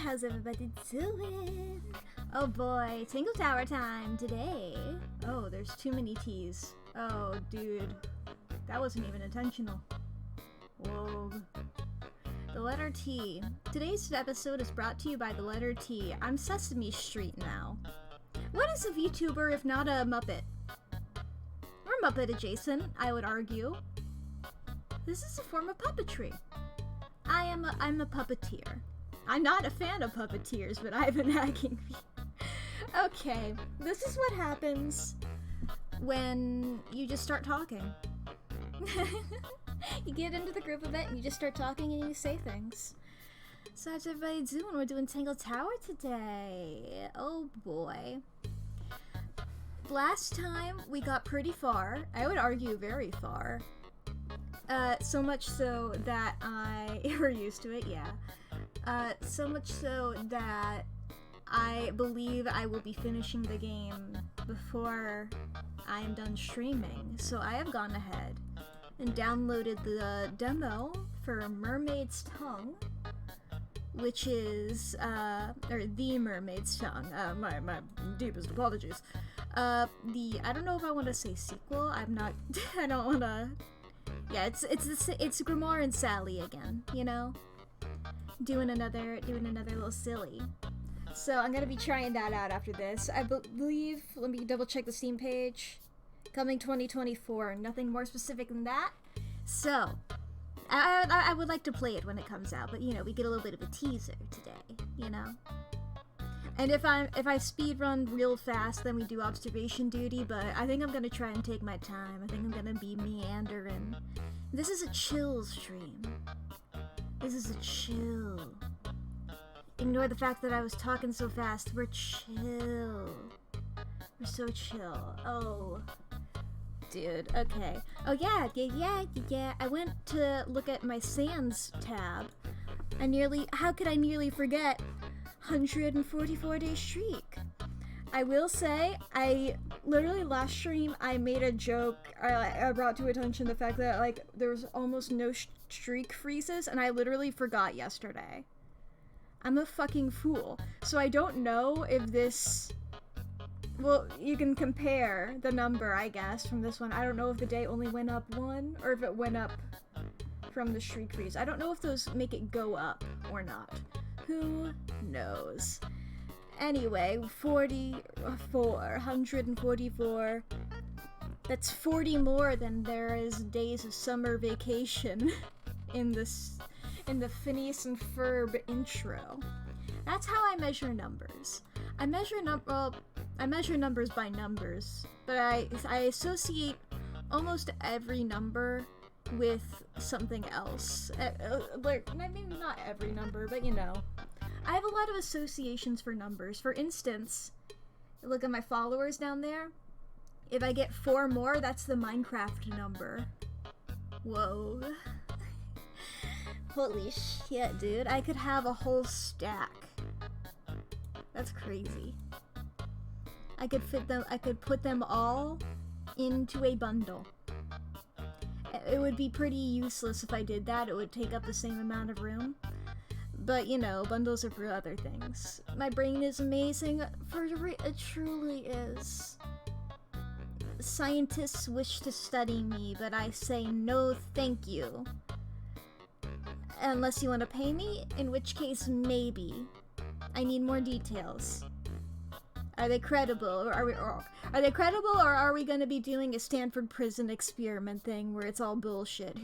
How's everybody doing? Oh boy, Tangle Tower time today. Oh, there's too many T's. Oh, dude. That wasn't even intentional. Whoa. The letter T. Today's episode is brought to you by the letter T. I'm Sesame Street now. What is a VTuber if not a Muppet? Or Muppet adjacent, I would argue. This is a form of puppetry. I'm a puppeteer. I'm not a fan of puppeteers, but I've been hacking. Okay, this is what happens when you just start talking. You get into the group event and you just start talking and you say things. So how's everybody doing? We're doing Tangle Tower today. Oh boy. Last time we got pretty far. I would argue very far. So much so that we're used to it, yeah. So much so that I believe I will be finishing the game before I am done streaming. So I have gone ahead and downloaded the demo for Mermaid's Tongue, which is, or the Mermaid's Tongue. My deepest apologies. I don't know if I want to say sequel. I don't want to. Yeah, it's Grimoire and Sally again, you know? Doing another little silly. So I'm gonna be trying that out after this. I believe, let me double check the Steam page. Coming 2024, nothing more specific than that. So, I would like to play it when it comes out, but you know, we get a little bit of a teaser today, you know? And if I speed run real fast, then we do observation duty, but I think I'm gonna try and take my time. I think I'm gonna be meandering. This is a chill stream. This is a chill. Ignore the fact that I was talking so fast. We're chill. We're so chill. Oh. Dude, okay. Oh yeah. I went to look at my Sans tab. How could I nearly forget 144-day streak? I will say, last stream, I made a joke, I brought to attention the fact that, like, there was almost no streak freezes, and I literally forgot yesterday. I'm a fucking fool. So I don't know if this, well, you can compare the number, I guess, from this one. I don't know if the day only went up one, or if it went up from the streak freeze. I don't know if those make it go up or not. Who knows? Anyway, 144. That's 40 more than there is days of summer vacation in the Phineas and Ferb intro. That's how I measure numbers. I measure numbers by numbers, but I associate almost every number with something else. Like, maybe not every number, but you know. I have a lot of associations for numbers. For instance, look at my followers down there. If I get 4 more, that's the Minecraft number. Whoa. Holy shit, dude. I could have a whole stack. That's crazy. I could put them all into a bundle. It would be pretty useless if I did that. It would take up the same amount of room. But, you know, bundles are for other things. My brain is amazing. It truly is. Scientists wish to study me, but I say no thank you. Unless you want to pay me, in which case, maybe. I need more details. Are they credible, or are we gonna be doing a Stanford prison experiment thing where it's all bullshit?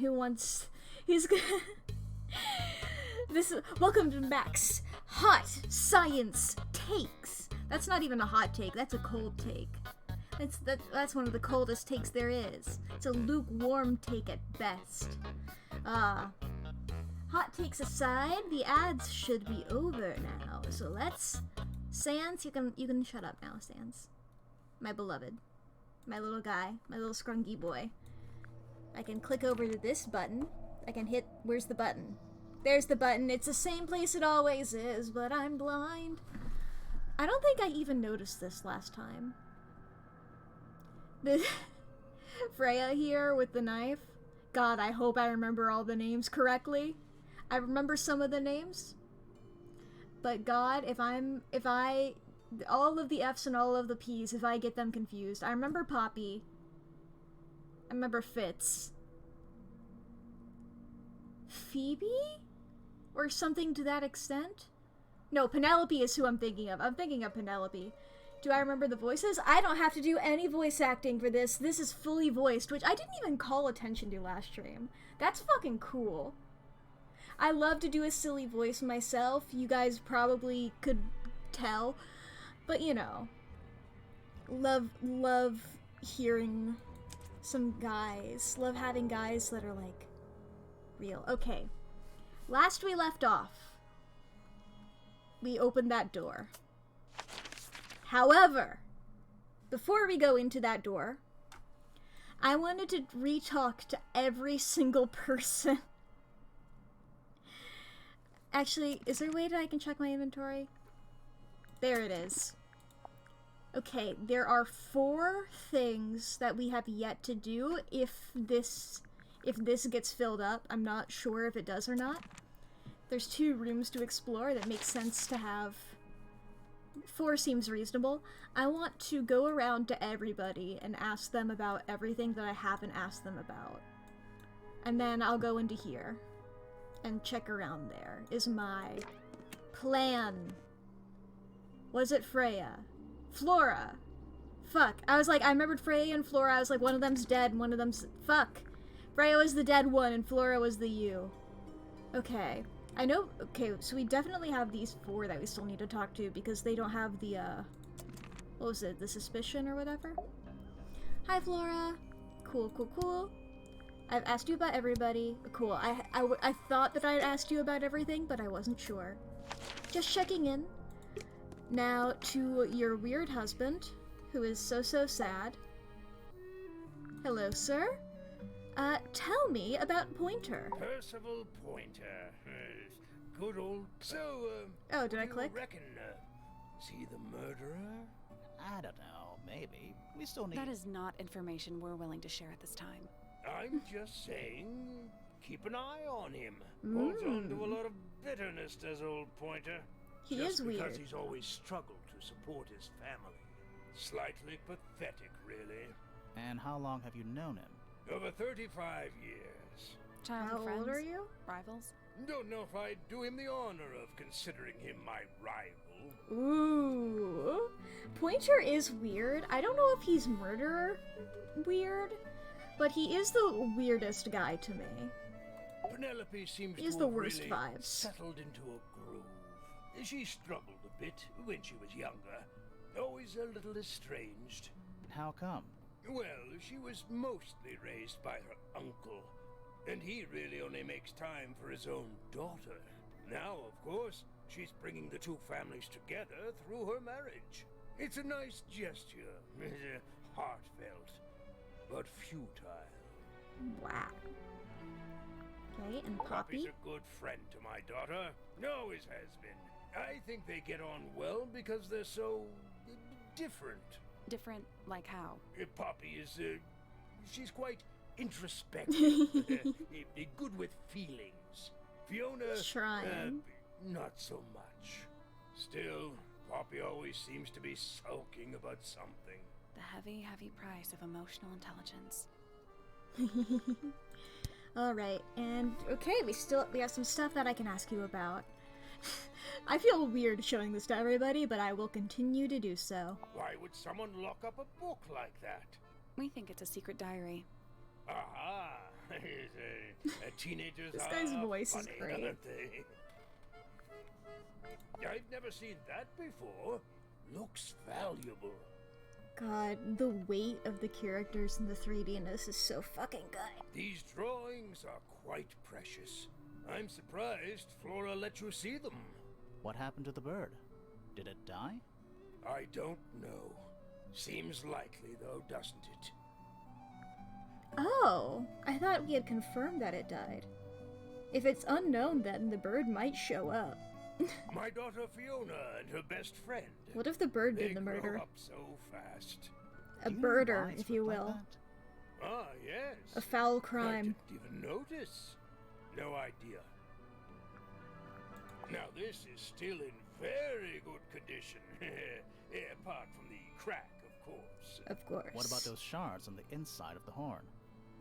Welcome to Mack's Hot Science Takes. That's not even a hot take, that's a cold take. That's one of the coldest takes there is. It's a lukewarm take at best. Hot takes aside, the ads should be over now. So let's, Sans, you can shut up now, Sans. My beloved. My little guy. My little scrungy boy. I can click over to this button. I can hit, where's the button? There's the button. It's the same place it always is, but I'm blind. I don't think I even noticed this last time. The Freya here with the knife. God, I hope I remember all the names correctly. I remember some of the names. But God, all of the F's and all of the P's, if I get them confused. I remember Poppy. I remember Fitz. Phoebe? Or something to that extent? No, Penelope is who I'm thinking of. I'm thinking of Penelope. Do I remember the voices? I don't have to do any voice acting for this. This is fully voiced, which I didn't even call attention to last stream. That's fucking cool. I love to do a silly voice myself. You guys probably could tell. But, you know. Love hearing some guys. Love having guys that are, like, real. Okay. Last we left off, we opened that door. However, before we go into that door, I wanted to re-talk to every single person. Actually, is there a way that I can check my inventory? There it is. Okay, there are 4 things that we have yet to do if this gets filled up. I'm not sure if it does or not. There's 2 rooms to explore that makes sense to have. 4 seems reasonable. I want to go around to everybody and ask them about everything that I haven't asked them about. And then I'll go into here and check around there, is my plan. Was it Freya? Flora. Fuck. I was like, I remembered Freya and Flora. I was like, one of them's dead and one of them's... Fuck. Freya was the dead one and Flora was the you. Okay. I know... Okay, so we definitely have these 4 that we still need to talk to because they don't have the, what was it? The suspicion or whatever? Hi, Flora. Cool, cool, cool. I've asked you about everybody. Cool. I thought that I'd asked you about everything, but I wasn't sure. Just checking in. Now, to your weird husband, who is so sad. Hello, sir. Tell me about Pointer. Percival Pointer. Good old... So, oh, did I click? Reckon, is he the murderer? I don't know, maybe. We still need... That is not information we're willing to share at this time. I'm just saying, keep an eye on him. Holds on to a lot of bitterness, does old Pointer. He just is weird. Because he's always struggled to support his family. Slightly pathetic, really. And how long have you known him? Over 35 years. Childhood friends? How old are you? Rivals? Don't know if I'd do him the honor of considering him my rival. Ooh. Pointer is weird. I don't know if he's murderer weird, but he is the weirdest guy to me. Penelope seems He has to the have worst really vibes. settled into a groove. She struggled a bit when she was younger. Always a little estranged. How come? Well, she was mostly raised by her uncle, and he really only makes time for his own daughter. Now, of course, she's bringing the 2 families together through her marriage. It's a nice gesture, heartfelt, but futile. Wow. Okay, and Poppy's Poppy? a good friend to my daughter. Always has been. I think they get on well because they're so... different. Different, like how? Poppy is, she's quite introspective. Good with feelings. Fiona... Trying. Not so much. Still, Poppy always seems to be sulking about something. The heavy, heavy price of emotional intelligence. Alright, and okay, we have some stuff that I can ask you about. I feel weird showing this to everybody, but I will continue to do so. Why would someone lock up a book like that? We think it's a secret diary. Aha! Teenagers This are guy's voice is funny, great. aren't they? I've never seen that before. Looks valuable. God, the weight of the characters in the 3D-ness is so fucking good. These drawings are quite precious. I'm surprised Flora let you see them. What happened to the bird? Did it die? I don't know. Seems likely, though, doesn't it? Oh, I thought we had confirmed that it died. If it's unknown, then the bird might show up. My daughter Fiona and her best friend. What if the bird They did the grow murder? up so fast. A Do you know birder, why it's if you like will. that? Ah, yes. A foul I crime. didn't even notice. No idea. Now this is still in very good condition. Apart from the crack, of course. Of course. What about those shards on the inside of the horn?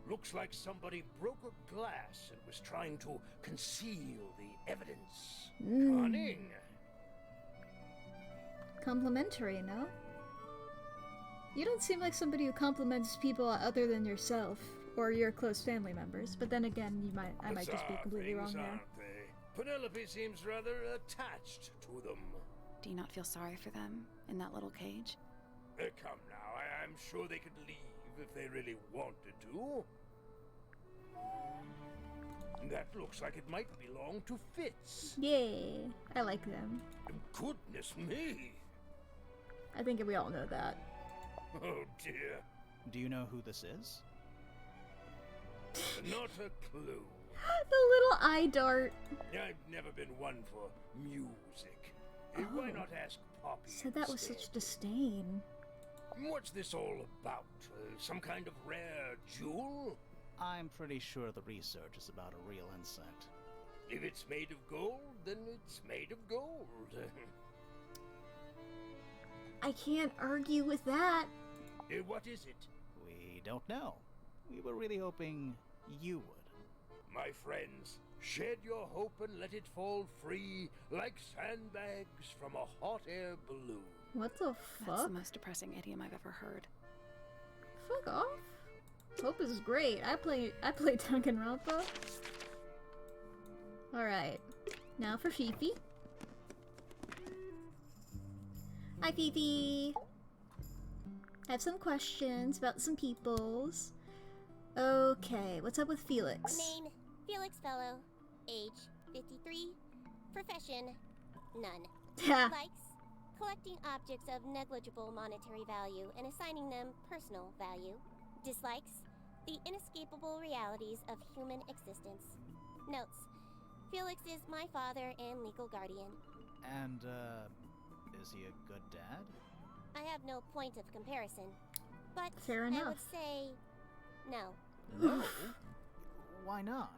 Looks like somebody broke a glass and was trying to conceal the evidence. Cunning. Complimentary, no? You don't seem like somebody who compliments people other than yourself or your close family members. But then again, I might just be completely wrong there. Aren't they? Penelope seems rather attached to them. Do you not feel sorry for them in that little cage? Come now, I'm sure they could leave if they really wanted to. That looks like it might belong to Fitz. Yay, I like them. Goodness me! I think we all know that. Oh dear. Do you know who this is? Not a clue. The little eye dart. I've never been one for music. Why not ask Poppy? Said that with instead? such disdain. What's this all about? Some kind of rare jewel? I'm pretty sure the research is about a real insect. If it's made of gold, then it's made of gold. I can't argue with that. What is it? We don't know. We were really hoping you would. My friends, shed your hope and let it fall free like sandbags from a hot air balloon. What the That's the fuck? most depressing idiom I've ever heard. Fuck off. Hope is great. I play Danganronpa. Alright. Now for Fifi. Hi Fifi! I have some questions about some peoples. Okay, what's up with Felix? Name, Felix Fellow. Age, 53. Profession, none. Yeah. Likes, collecting objects of negligible monetary value and assigning them personal value. Dislikes, the inescapable realities of human existence. Notes, Felix is my father and legal guardian. And, is he a good dad? I have no point of comparison, but Fair I enough. would say no. No? Why not?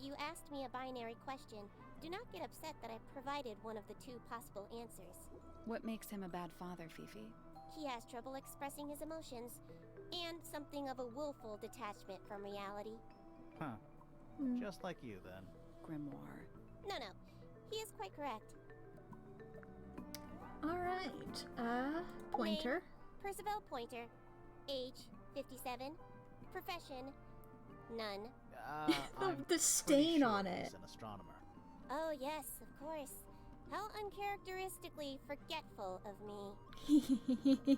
You asked me a binary question. Do not get upset that I provided one of the two possible answers. What makes him a bad father, Fifi? He has trouble expressing his emotions, and something of a willful detachment from reality. Huh. Hmm. Just like you, then. Grimoire. No, he is quite correct. Alright. Pointer. Percival Pointer. Age, 57. Profession, none. I'm The pretty stain sure on he's it. an astronomer. Oh yes, of course. How uncharacteristically forgetful of me.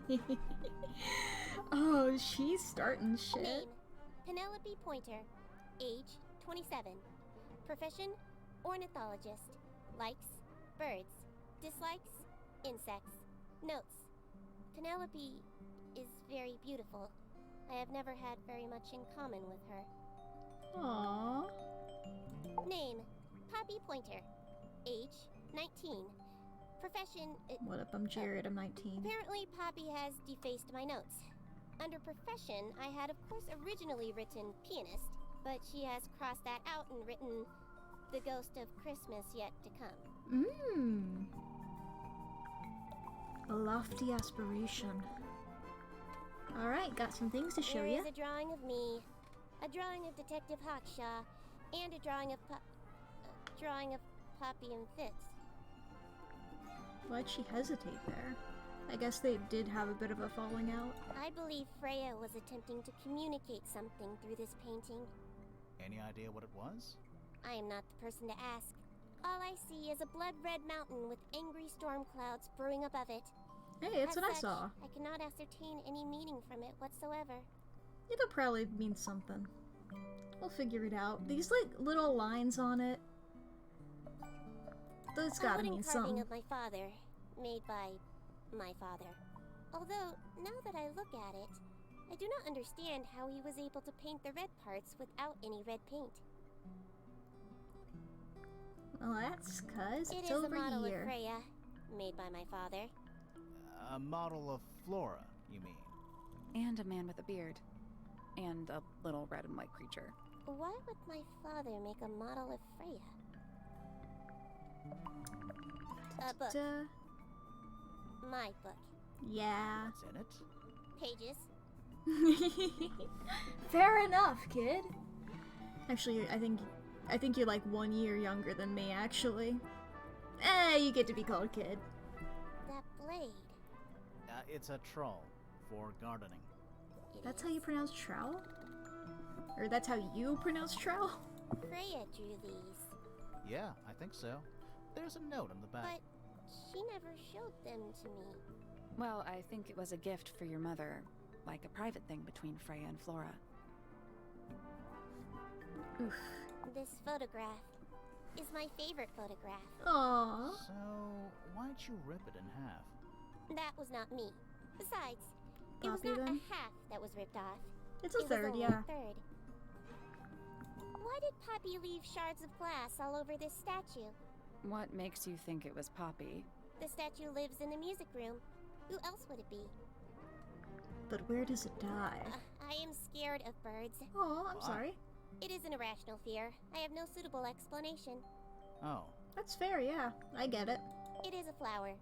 Oh, she's starting shit. Name, Penelope Pointer. Age, 27. Profession, ornithologist. Likes, birds. Dislikes, insects. Notes, Penelope is very beautiful. I have never had very much in common with her. Aww. Name, Poppy Pointer. Age, 19. Profession, What up? I'm Jared. I'm 19. apparently Poppy has defaced my notes. Under profession, I had of course originally written pianist, but she has crossed that out and written the ghost of Christmas yet to come. Mmm. A lofty aspiration. Alright, got some things to show There you. is a drawing of me, a drawing of Detective Hawkshaw, and a drawing of Poppy and Fitz. Why'd she hesitate there? I guess they did have a bit of a falling out. I believe Freya was attempting to communicate something through this painting. Any idea what it was? I am not the person to ask. All I see is a blood-red mountain with angry storm clouds brewing above it. Hey, it's As what I such, saw. I cannot ascertain any meaning from it whatsoever. It'll probably mean something. We'll figure it out. These, like, little lines on it. Those A gotta wooden mean carving something. of my father, made by my father. Although, now that I look at it, I do not understand how he was able to paint the red parts without any red paint. Well, that's 'cause It it's is a over model here. of Freya, made by my father. A model of Flora, you mean? And a man with a beard. And a little red and white creature. Why would my father make a model of Freya? book. My book. Yeah. What's in it? Pages. Fair enough, kid. Actually, I think you're like 1 year younger than me, actually. You get to be called kid. That blade. It's a troll for gardening. That's how you pronounce trowel? Or that's how you pronounce trowel? Freya drew these, Yeah, I think so. There's a note on the but back. she never showed them to me. Well, I think it was a gift for your mother, like a private thing between Freya and Flora. Oof. This photograph is my favorite photograph. Aww. So, why'd you rip it in half? That was not me. Besides, it was Poppy, not then? a half that was ripped off. It's It a was third, only yeah. a third. Why did Poppy leave shards of glass all over this statue? What makes you think it was Poppy? The statue lives in the music room. Who else would it be? But where does it die? I am scared of birds. Oh, I'm Why? sorry. It is an irrational fear. I have no suitable explanation. Oh, That's fair, yeah. I get it. It is a flower.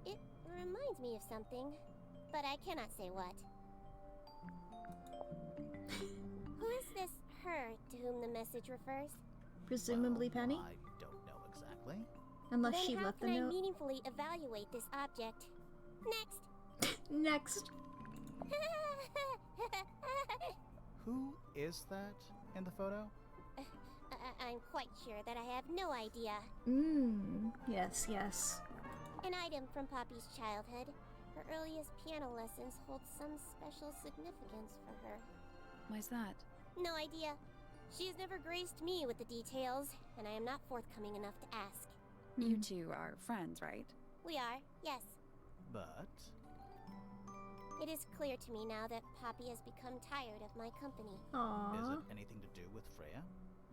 It reminds me of something, but I cannot say what. Who is this her to whom the message refers? Presumably well, Penny? I don't know exactly. Unless Then she how left the can I note. meaningfully evaluate this object? Next. Next. Who is that in the photo? I'm quite sure that I have no idea. Yes, yes. An item from Poppy's childhood. Her earliest piano lessons hold some special significance for her. Why's that? No idea. She has never graced me with the details, and I am not forthcoming enough to ask. You two are friends, right? We are, yes. But It is clear to me now that Poppy has become tired of my company. is Aww. it anything to do with Freya?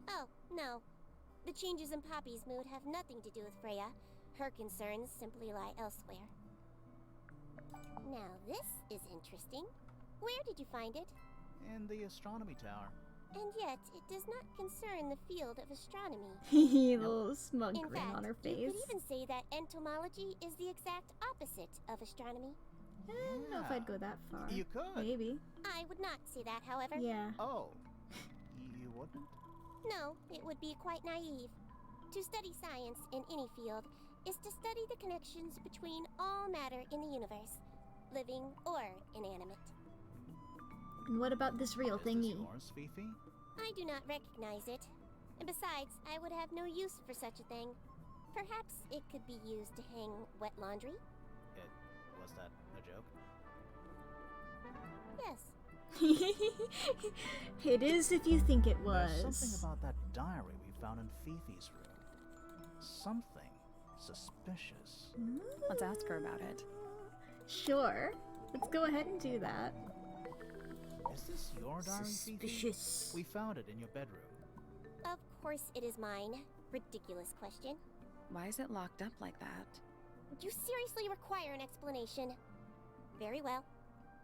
Oh, no. The changes in Poppy's mood have nothing to do with Freya. Her concerns simply lie elsewhere. Now, this is interesting. Where did you find it? In the astronomy tower. And yet, it does not concern the field of astronomy. Little smug In grin fact, on her you face. could even say that entomology is the exact opposite of astronomy. I don't know if I'd go that far. You could. Maybe. I would not say that, however. Yeah. Oh, you wouldn't? No, it would be quite naive. To study science in any field is to study the connections between all matter in the universe, living or inanimate. And what about this real Is this thingy? yours, Fifi? I do not recognize it. And besides, I would have no use for such a thing. Perhaps it could be used to hang wet laundry? Was that a joke? Yes. It is if you think it There's was. something about that diary we found in Fifi's room. Something suspicious. Let's ask her about it. Sure. Let's go ahead and do that. Is this your diary, Fifi? Suspicious. We found it in your bedroom. Of course it is mine. Ridiculous question. Why is it locked up like that? Do you seriously require an explanation? Very well.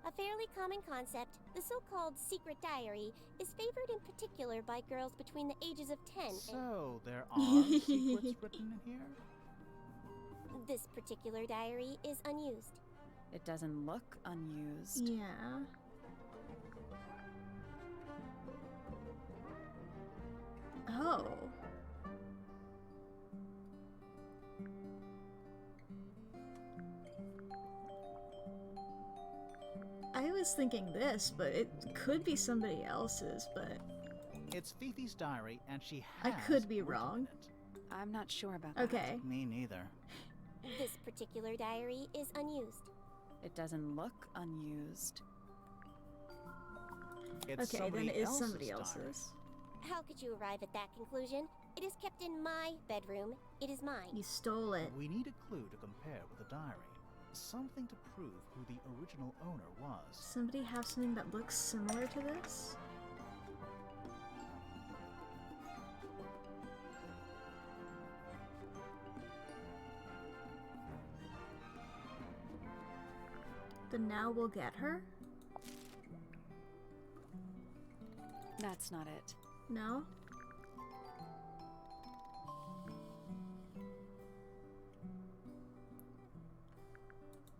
A fairly common concept, the so-called secret diary, is favored in particular by girls between the ages of 10 and... So there are secrets written in here? This particular diary is unused. It doesn't look unused. Yeah. Oh. I was thinking this, but it could be somebody else's, but It's Fifi's diary, and she I has could be written wrong. in it. I'm not sure about that. okay. Me neither. This particular diary is unused. It doesn't look unused. It's Okay, then it is somebody diary. else's. How could you arrive at that conclusion? It is kept in my bedroom. It is mine. You stole it. We need a clue to compare with the diary. Something to prove who the original owner was. Somebody have something that looks similar to this? Then now we'll get her? That's not it. No?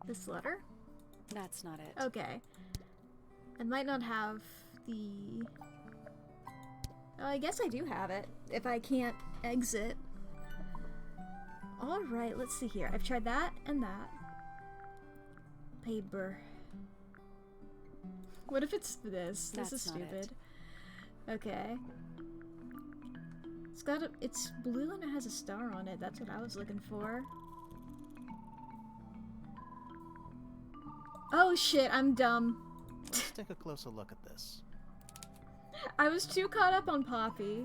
This letter? That's not it. Okay. I might not have the... Oh, I guess I do have it, if I can't exit. Alright, let's see here. I've tried that and that. Paper. What if it's this? This is That's not it. stupid. Okay. It's got a... It's blue and it has a star on it. That's what I was looking for. Oh shit, I'm dumb. Let's take a closer look at this. I was too caught up on Poppy.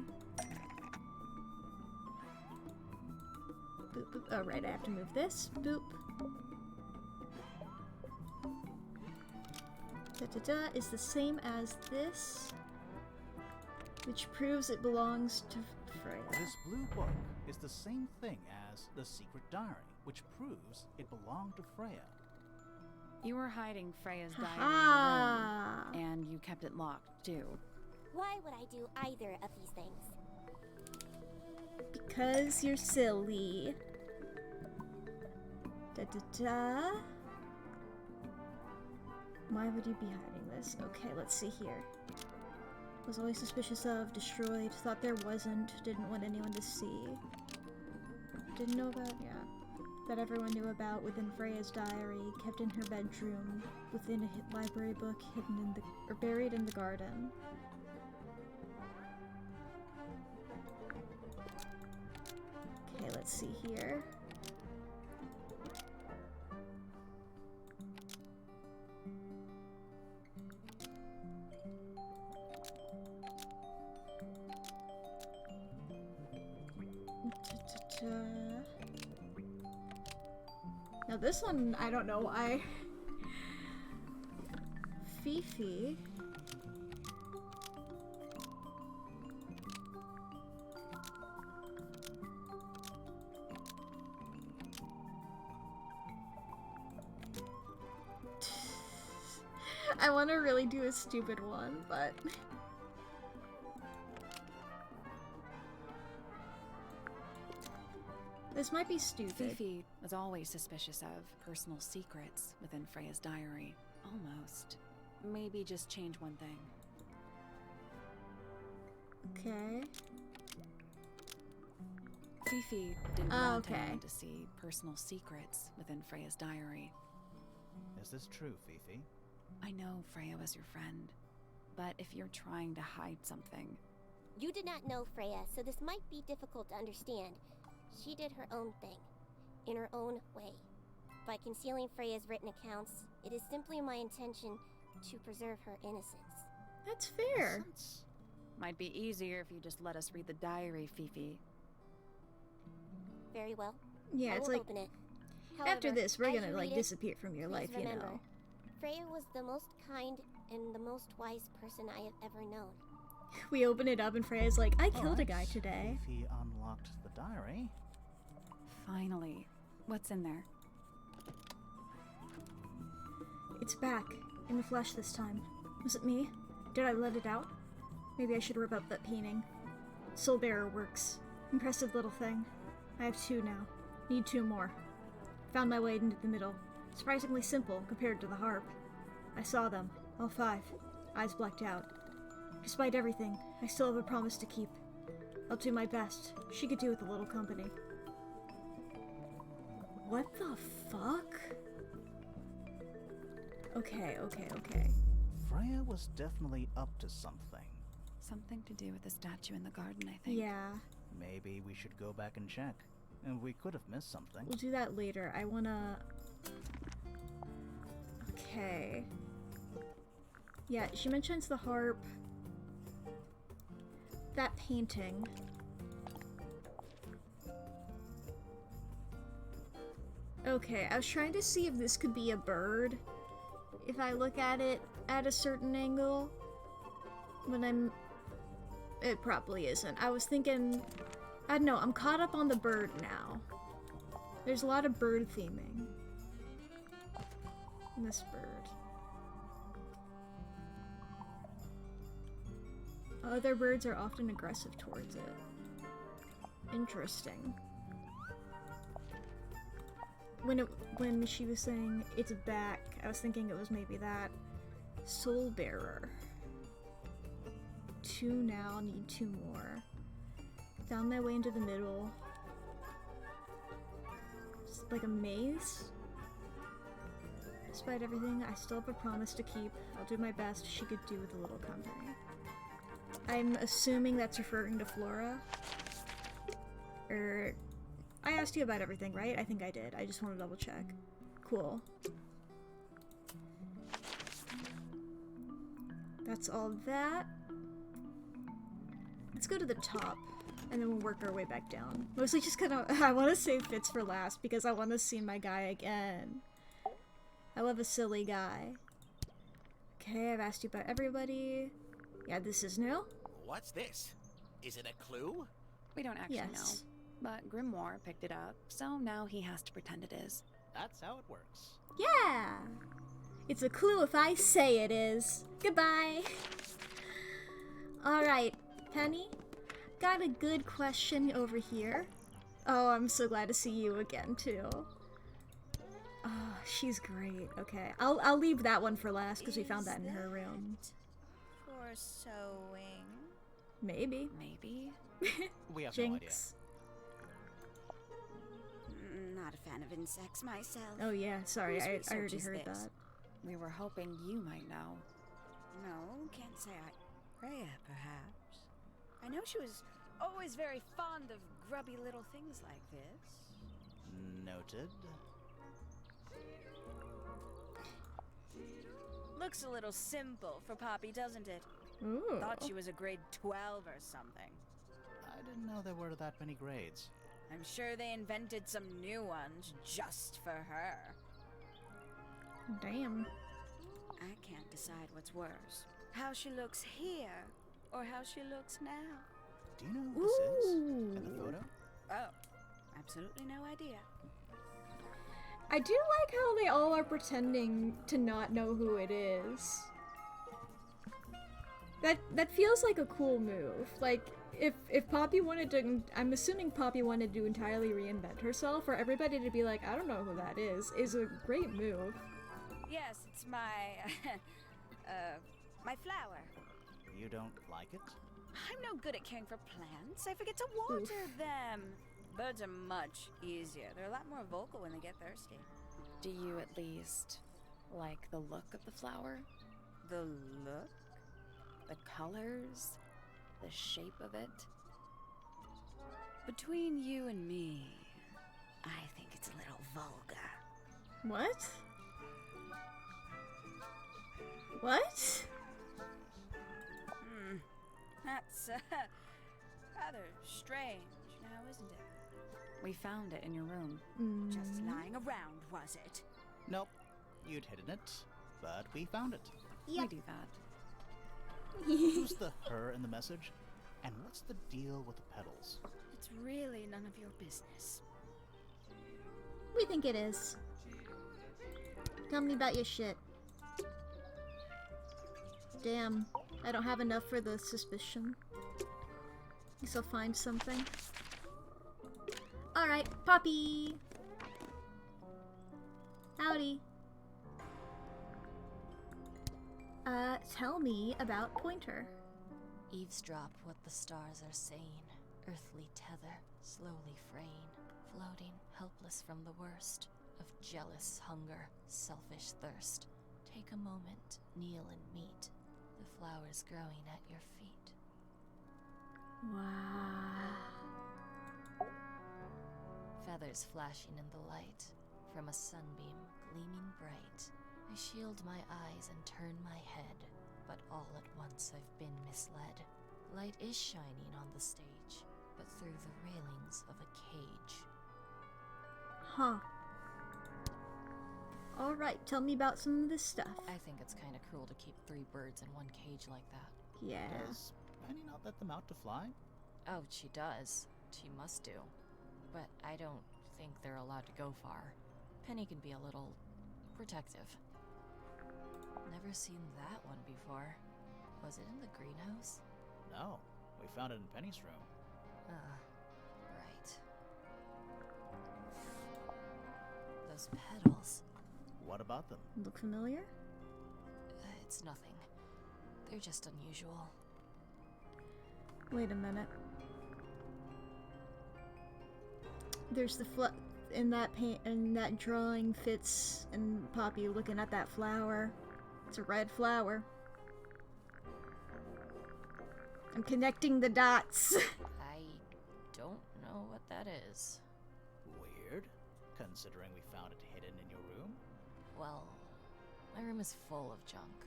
Boop, boop. Oh, right, I have to move this. Boop. Da-da-da is the same as this, which proves it belongs to Freya. This blue book is the same thing as the secret diary, which proves it belonged to Freya. You were hiding Freya's diary in Ah. your room, and you kept it locked, too. Why would I do either of these things? Because you're silly. Da-da-da. Why would you be hiding this? Okay, let's see here. Was always suspicious of, destroyed, thought there wasn't, didn't want anyone to see. Didn't know about, yeah. That everyone knew about within Freya's diary, kept in her bedroom, within a library book hidden in the, or buried in the garden. Okay, let's see here. Now this one, I don't know why. Fifi. I want to really do a stupid one, but... This might be stupid. Fifi was always suspicious of personal secrets within Freya's diary. Almost. Maybe just change one thing. Okay. Fifi didn't Oh, want okay. anyone to see personal secrets within Freya's diary. Is this true, Fifi? I know Freya was your friend, but if you're trying to hide something... You did not know Freya, so this might be difficult to understand. She did her own thing, in her own way. By concealing Freya's written accounts, it is simply my intention to preserve her innocence. That's fair. Since Might be easier if you just let us read the diary, Fifi. Very well. Yeah, I it's will like, open it. after However, this, we're as gonna, you like, read it, disappear from your please life, you remember, know. Freya was the most kind and the most wise person I have ever known. We open it up and Freya's like, I killed a Alright, guy today. Fifi unlocked the diary. Finally. What's in there? It's back, in the flesh this time. Was it me? Did I let it out? Maybe I should rip up that painting. Soul Bearer works. Impressive little thing. I have 2 now. Need 2 more. Found my way into the middle. Surprisingly simple compared to the harp. I saw them, all 5. Eyes blacked out. Despite everything, I still have a promise to keep. I'll do my best. She could do with a little company. What the fuck? Okay. Freya was definitely up to something. Something to do with the statue in the garden, I think. Yeah, Maybe we should go back and check. And we could have missed something. we'll do that later. I wanna... Okay. Yeah, she mentions the harp. That painting. Okay, I was trying to see if this could be a bird. If I look at it at a certain angle. But it probably isn't. I was thinking... I don't know, I'm caught up on the bird now. There's a lot of bird theming in this bird. Other birds are often aggressive towards it. Interesting. when she was saying it's back, I was thinking it was maybe that. Soul Bearer. 2 now, need 2 more. Found my way into the middle. It's like a maze. Despite everything, I still have a promise to keep. I'll do my best. She could do with a little company. I'm assuming that's referring to Flora. I asked you about everything, right? I think I did. I just want to double check. Cool. That's all that. Let's go to the top, and then we'll work our way back down. Mostly just kind of, I want to save Fitz for last, because I want to see my guy again. I love a silly guy. Okay, I've asked you about everybody. Yeah, this is new. What's this? Is it a clue? We don't actually know. Yes. But Grimoire picked it up, so now he has to pretend it is. That's how it works. Yeah! It's a clue if I say it is. Goodbye! Alright, Penny. Got a good question over here. Oh, I'm so glad to see you again, too. Oh, she's great. Okay, I'll leave that one for last, because we found that in her room. For sewing? Maybe. Maybe? We have no idea. Jinx. Not a fan of insects myself. Oh yeah, sorry, Whose I research already is heard this? that. We were hoping you might know. No, can't say I... Freya, perhaps. I know she was always very fond of grubby little things like this. Noted. Looks a little simple for Poppy, doesn't it? Ooh. Thought she was a grade 12 or something. I didn't know there were that many grades. I'm sure they invented some new ones just for her. Damn. I can't decide what's worse. How she looks here, or how she looks now. Do you know who this is? In the Ooh. photo? Oh, absolutely no idea. I do like how they all are pretending to not know who it is. That feels like a cool move. Like, if Poppy wanted to, I'm assuming Poppy wanted to entirely reinvent herself, for everybody to be like, I don't know who that is a great move. Yes, it's my... my flower. You don't like it? I'm no good at caring for plants. I forget to water them. Birds are much easier. They're a lot more vocal when they get thirsty. Do you at least like the look of the flower? The look? The colors? The shape of it? Between you and me, I think it's a little vulgar. What? What? That's rather strange now, isn't it? we found it in your room. Just lying around, was it? Nope. You'd hidden it, but we found it. Yep. We do that. Who's the her in the message? And what's the deal with the petals? It's really none of your business. We think it is. Tell me about your shit. Damn, I don't have enough for the suspicion. Guess I'll find something. Alright, Poppy! Howdy. Tell me about Pointer. Eavesdrop what the stars are saying. Earthly tether, slowly fraying, floating helpless from the worst of jealous hunger, selfish thirst. Take a moment, kneel and meet the flowers growing at your feet. Wow. Feathers flashing in the light from a sunbeam gleaming bright. I shield my eyes and turn my head, but all at once I've been misled. Light is shining on the stage, but through the railings of a cage. Huh. Alright, tell me about some of this stuff. I think it's kind of cruel to keep 3 birds in one cage like that. Yeah. Does Penny not let them out to fly? Oh, she does. She must do. But I don't think they're allowed to go far. Penny can be a little protective. Never seen that one before. Was it in the greenhouse? No. We found it in Penny's room. Right. The those petals. What about them? Look familiar? It's nothing. They're just unusual. Wait a minute. There's the in that paint in that drawing Fitz and Poppy looking at that flower. It's a red flower. I'm connecting the dots. I don't know what that is. Weird, considering we found it hidden in your room. Well, my room is full of junk.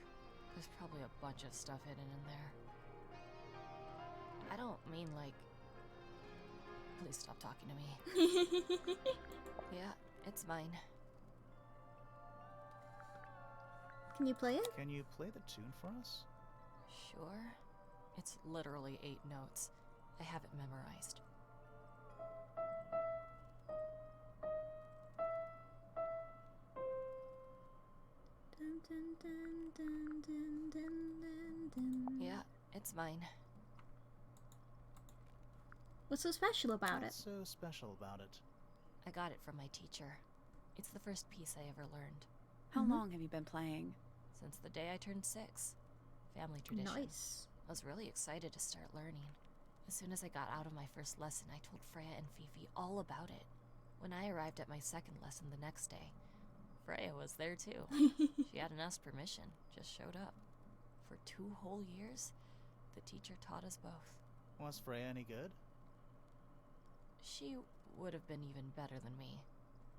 There's probably a bunch of stuff hidden in there. I don't mean like... Please stop talking to me. Yeah, it's mine. Can you play it? Can you play the tune for us? Sure. It's literally 8 notes. I have it memorized. Dun, dun, dun, dun, dun, dun, dun, dun. Yeah, it's mine. What's so special about What's it? so special about it? I got it from my teacher. It's the first piece I ever learned. How long have you been playing? Since the day I turned 6. Family tradition. Nice. I was really excited to start learning. As soon as I got out of my first lesson, I told Freya and Fifi all about it. When I arrived at my second lesson the next day, Freya was there too. She hadn't asked permission, just showed up. For 2 whole years, the teacher taught us both. Was Freya any good? She would have been even better than me,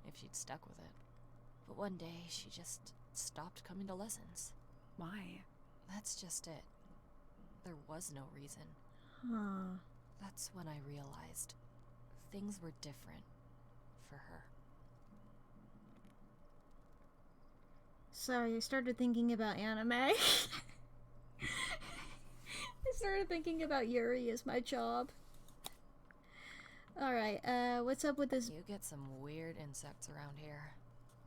if she'd stuck with it. But one day, she just stopped coming to lessons. Why? That's just it. There was no reason. Huh. That's when I realized things were different for her. Sorry, I started thinking about anime. I started thinking about Yuri as my job. Alright, what's up with this? You get some weird insects around here,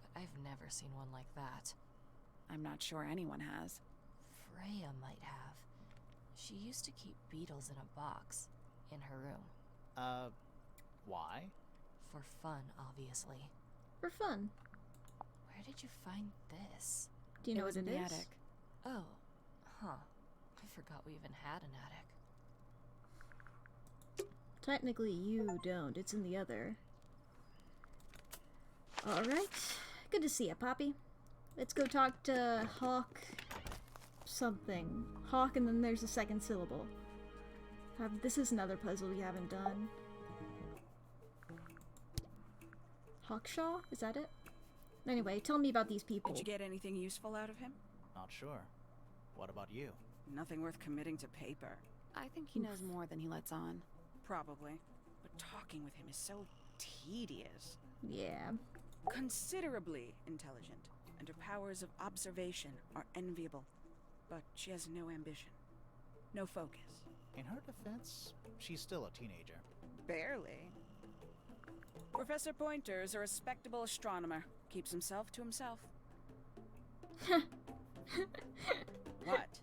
but I've never seen one like that. I'm not sure anyone has. Freya might have. She used to keep beetles in a box in her room. Why? For fun, obviously. For fun. Where did you find this? Do you know was what it in the is? attic. Oh, huh. I forgot we even had an attic. Technically, you don't. It's in the other. Alright. Good to see you, Poppy. Let's go talk to Hawk something. Hawk, and then there's a second syllable. This is another puzzle we haven't done. Hawkshaw? Is that it? Anyway, tell me about these people. Did you get anything useful out of him? Not sure. What about you? Nothing worth committing to paper. I think he knows more than he lets on. Probably. But talking with him is so tedious. Yeah. Considerably intelligent, and her powers of observation are enviable. But she has no ambition. No focus. In her defense, she's still a teenager. Barely. Professor Pointer's a respectable astronomer. Keeps himself to himself. What?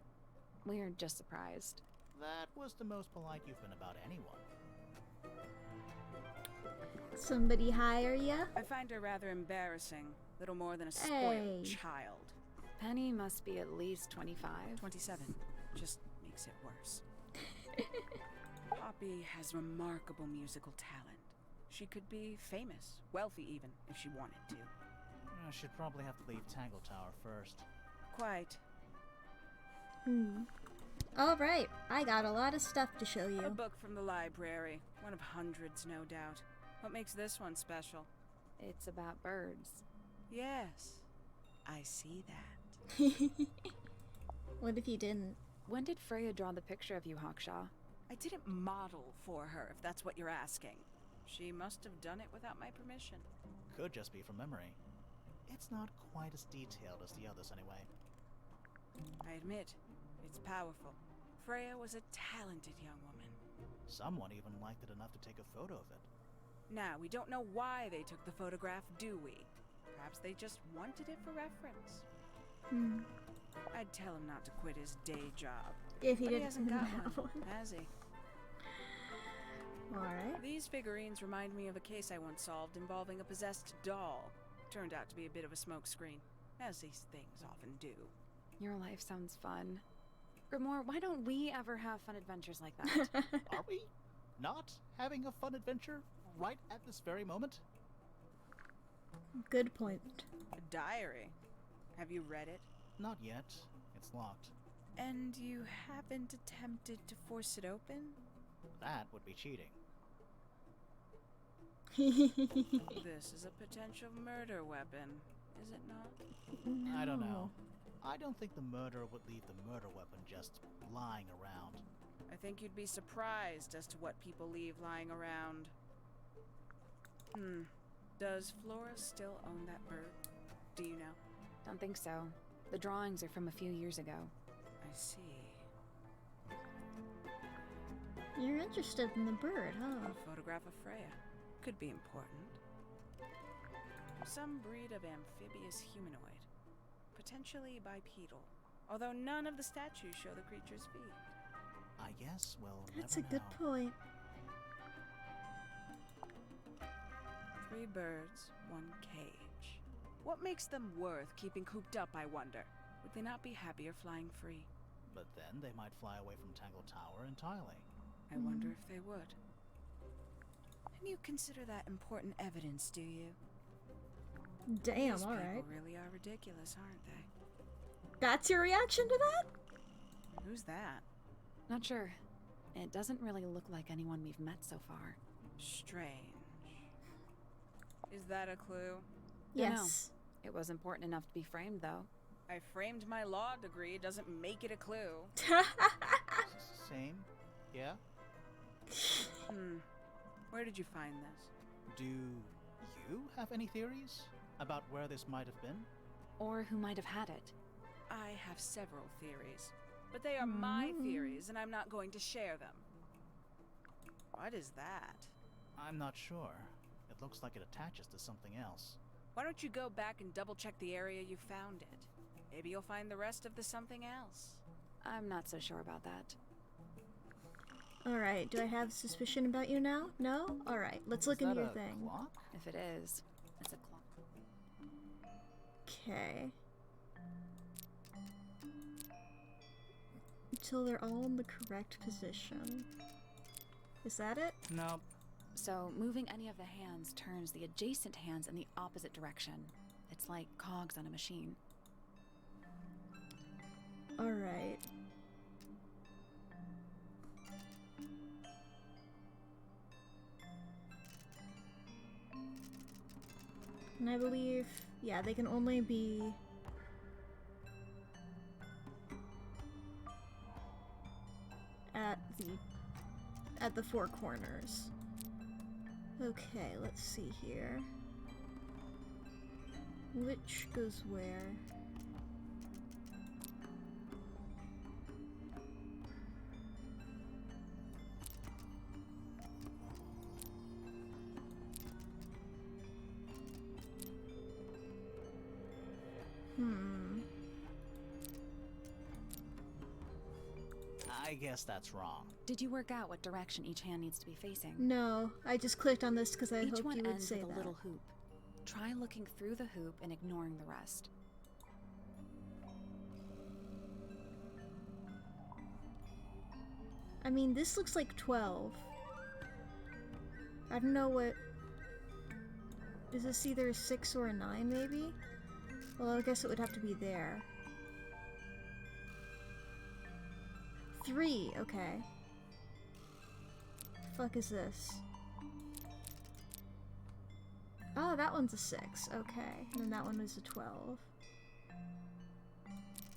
We're just surprised. That was the most polite you've been about anyone. Somebody hire ya? I find her rather embarrassing. Little more than a spoiled Hey. child. Penny must be at least 25. 27. Just makes it worse. Poppy has remarkable musical talent. She could be famous, wealthy even, if she wanted to. I should probably have to leave Tangle Tower first. Quite. Alright, I got a lot of stuff to show A you. book from the library. One of hundreds, no doubt. What makes this one special? It's about birds. Yes, I see that. What if you didn't? When did Freya draw the picture of you, Hawkshaw? I didn't model for her, if that's what you're asking. She must have done it without my permission. Could just be from memory. It's not quite as detailed as the others anyway. I admit, it's powerful. Freya was a talented young woman. Someone even liked it enough to take a photo of it. Now, we don't know why they took the photograph, do we? Perhaps they just wanted it for reference. I'd tell him not to quit his day job. If he But he didn't hasn't got have one, one. has he? Alright. These figurines remind me of a case I once solved involving a possessed doll. Turned out to be a bit of a smokescreen, as these things often do. Your life sounds fun. Grimoire, why don't we ever have fun adventures like that? Are we not having a fun adventure right at this very moment? Good point. A diary. Have you read it? Not yet. It's locked. And you haven't attempted to force it open? That would be cheating. This is a potential murder weapon, is it not? No. I don't know. I don't think the murderer would leave the murder weapon just lying around. I think you'd be surprised as to what people leave lying around. Does Flora still own that bird? Do you know? Don't think so. The drawings are from a few years ago. I see. You're interested in the bird, huh? A photograph of Freya. Could be important. Some breed of amphibious humanoid. Potentially bipedal. Although none of the statues show the creature's feet. I guess we'll That's a never good know. point. 3 birds, 1 cage. What makes them worth keeping cooped up, I wonder? Would they not be happier flying free? But then they might fly away from Tangle Tower entirely. I wonder if they would. And you consider that important evidence, do you? Damn, These alright. people really are ridiculous, aren't they? That's your reaction to that? Who's that? Not sure. It doesn't really look like anyone we've met so far. Strange. Is that a clue? Yes. It was important enough to be framed, though. I framed my law degree, doesn't make it a clue. Same? Yeah? Where did you find this? Do you have any theories about where this might have been? Or who might have had it. I have several theories, but they are my theories, and I'm not going to share them. What is that? I'm not sure. It looks like it attaches to something else. Why don't you go back and double-check the area you found it? Maybe you'll find the rest of the something else. I'm not so sure about that. Alright, do I have suspicion about you now? No? Alright, let's look into your Is that a thing. clock? If it is, it's a clock. Okay. Until they're all in the correct position. Is that it? No. So, moving any of the hands turns the adjacent hands in the opposite direction. It's like cogs on a machine. Alright. And I believe, yeah, they can only be at the 4 corners. Okay, let's see here. Which goes where? I guess that's wrong. Did you work out what direction each hand needs to be facing? No, I just clicked on this because I Each hoped one you would ends say with a that. little hoop. Try looking through the hoop and ignoring the rest. I mean, this looks like 12. I don't know what... Is this either a 6 or a 9, maybe? Well, I guess it would have to be there. 3, okay. Fuck is this? Oh, that one's a 6, okay. And then that one is a 12.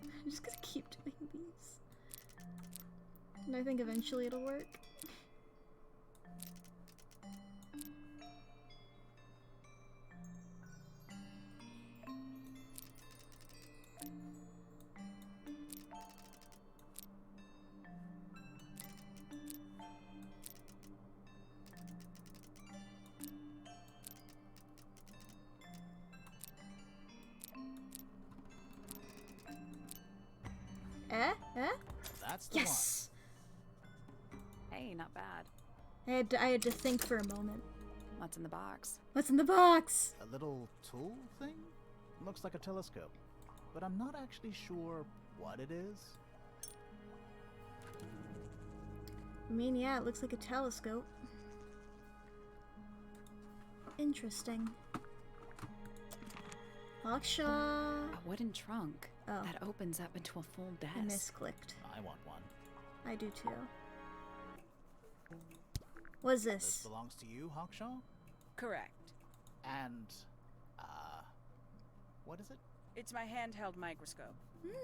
I'm just gonna keep doing these. And I think eventually it'll work. That's the Yes! Hey, not bad. I had to think for a moment. What's in the box? What's in the box? A little tool thing? Looks like a telescope, but I'm not actually sure what it is. I mean, yeah, it looks like a telescope. Interesting. Hawkshaw. A wooden trunk Oh. that opens up into a full desk. I misclicked. I want one. I do too. What's This this? belongs to you, Hawkshaw? Correct. And, what is it? It's my handheld microscope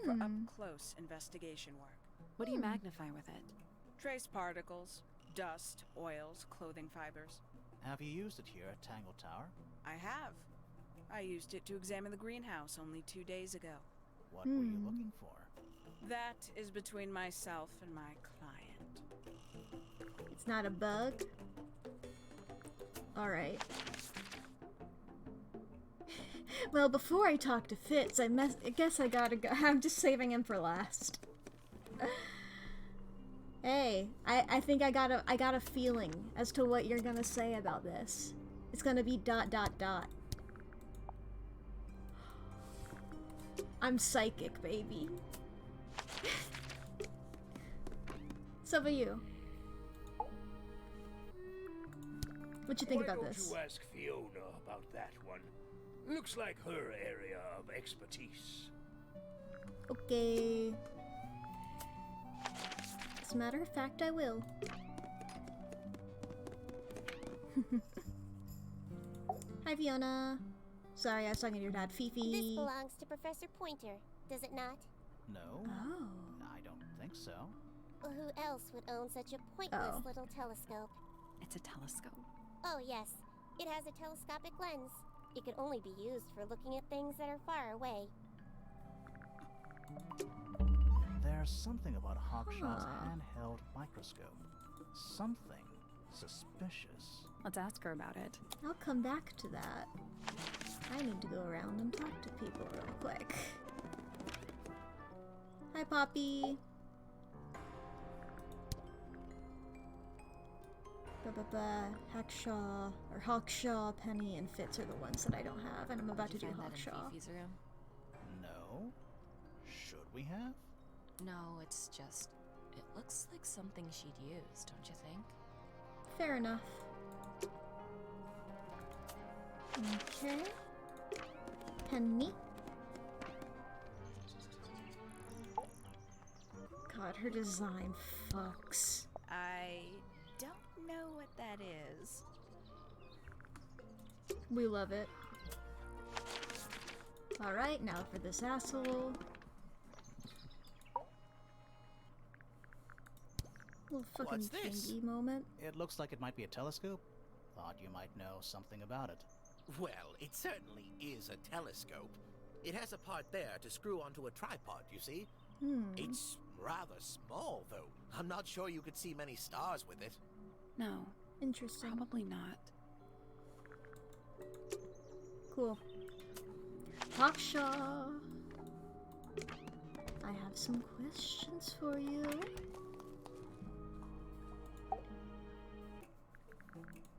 for up-close investigation work. What do you magnify with it? Trace particles, dust, oils, clothing fibers. Have you used it here at Tangle Tower? I have. I used it to examine the greenhouse only 2 days ago. What were you looking for? That is between myself and my client. It's not a bug. Alright. Well, before I talk to Fitz, I guess I gotta go. I'm just saving him for last. Hey, I think I got a feeling as to what you're gonna say about this. It's gonna be ... I'm psychic, baby. So about you. What you think Why about don't this? you ask Fiona about that one? Looks like her area of expertise. Okay. As a matter of fact, I will. Hi, Fiona. Sorry, I was talking to your dad, This Fifi. belongs to Professor Pointer, does it not? No, Oh. I don't think so. Well, who else would own such a pointless Oh. little telescope? It's a telescope. Oh, yes. It has a telescopic lens. It can only be used for looking at things that are far away. There's something about Hawkshaw's Huh. handheld microscope. Something suspicious. Let's ask her about it. I'll come back to that. I need to go around and talk to people real quick. Hi, Poppy. Hawkshaw, Penny, and Fitz are the ones that I don't have, and I'm about to Did do you find that in Hawkshaw. Fifi's room? No? Should we have? No, it's just... It looks like something she'd use, don't you think? Fair enough. Okay. Penny. God, her design fucks. I don't know what that is. We love it. Alright, now for this asshole. Little fucking What's this? thingy moment. It looks like it might be a telescope. Thought you might know something about it. Well, it certainly is a telescope. It has a part there to screw onto a tripod, you see? It's rather small, though. I'm not sure you could see many stars with it. No, Interesting. probably not. Cool. Hawkshaw. I have some questions for you.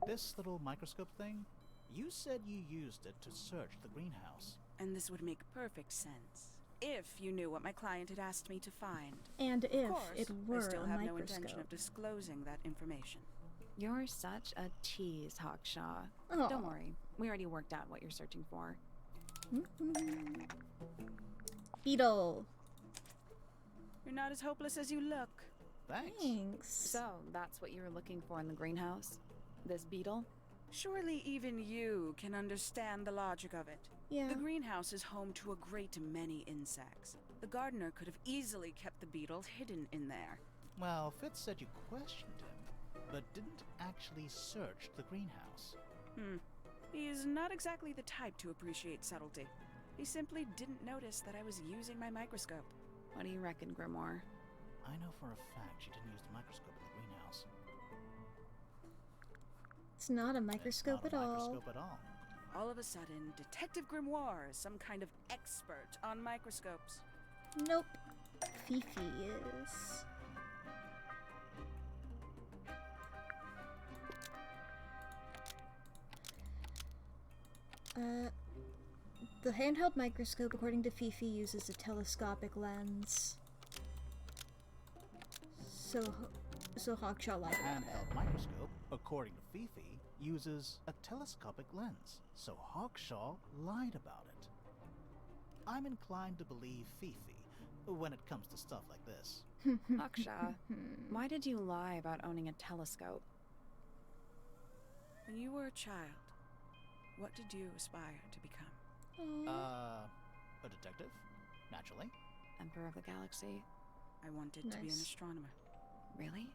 This little microscope thing? You said you used it to search the greenhouse. And this would make perfect sense. If you knew what my client had asked me to find. And if Of course, it I were still a have no microscope. intention of disclosing that information. You're such a tease, Hawkshaw. Aw. Don't worry. We already worked out what you're searching for. Beetle. You're not as hopeless as you look. Thanks. Thanks. So, that's what you were looking for in the greenhouse? This beetle? Surely even you can understand the logic of it. Yeah. The greenhouse is home to a great many insects. The gardener could have easily kept the beetle hidden in there. Well, Fitz said you questioned him, but didn't actually search the greenhouse. He is not exactly the type to appreciate subtlety. He simply didn't notice that I was using my microscope. What do you reckon, Grimoire? I know for a fact she didn't use the microscope in the greenhouse. It's not a It's microscope not at a all. microscope at all. All of a sudden, Detective Grimoire is some kind of expert on microscopes. Nope. Fifi is. The handheld microscope, according to Fifi, uses a telescopic lens. So Hawkshaw lied The about it. handheld microscope, according to Fifi, uses a telescopic lens, so Hawkshaw lied about it. I'm inclined to believe Fifi when it comes to stuff like this. Aksha, why did you lie about owning a telescope? When you were a child, what did you aspire to become? A detective, naturally. Emperor of the Galaxy? I wanted to be an Nice. astronomer. Really?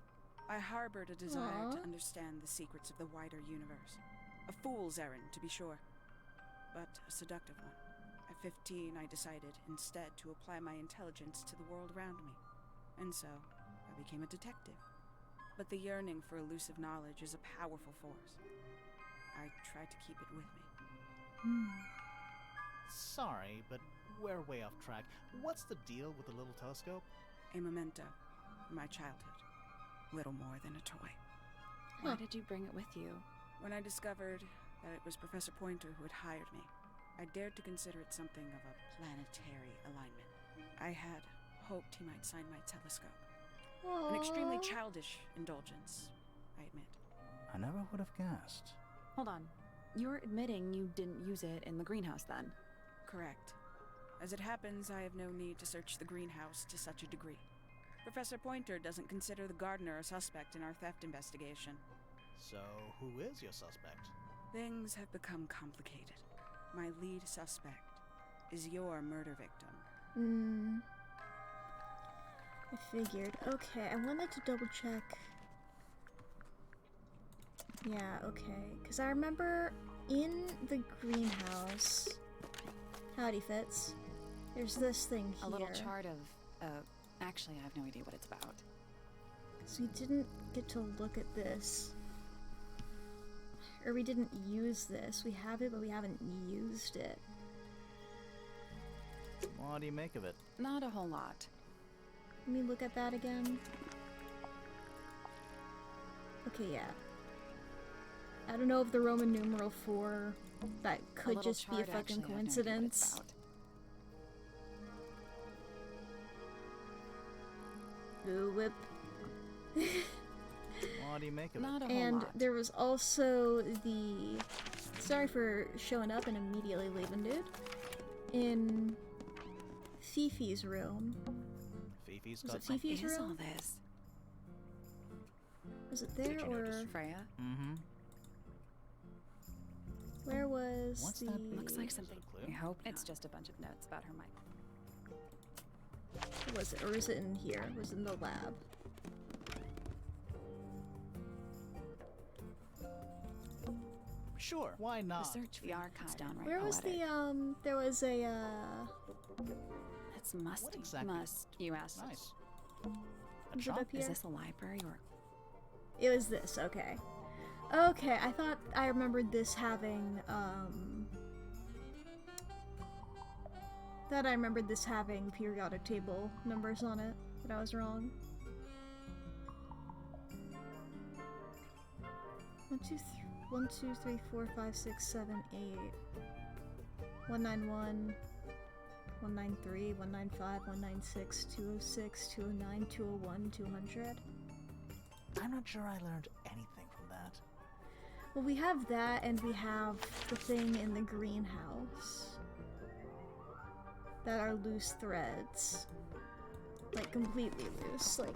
I harbored a desire Aw. to understand the secrets of the wider universe. A fool's errand, to be sure, but a seductive one. At 15, I decided instead to apply my intelligence to the world around me. And so, I became a detective. But the yearning for elusive knowledge is a powerful force. I tried to keep it with me. Sorry, but we're way off track. What's the deal with the little telescope? A memento from my childhood. Little more than a toy. Why did you bring it with you? When I discovered that it was Professor Pointer who had hired me, I dared to consider it something of a planetary alignment. I had hoped he might sign my telescope. An extremely Aw. childish indulgence, I admit. I never would have guessed. Hold on. You're admitting you didn't use it in the greenhouse then? Correct. As it happens, I have no need to search the greenhouse to such a degree. Professor Pointer doesn't consider the gardener a suspect in our theft investigation. So, who is your suspect? Things have become complicated. My lead suspect is your murder victim. I figured. Okay, I wanted to double check. Yeah, okay. Because I remember in the greenhouse... Howdy, Fitz. There's this thing here. A little chart of, actually I have no idea what it's about. So we didn't get to look at this. Or we didn't use this. We have it, but we haven't used it. What do you make of it? Not a whole lot. Let me look at that again. Okay, yeah. I don't know if the Roman numeral 4, that could little just be a chart, fucking actually, I have no idea what it's coincidence. about. Boo whip. What do you make of Not it? a whole And lot. there was also the... Sorry for showing up and immediately leaving, dude. In Fifi's room. Fifi's Was got it some... Fifi's What is all room? this? Was it there Did you or... notice? Freya? Mm-hmm. Where was What's the... that? Looks like Is it something. a clue? I hope it's just a bunch of notes about her mic. Was it? Or is it in here? Was it in the lab? Sure, why The not? search for the archives downright Where was poetic. the, there was a, It's musty. What exactly? Must. You asked. Nice. A Was it trunk? up here? Is this a library or? It was this, okay. Okay, I thought I remembered this having, thought I remembered this having periodic table numbers on it, but I was wrong. 1, 2, 3, 4, 5, 6, 7, 8. 191, 193, 195, 196, 206, 209, 201, 200. I'm not sure I learned anything from that. Well, we have that, and we have the thing in the greenhouse that are loose threads. Like, completely loose. Like,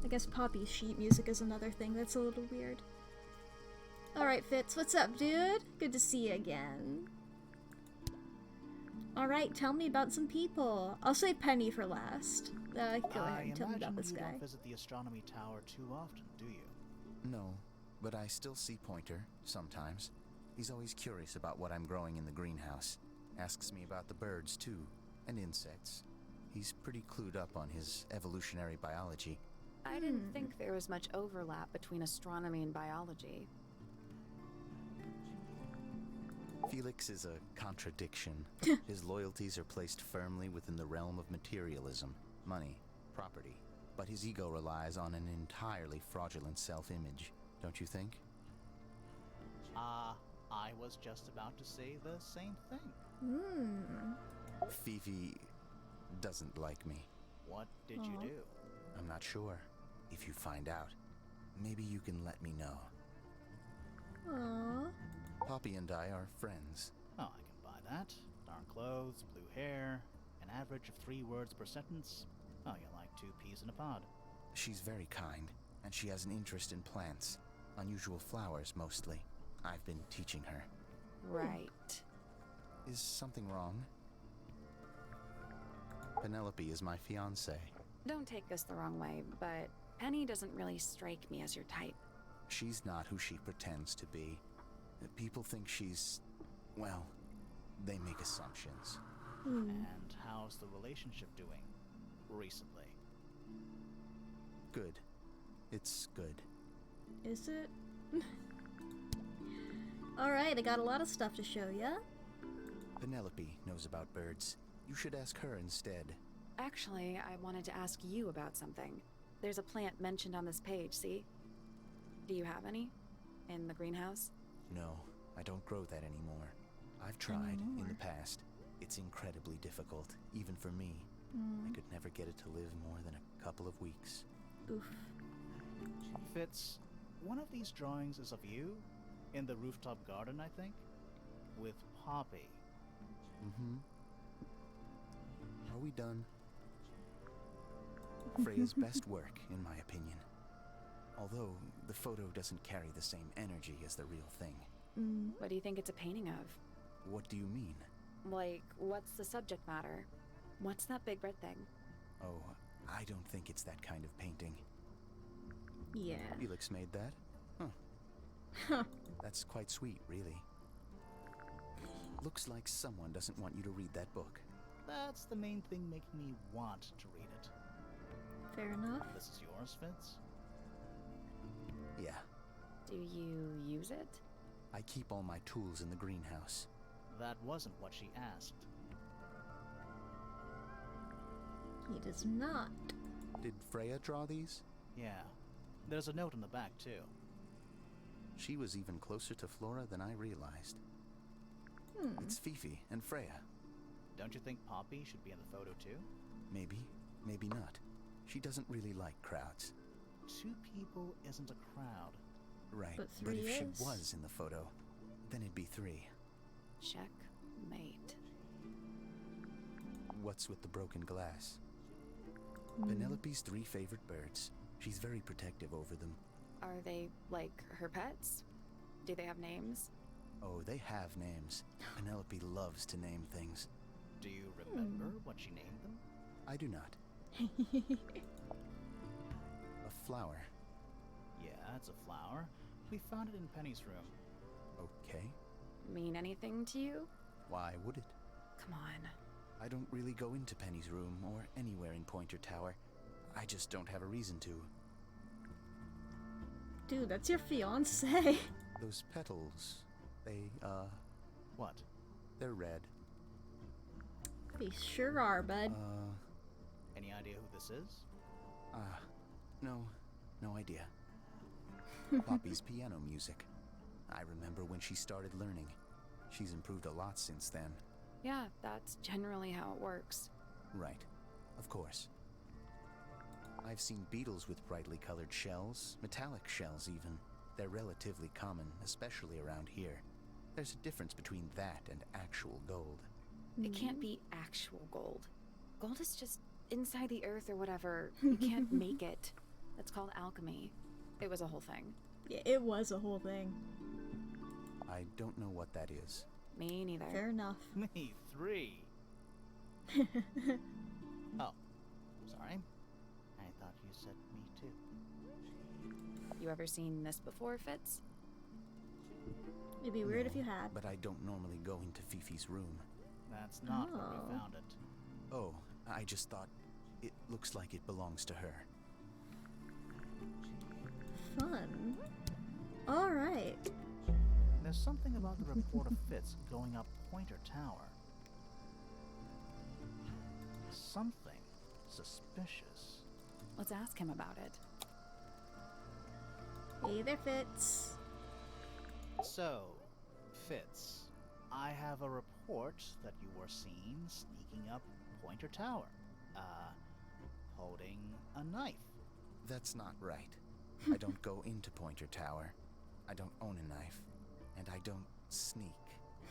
I guess Poppy's sheet music is another thing that's a little weird. Alright, Fitz, what's up, dude? Good to see you again. Alright, tell me about some people. I'll say Penny for last. Go ahead and tell me about this you guy. don't visit the astronomy tower too often, do you? No, but I still see Pointer, sometimes. He's always curious about what I'm growing in the greenhouse. Asks me about the birds, too, and insects. He's pretty clued up on his evolutionary biology. I didn't think there was much overlap between astronomy and biology. Felix is a contradiction. His loyalties are placed firmly within the realm of materialism, money, property. But his ego relies on an entirely fraudulent self-image, don't you think? I was just about to say the same thing. Fifi doesn't like me. What did you do? I'm not sure. If you find out, maybe you can let me know. Aww. Poppy and I are friends. Oh, I can buy that. Dark clothes, blue hair, an average of 3 words per sentence. Oh, you're like 2 peas in a pod. She's very kind, and she has an interest in plants. Unusual flowers, mostly. I've been teaching her. Right. Is something wrong? Penelope is my fiancée. Don't take this the wrong way, but Penny doesn't really strike me as your type. She's not who she pretends to be. People think she's... well, they make assumptions. And how's the relationship doing? Recently. Good. It's good. Is it? Alright, I got a lot of stuff to show ya. Penelope knows about birds. You should ask her instead. Actually, I wanted to ask you about something. There's a plant mentioned on this page, see? Do you have any? In the greenhouse? No, I don't grow that anymore. I've tried in the past. It's incredibly difficult, even for me. I could never get it to live more than a couple of weeks. Oof. Fitz, one of these drawings is of you? In the rooftop garden, I think? With Poppy. Are we done? Freya's best work, in my opinion. Although, the photo doesn't carry the same energy as the real thing. What do you think it's a painting of? What do you mean? Like, what's the subject matter? What's that big red thing? Oh, I don't think it's that kind of painting. Yeah. Felix made that? Huh. That's quite sweet, really. Looks like someone doesn't want you to read that book. That's the main thing making me want to read it. Fair enough. This is yours, Fitz? Yeah. Do you use it? I keep all my tools in the greenhouse. That wasn't what she asked. He does not. Did Freya draw these? Yeah. There's a note on the back, too. She was even closer to Flora than I realized. It's Fifi and Freya. Don't you think Poppy should be in the photo, too? Maybe, maybe not. She doesn't really like crowds. 2 people isn't a crowd. Right, But but 3 if she is. was in the photo, then it'd be 3. Checkmate. What's with the broken glass? Penelope's 3 favorite birds. She's very protective over them. Are they, like, her pets? Do they have names? Oh, they have names. Penelope loves to name things. Do you remember what she named them? I do not. A flower. Yeah, it's a flower. We found it in Penny's room. Okay. Mean anything to you? Why would it? Come on. I don't really go into Penny's room or anywhere in Pointer Tower. I just don't have a reason to. Dude, that's your fiancé. Those petals, they, What? they're red. They sure are, bud. Any idea who this is? No idea. Poppy's piano music. I remember when she started learning. She's improved a lot since then. Yeah, that's generally how it works. Right. Of course. I've seen beetles with brightly colored shells, metallic shells even. They're relatively common, especially around here. There's a difference between that and actual gold. It can't be actual gold. Gold is just inside the earth or whatever. You can't make it. That's called alchemy. It was a whole thing. Yeah, it was a whole thing. I don't know what that is. Me neither. Fair enough. Me 3. Oh, sorry. I thought you said me too. You ever seen this before, Fitz? It'd be weird if you had. But I don't normally go into Fifi's room. That's not where Oh. we found it. Oh, I just thought it looks like it belongs to her. Fun. Alright. There's something about the report of Fitz going up Pointer Tower. Something suspicious. Let's ask him about it. Hey there, Fitz. So, Fitz, I have a report that you were seen sneaking up Pointer Tower, holding a knife. That's not right. I don't go into Pointer Tower. I don't own a knife. And I don't sneak.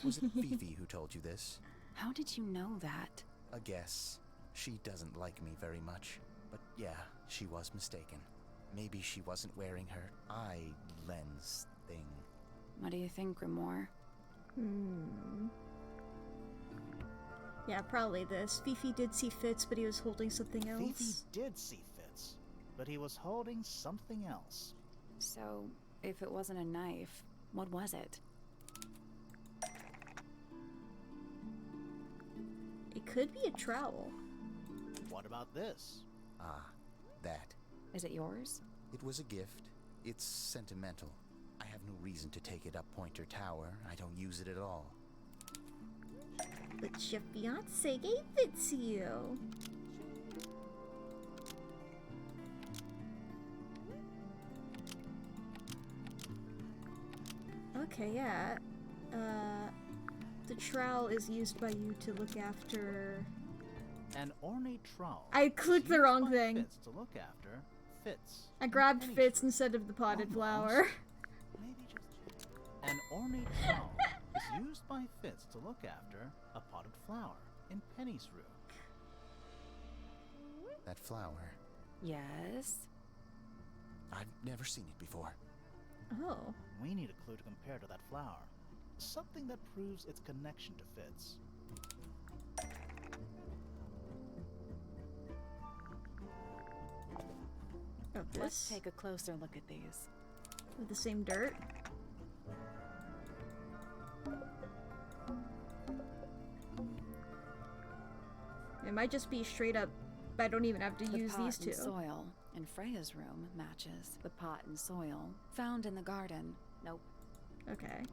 Was it Fifi who told you this? How did you know that? A guess. She doesn't like me very much. But yeah, she was mistaken. Maybe she wasn't wearing her eye lens thing. What do you think, Grimoire? Yeah, probably this. Fifi did see Fitz, but he was holding something else. Fifi did see Fitz, but he was holding something else. So, if it wasn't a knife, what was it? It could be a trowel. What about this? Ah, that. Is it yours? It was a gift. It's sentimental. I have no reason to take it up Pointer Tower. I don't use it at all. But your fiancé gave it to you. Okay, yeah. The trowel is used by you to look after... An ornate trowel. I clicked the wrong thing. Fitz to look after Fitz. I grabbed Fitz instead of the potted flower. Maybe just an ornate trowel is used by Fitz to look after a potted flower in Penny's room. That flower. Yes. I've never seen it before. Oh. We need a clue to compare to that flower. Something that proves its connection to Fitz. Oh, Let's this? take a closer look at these. With the same dirt? It might just be straight up, I don't even have to use these two. The pot and soil in Freya's room matches the pot and soil found in the garden. Nope. Okay.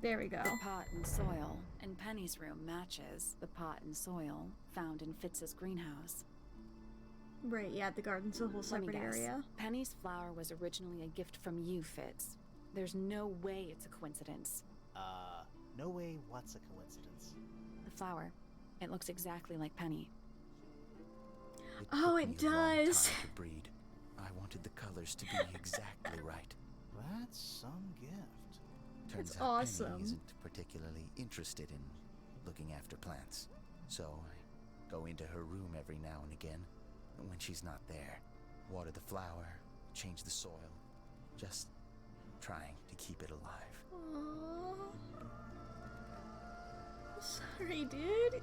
There we go. The pot and soil in Penny's room matches the pot and soil found in Fitz's greenhouse. Right, yeah, the garden's a whole Let me separate guess. area. Penny's flower was originally a gift from you, Fitz. There's no way it's a coincidence. No way what's a coincidence. The flower. It looks exactly like Penny. Oh, took it me a long does. time to breed. I wanted the colors to be exactly right. That's some gift. Turns That's out awesome. Penny isn't particularly interested in looking after plants. So I go into her room every now and again. And when she's not there, water the flower, change the soil. Just trying to keep it alive. Aww. Sorry, dude.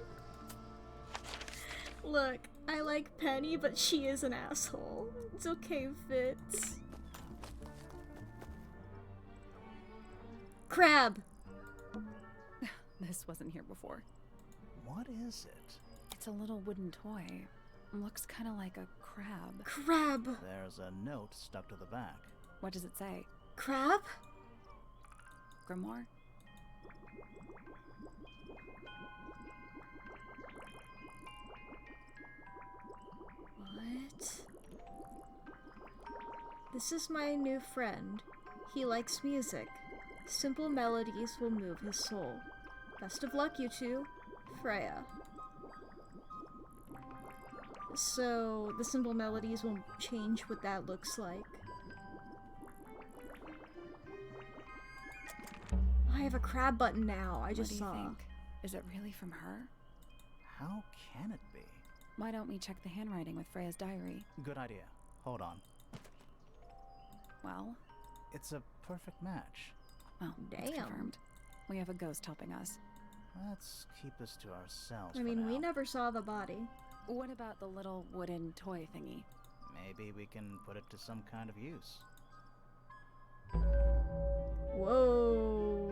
Look, I like Penny, but she is an asshole. It's okay, Fitz. Crab! This wasn't here before. What is it? It's a little wooden toy. Looks kind of like a crab. Crab! There's a note stuck to the back. What does it say? Crab? Grimoire? What? This is my new friend. He likes music. Simple melodies will move his soul. Best of luck, you two. Freya. So, the simple melodies will change what that looks like. I have a crab button now, I just saw. What do you think? Is it really from her? How can it be? Why don't we check the handwriting with Freya's diary? Good idea. Hold on. Well? It's a perfect match. Oh, it's Damn. confirmed. We have a ghost helping us. Let's keep this to ourselves I mean, for we now. never saw the body. What about the little wooden toy thingy? Maybe we can put it to some kind of use. Whoa.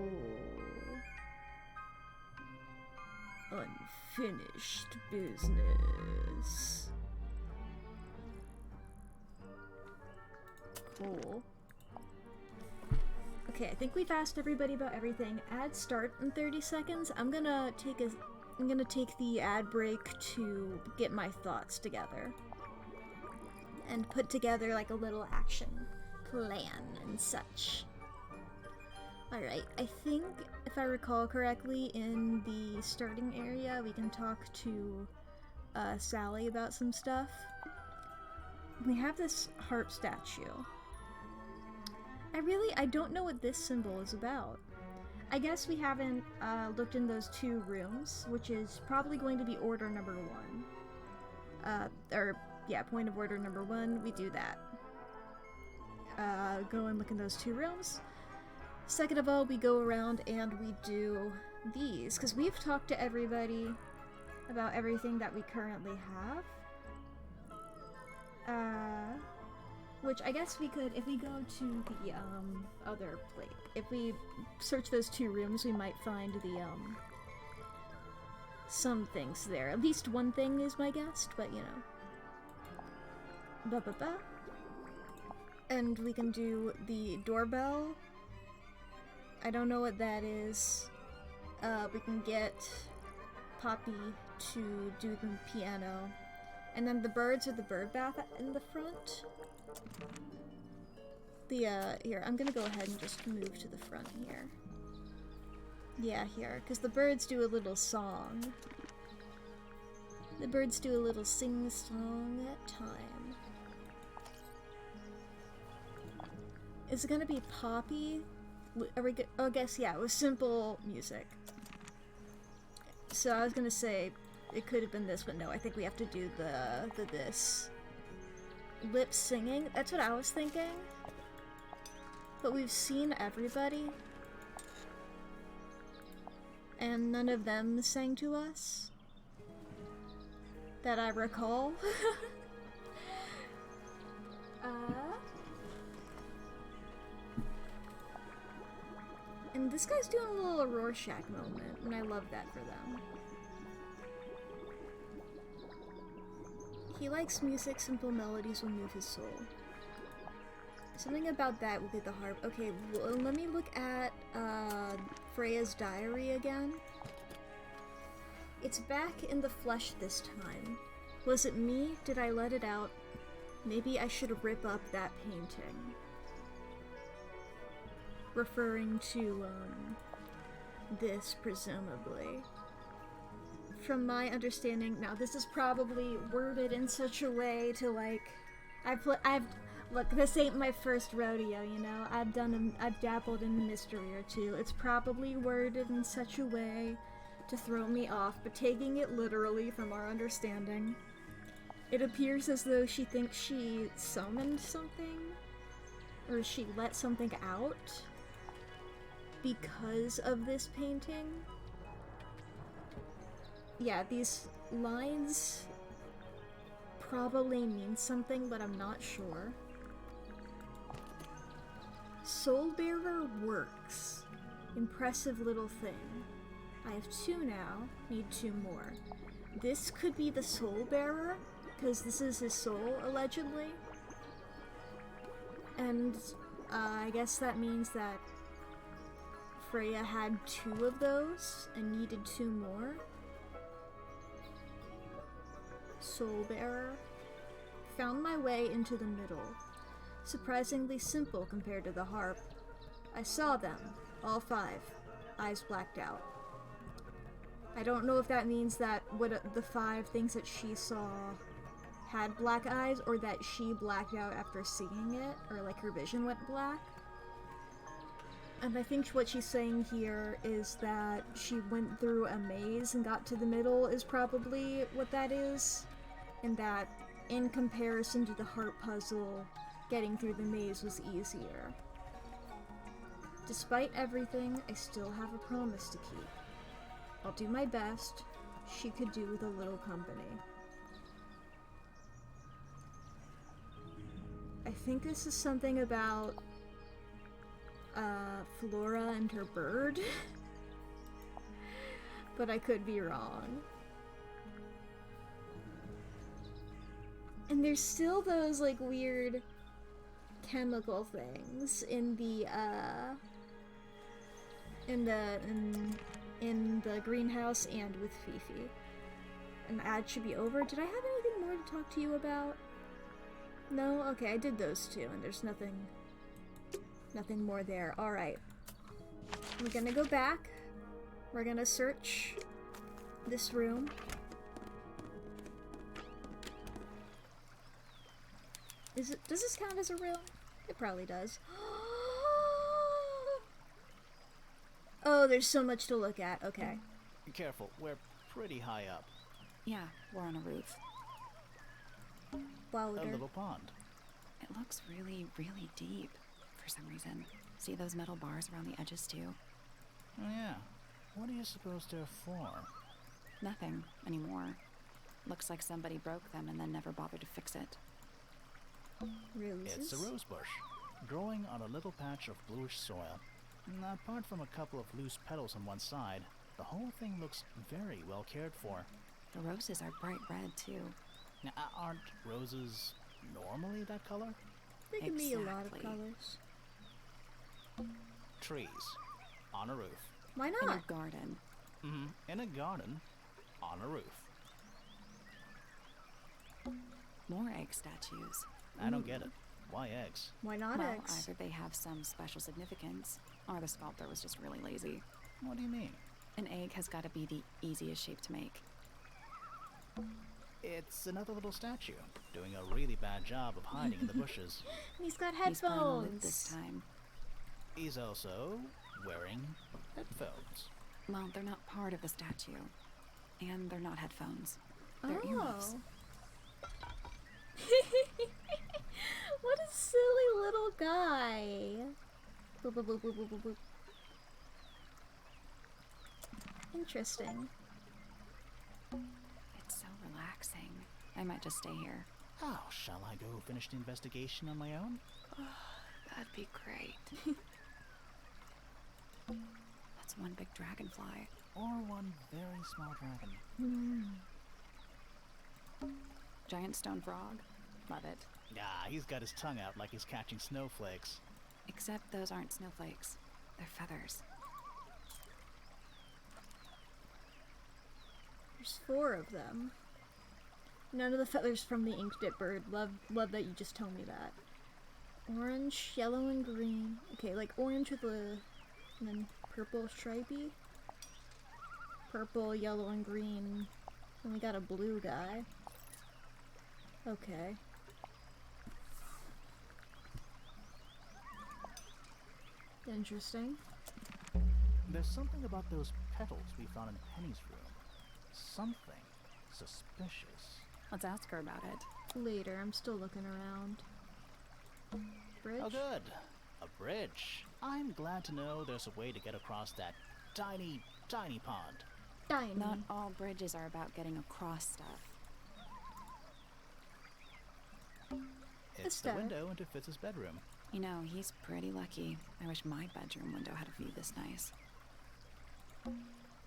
Unfinished business. Cool. Okay, I think we've asked everybody about everything. Ad start in 30 seconds. I'm gonna take the ad break to get my thoughts together. and put together like a little action plan and such. Alright, I think if I recall correctly, in the starting area we can talk to Sally about some stuff. We have this harp statue. I don't know what this symbol is about. I guess we haven't looked in those 2 rooms, which is probably going to be order number 1. Point of order number 1, we do that. Go and look in those 2 rooms. Second of all, we go around and we do these, because we've talked to everybody about everything that we currently have. Which I guess we could, if we go to the other place, if we search those 2 rooms, we might find the some things there. At least one thing is my guess, but you know. And we can do the doorbell. I don't know what that is. We can get Poppy to do the piano. And then the birds are the bird bath in the front. Here, I'm gonna go ahead and just move to the front here. Yeah, here, because the birds do a little song. The birds do a little sing-song at time. Is it gonna be Poppy? Are we good? Oh, I guess, yeah, it was simple music. So I was gonna say, it could have been this, but no, I think we have to do this. Lip singing? That's what I was thinking. But we've seen everybody. And none of them sang to us. That I recall. And this guy's doing a little Rorschach moment, and I love that for them. He likes music, simple melodies will move his soul. Something about that will be the harp. Okay, well, let me look at Freya's diary again. It's back in the flesh this time. Was it me? Did I let it out? Maybe I should rip up that painting. Referring to, this, presumably. From my understanding, now this is probably worded in such a way to, like, look, this ain't my first rodeo, you know? I've dabbled in mystery or 2. It's probably worded in such a way to throw me off, but taking it literally from our understanding, it appears as though she thinks she summoned something, or she let something out because of this painting. Yeah, these lines probably mean something, but I'm not sure. Soulbearer works. Impressive little thing. I have 2 now, need 2 more. This could be the Soulbearer, because this is his soul, allegedly. And I guess that means that Freya had 2 of those and needed 2 more. Soulbearer. Found my way into the middle. Surprisingly simple compared to the harp. I saw them, all 5, eyes blacked out. I don't know if that means that the 5 things that she saw had black eyes, or that she blacked out after seeing it, or like her vision went black. And I think what she's saying here is that she went through a maze and got to the middle is probably what that is. And that, in comparison to the harp puzzle, getting through the maze was easier. Despite everything, I still have a promise to keep. I'll do my best. She could do with a little company. I think this is something about Flora and her bird, but I could be wrong. And there's still those like weird chemical things in the in the greenhouse and with Fifi. And the ad should be over. Did I have anything more to talk to you about? No? Okay, I did those two, and there's nothing more there. Alright. We're gonna go back. We're gonna search this room. Does this count as a room? It probably does. Oh, there's so much to look at. Okay. Be careful, we're pretty high up. Yeah, we're on a roof. Wilder. A little pond. It looks really, really deep for some reason. See those metal bars around the edges too? Oh yeah. What do you suppose they're for? Nothing anymore. Looks like somebody broke them and then never bothered to fix it. Roses? It's a rose bush, growing on a little patch of bluish soil. Apart from a couple of loose petals on one side, the whole thing looks very well cared for. The roses are bright red too. Now, aren't roses normally that color? They can be a lot of Exactly. colors. Trees, on a roof. Why In not? a garden. In a garden, on a roof. More egg statues. I don't get it. Why eggs? Why not Well, eggs? either they have some special significance, or the sculptor was just really lazy. What do you mean? An egg has got to be the easiest shape to make. It's another little statue, doing a really bad job of hiding in the bushes. He's got He's playing aloof this headphones. time. He's also wearing headphones. Well, they're not part of the statue. And they're not headphones. They're earmuffs. What a silly little guy. Boop, boop, boop, boop, boop, boop, boop. Interesting. It's so relaxing. I might just stay here. How shall I go finish the investigation on my own? That'd be great. That's one big dragonfly. Or one very small dragon? Giant stone frog. Love it. Ah, he's got his tongue out like he's catching snowflakes. Except those aren't snowflakes. They're feathers. There's 4 of them. None of the feathers from the ink dip bird. Love that you just told me that. Orange, yellow, and green. Okay, like orange with a... and then purple stripey. Purple, yellow, and green. And we got a blue guy. Okay. Interesting. There's something about those petals we found in Penny's room. Something suspicious. Let's ask her about it. Later, I'm still looking around. Bridge? Oh good, a bridge. I'm glad to know there's a way to get across that tiny, tiny pond. Tiny. Not all bridges are about getting across stuff. It's the Aesthetic. window into Fitz's bedroom. You know, he's pretty lucky. I wish my bedroom window had a view this nice.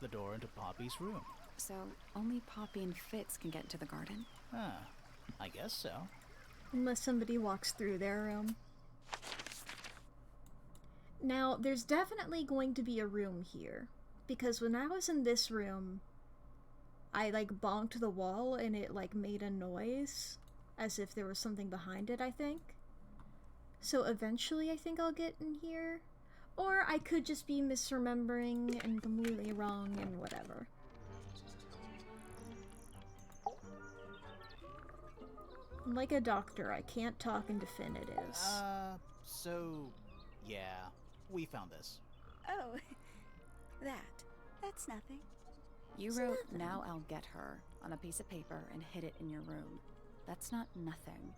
The door into Poppy's room. So, only Poppy and Fitz can get into the garden? Ah, I guess so. Unless somebody walks through their room. Now, there's definitely going to be a room here. Because when I was in this room, I, like, bonked the wall and it, like, made a noise. As if there was something behind it, I think. So eventually I think I'll get in here. Or I could just be misremembering and completely wrong and whatever. I'm like a doctor, I can't talk in definitives. So, yeah, we found this. Oh, that's nothing. You wrote, "Now I'll get her," on a piece of paper and hid it in your room. That's not nothing.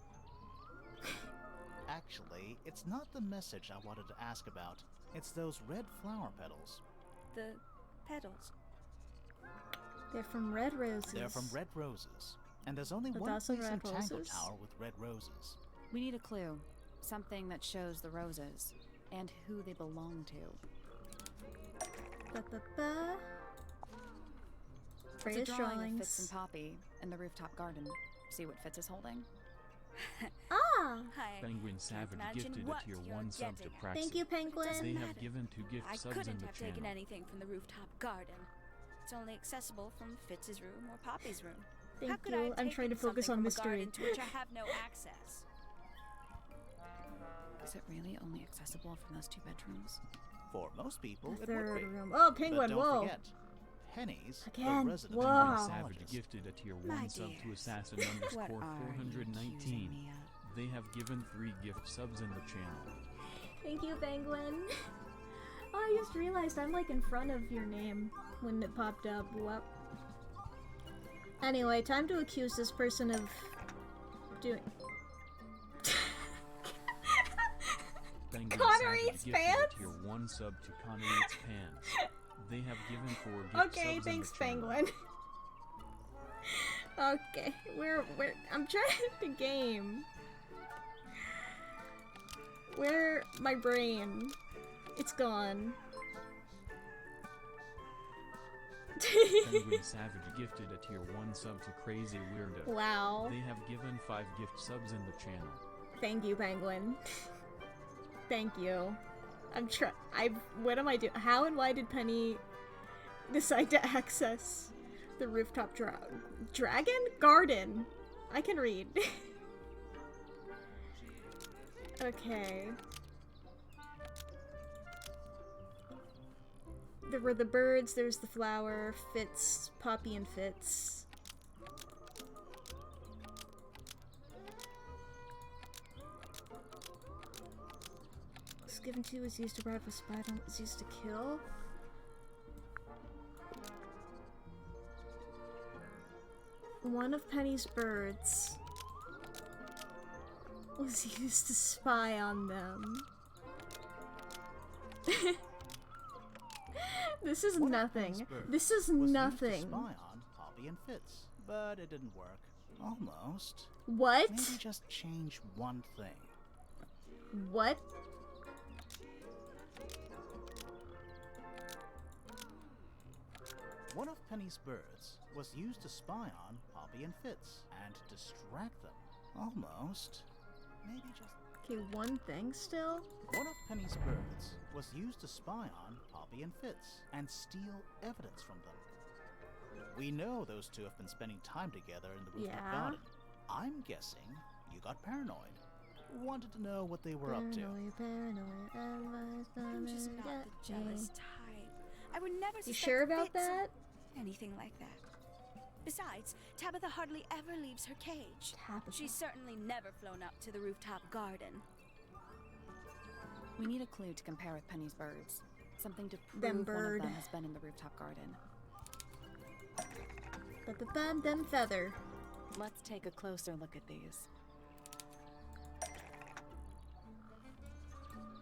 Actually, it's not the message I wanted to ask about. It's those red flower petals. The petals. They're from red roses. They're from red roses. And there's only A one dozen place in red Tangle roses? Tower with red roses. We need a clue. Something that shows the roses. And who they belong to. Ba-ba-ba. It's a Freya's drawing of Fitz and drawings. Poppy in the rooftop garden. See what Fitz is holding? Ah! I Penguin can't Savage imagine gifted what a tier you're 1 sub to getting at. Praxis. Thank you, Penguin. Doesn't They matter. have given 2 gift I subs couldn't in the have channel. taken anything from the rooftop garden. It's only accessible from Fitz's room or Poppy's room. How Thank could you. I have I'm trying to taken focus something on from a mystery. garden to which I have no access? Is it really only accessible from those 2 bedrooms? For most people, The it would third be. room. Oh, penguin, But don't whoa. forget, Penny's Again, the resident whoa. Savage archaeologist. gifted a tier My 1 sub to dears, Assassin What underscore are you accusing 419. me of? They have given 3 gift subs in the channel. Thank you, penguin. Oh, I just realized I'm like in front of your name when it popped up. Well. Anyway, time to accuse this person of doing. Penguin Connor Savage Eats gifted Pants? a tier 1 sub to Connor Eats Pants. They have given 4 gift Okay, subs thanks, in the channel. penguin. Okay, I'm trying to game. Where my brain? It's gone. Penguin Savage gifted a tier 1 sub to Crazy Weirdo. Wow. They have given 5 gift subs in the channel. Thank you, penguin. Thank you. What am I doing? How and why did Penny decide to access the rooftop dragon garden? I can read. Okay. There were the birds, there's the flower, Fitz, Poppy and Fitz. Was given to, was used to rival spy, was used to kill. One of Penny's birds was used to spy on them. This is One of nothing. Penny's birds This is was used to nothing. spy on Poppy and Fitz, but it didn't work. Almost. What? Maybe just change one thing. What? One of Penny's birds was used to spy on Poppy and Fitz and distract them. Almost. Maybe just... Okay, one thing still? One of Penny's birds was used to spy on Poppy and Fitz and steal evidence from them. We know those two have been spending time together in the rooftop Yeah. garden. I'm guessing you got paranoid. Wanted to know what they were up to. I'm just not the jealous type. I would never You suspect sure about Fitz that? of anything like that. Besides, Tabitha hardly ever leaves her cage. Tabitha. She's certainly never flown up to the rooftop garden. We need a clue to compare with Penny's birds. Something to prove Them one bird. of them has been in the rooftop garden. Them feather. Let's take a closer look at these.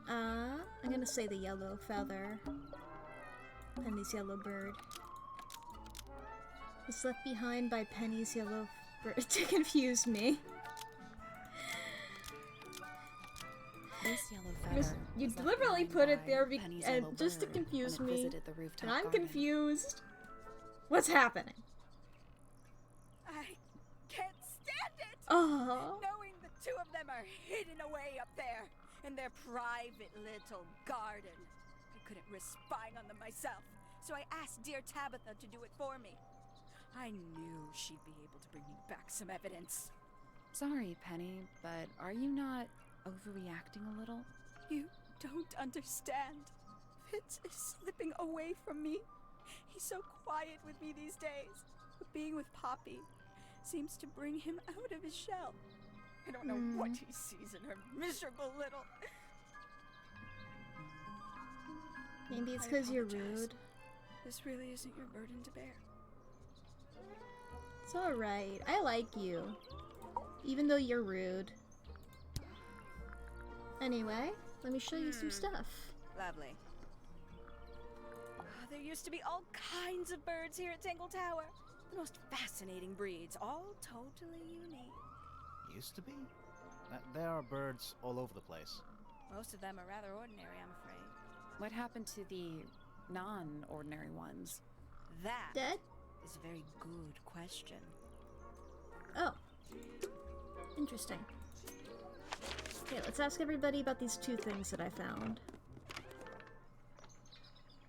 I'm gonna say the yellow feather. Penny's yellow bird. Was left behind by Penny's yellow bird to confuse me. This yellow Miss- feather you was left deliberately behind put it by there Penny's yellow just to bird confuse when it me. visited the rooftop And I'm garden. confused. What's happening? I can't stand it! Oh. Knowing the two of them are hidden away up there in their private little garden. I couldn't risk spying on them myself, so I asked dear Tabitha to do it for me. I knew she'd be able to bring me back some evidence. Sorry, Penny, but are you not overreacting a little? You don't understand. Fitz is slipping away from me. He's so quiet with me these days, but being with Poppy seems to bring him out of his shell. I don't know what he sees in her miserable little... Maybe it's I because you're apologize. rude. This really isn't your burden to bear. It's alright. I like you. Even though you're rude. Anyway, let me show you some stuff. Lovely. There used to be all kinds of birds here at Tangle Tower. The most fascinating breeds, all totally unique. Used to be? There are birds all over the place. Most of them are rather ordinary, I'm afraid. What happened to the non-ordinary ones? That Dead? is a very good question. Oh. Interesting. Okay, let's ask everybody about these 2 things that I found.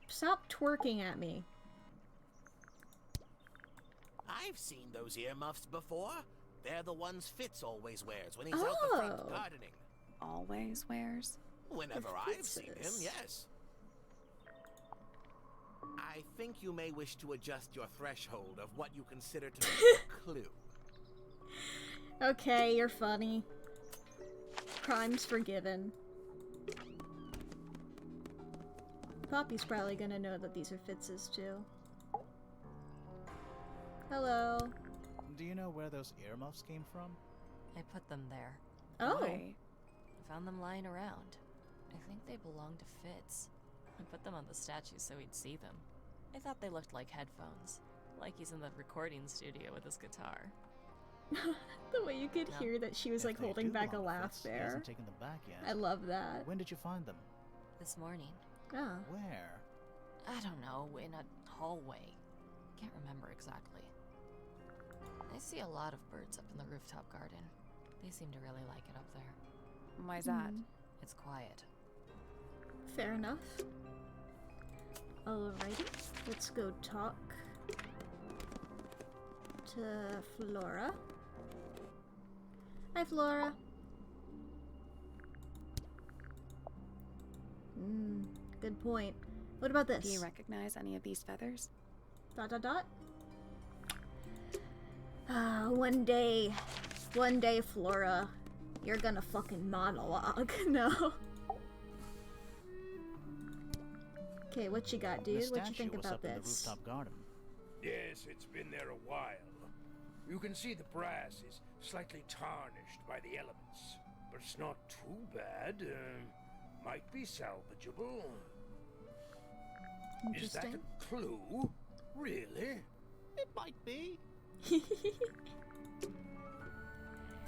Stop twerking at me. I've seen those earmuffs before. They're the ones Fitz always wears when he's out the front Oh. gardening. always wears? Whenever I've seen him, Fitz. yes. I think you may wish to adjust your threshold of what you consider to be a clue. Okay, you're funny. Crimes forgiven. Poppy's probably gonna know that these are Fitz's too. Hello. Do you know where those earmuffs came from? I put them there. Oh. Why? I found them lying around. I think they belong to Fitz. I put them on the statue so he'd see them. I thought they looked like headphones. Like he's in the recording studio with his guitar. The way you could No. hear that she was If like they holding do back a belong to laugh Fitz, he there. hasn't taken them back yet. I love that. When did you find them? This morning. Ah. Where? I don't know, in a hallway. Can't remember exactly. I see a lot of birds up in the rooftop garden. They seem to really like it up there. Why's that? It's quiet. Fair enough. Alrighty, let's go talk to Flora. Hi, Flora. Good point. What about this? Do you recognize any of these feathers? Dot dot dot. One day, Flora, you're gonna fucking monologue. No. Okay, what you got, dude? The What you think statue was about up in the this? rooftop garden. Yes, it's been there a while. You can see the brass is slightly tarnished by the elements, but it's not too bad. Might be salvageable. Is that Interesting. a clue? Really? It might be.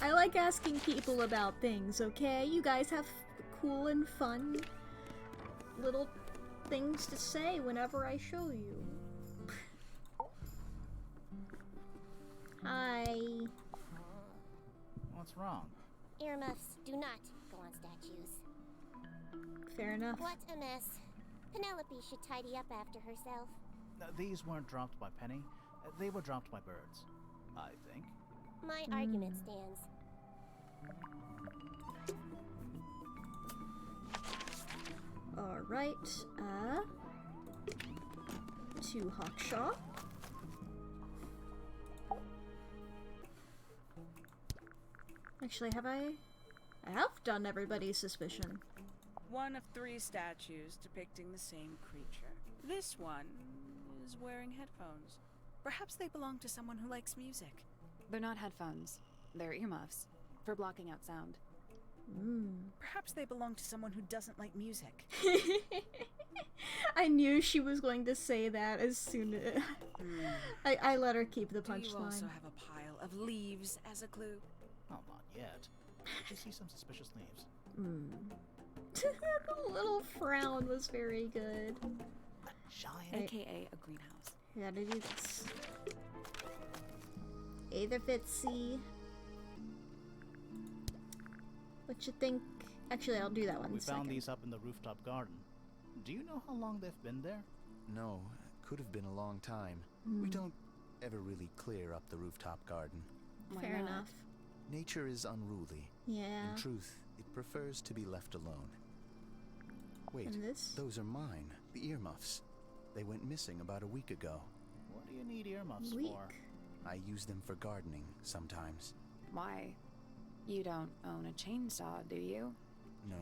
I like asking people about things, okay? You guys have cool and fun little things to say whenever I show you. Hi. What's wrong? Earmuffs do not go on statues. Fair enough. What a mess. Penelope should tidy up after herself. These weren't dropped by Penny. They were dropped by birds, I think. My argument stands. Alright, to Hawkshaw. Actually, I have done everybody's suspicion. One of 3 statues depicting the same creature. This one is wearing headphones. Perhaps they belong to someone who likes music. They're not headphones. They're earmuffs. For blocking out sound. Perhaps they belong to someone who doesn't like music. I knew she was going to say that as soon as... I let her keep the Do you also punchline. have a pile of leaves as a clue? Oh, not yet. I see some suspicious leaves. The little frown was very good. Giant. AKA a greenhouse. We gotta do this. Either Fitzy. What you think? Actually, I'll do that one. We second. found these up in the rooftop garden. Do you know how long they've been there? No, could have been a long time. We don't ever really clear up the rooftop garden. Why Fair not? enough. Nature is unruly. Yeah. In truth, it prefers to be left alone. Wait, And this? those are mine, the earmuffs. They went missing about a week ago. What do you need earmuffs Weak. for? I use them for gardening sometimes. Why? You don't own a chainsaw, do you? No,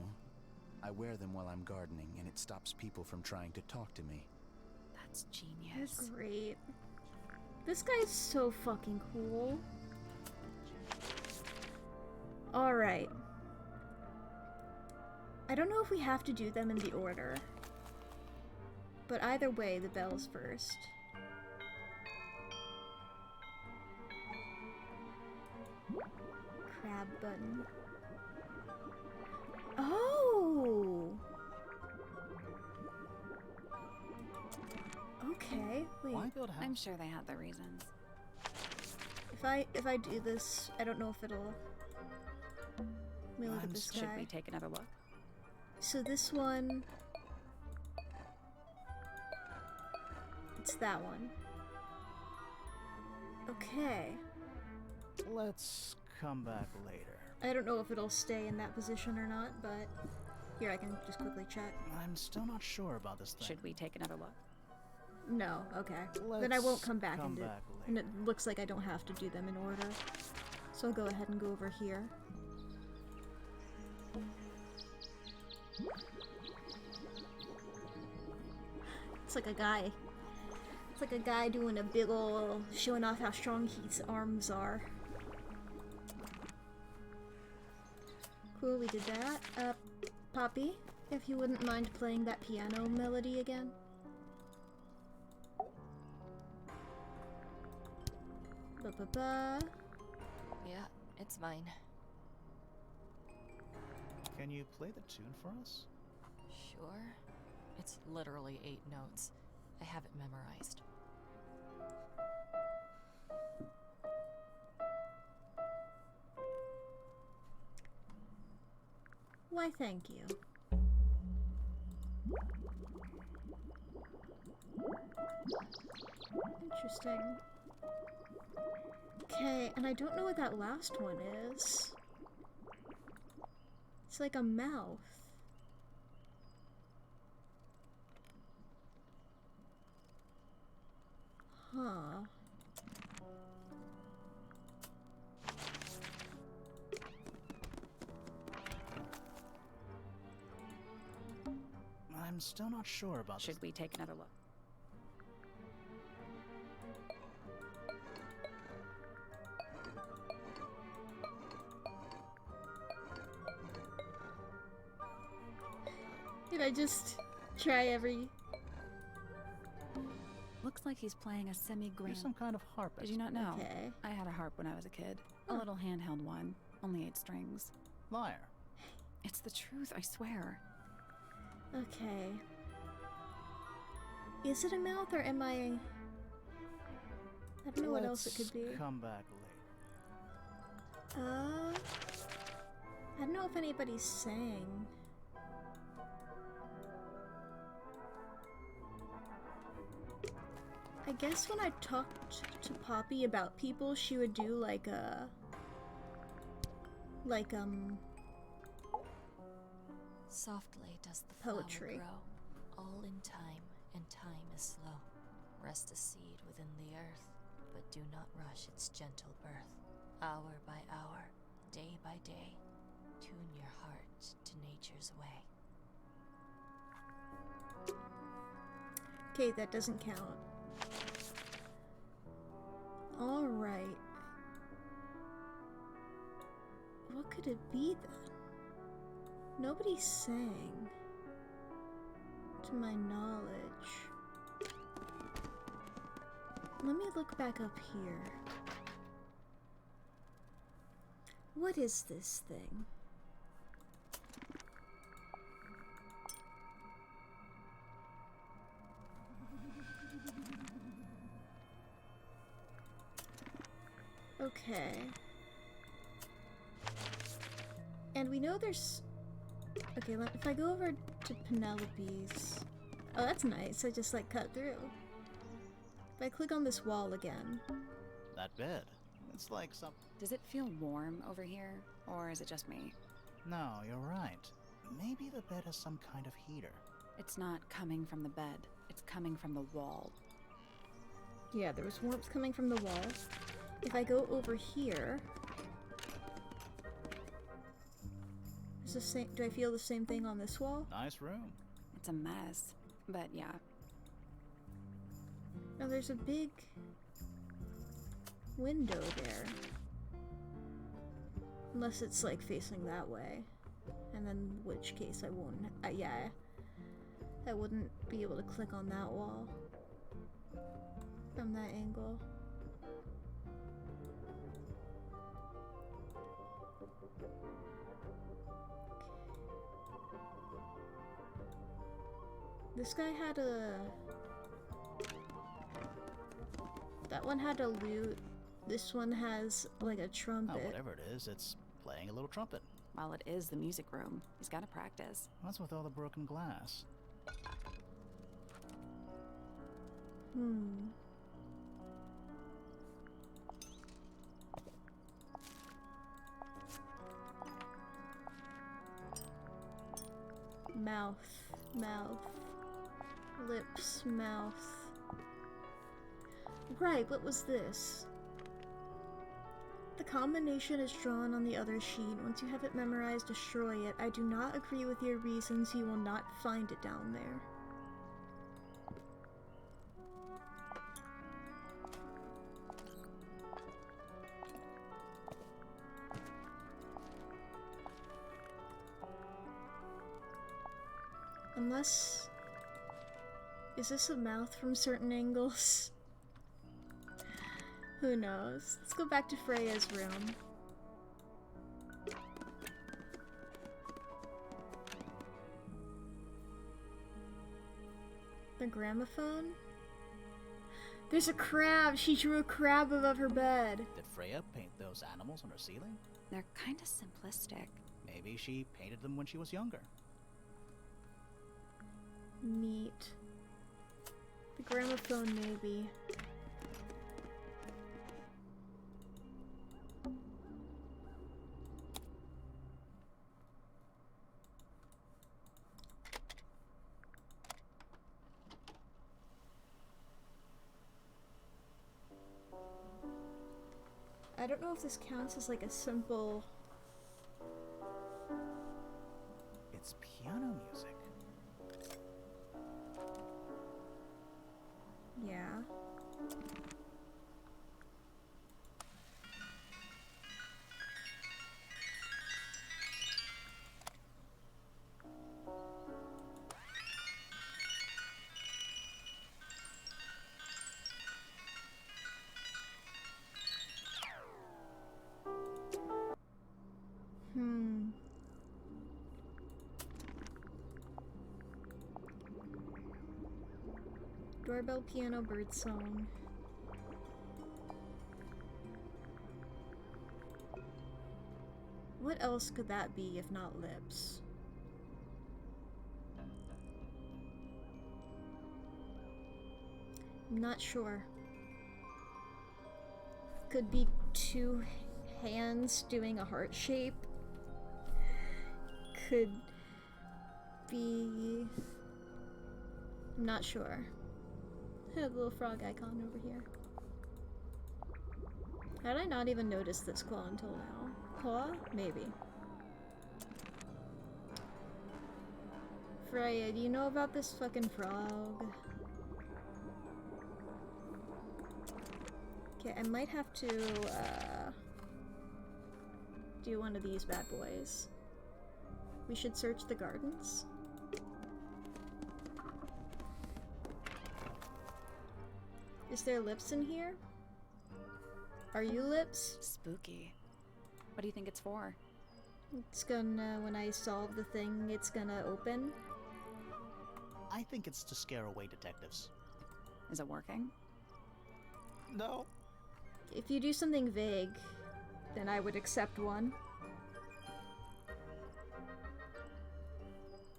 I wear them while I'm gardening, and it stops people from trying to talk to me. That's That's genius. great. This guy's so fucking cool. Alright. I don't know if we have to do them in the order. But either way, the bell's first. Crab button. Oh! Okay, wait. Why build a house? I'm sure they had their reasons. If I do this, I don't know if it'll... Let me look at this Should guy. we take another look? So this one... It's that one. Okay. Let's come back later. I don't know if it'll stay in that position or not, but here, I can just quickly check. I'm still not sure about this thing. Should we take another look? No, okay. Then I won't come back later. and it looks like I don't have to do them in order. So I'll go ahead and go over here. It's like a guy. It's like a guy doing a big ol' showing off how strong his arms are. Cool, we did that. Poppy, if you wouldn't mind playing that piano melody again. Ba-ba-ba. Yeah, it's mine. Can you play the tune for us? Sure. It's literally 8 notes. I have it memorized. Why, thank you. Interesting. Okay, and I don't know what that last one is. It's like a mouth. Huh. I'm still not sure about Should we take another look? Did I just try every... Looks like he's playing a semi-grand. You're some kind of harp. Did you not know? Okay. I had a harp when I was a kid. A little handheld one. Only 8 strings. Liar. It's the truth, I swear. Okay. Is it a mouth or am I don't know what else it could be. Come back later. I don't know if anybody sang. I guess when I talked to Poppy about people, she would do like a... Softly does the poetry. flower grow, all in time, and time is slow. Rest a seed within the earth, but do not rush its gentle birth. Hour by hour, day by day, tune your heart to nature's way. Okay, that doesn't count. Alright. What could it be then? Nobody sang, to my knowledge. Let me look back up here. What is this thing? Okay. And we know there's... Okay, if I go over to Penelope's... Oh, that's nice. I just, like, cut through. If I click on this wall again... That bed. It's like some... Does it feel warm over here? Or is it just me? No, you're right. Maybe the bed has some kind of heater. It's not coming from the bed. It's coming from the wall. Yeah, there was warmth coming from the wall. If I go over here... Is the same, do I feel the same thing on this wall? Nice room. It's a mess. But yeah. No, there's a big window there. Unless it's like facing that way. And then in which case I won't... yeah. I wouldn't be able to click on that wall. From that angle. This guy had a... That one had a lute. This one has, like, a trumpet. Oh, whatever it is, it's playing a little trumpet. Well, it is the music room. He's gotta practice. What's with all the broken glass? Mouth. Mouth. Lips. Mouth. Right, what was this? The combination is drawn on the other sheet. Once you have it memorized, destroy it. I do not agree with your reasons. You will not find it down there. Unless... Is this a mouth from certain angles? Who knows? Let's go back to Freya's room. The gramophone? There's a crab! She drew a crab above her bed! Did Freya paint those animals on her ceiling? They're kind of simplistic. Maybe she painted them when she was younger. Neat. The gramophone, maybe. I don't know if this counts as like a simple... It's piano music. Yeah. Doorbell, piano, bird song. What else could that be if not lips? I'm not sure. Could be two hands doing a heart shape. Could be... I'm not sure. A little frog icon over here. How did I not even notice this claw until now? Claw? Maybe. Freya, do you know about this fucking frog? Okay, I might have to, do one of these bad boys. We should search the gardens. Is there lips in here? Are you lips? Spooky. What do you think it's for? It's gonna, when I solve the thing, it's gonna open. I think it's to scare away detectives. Is it working? No. If you do something vague, then I would accept one.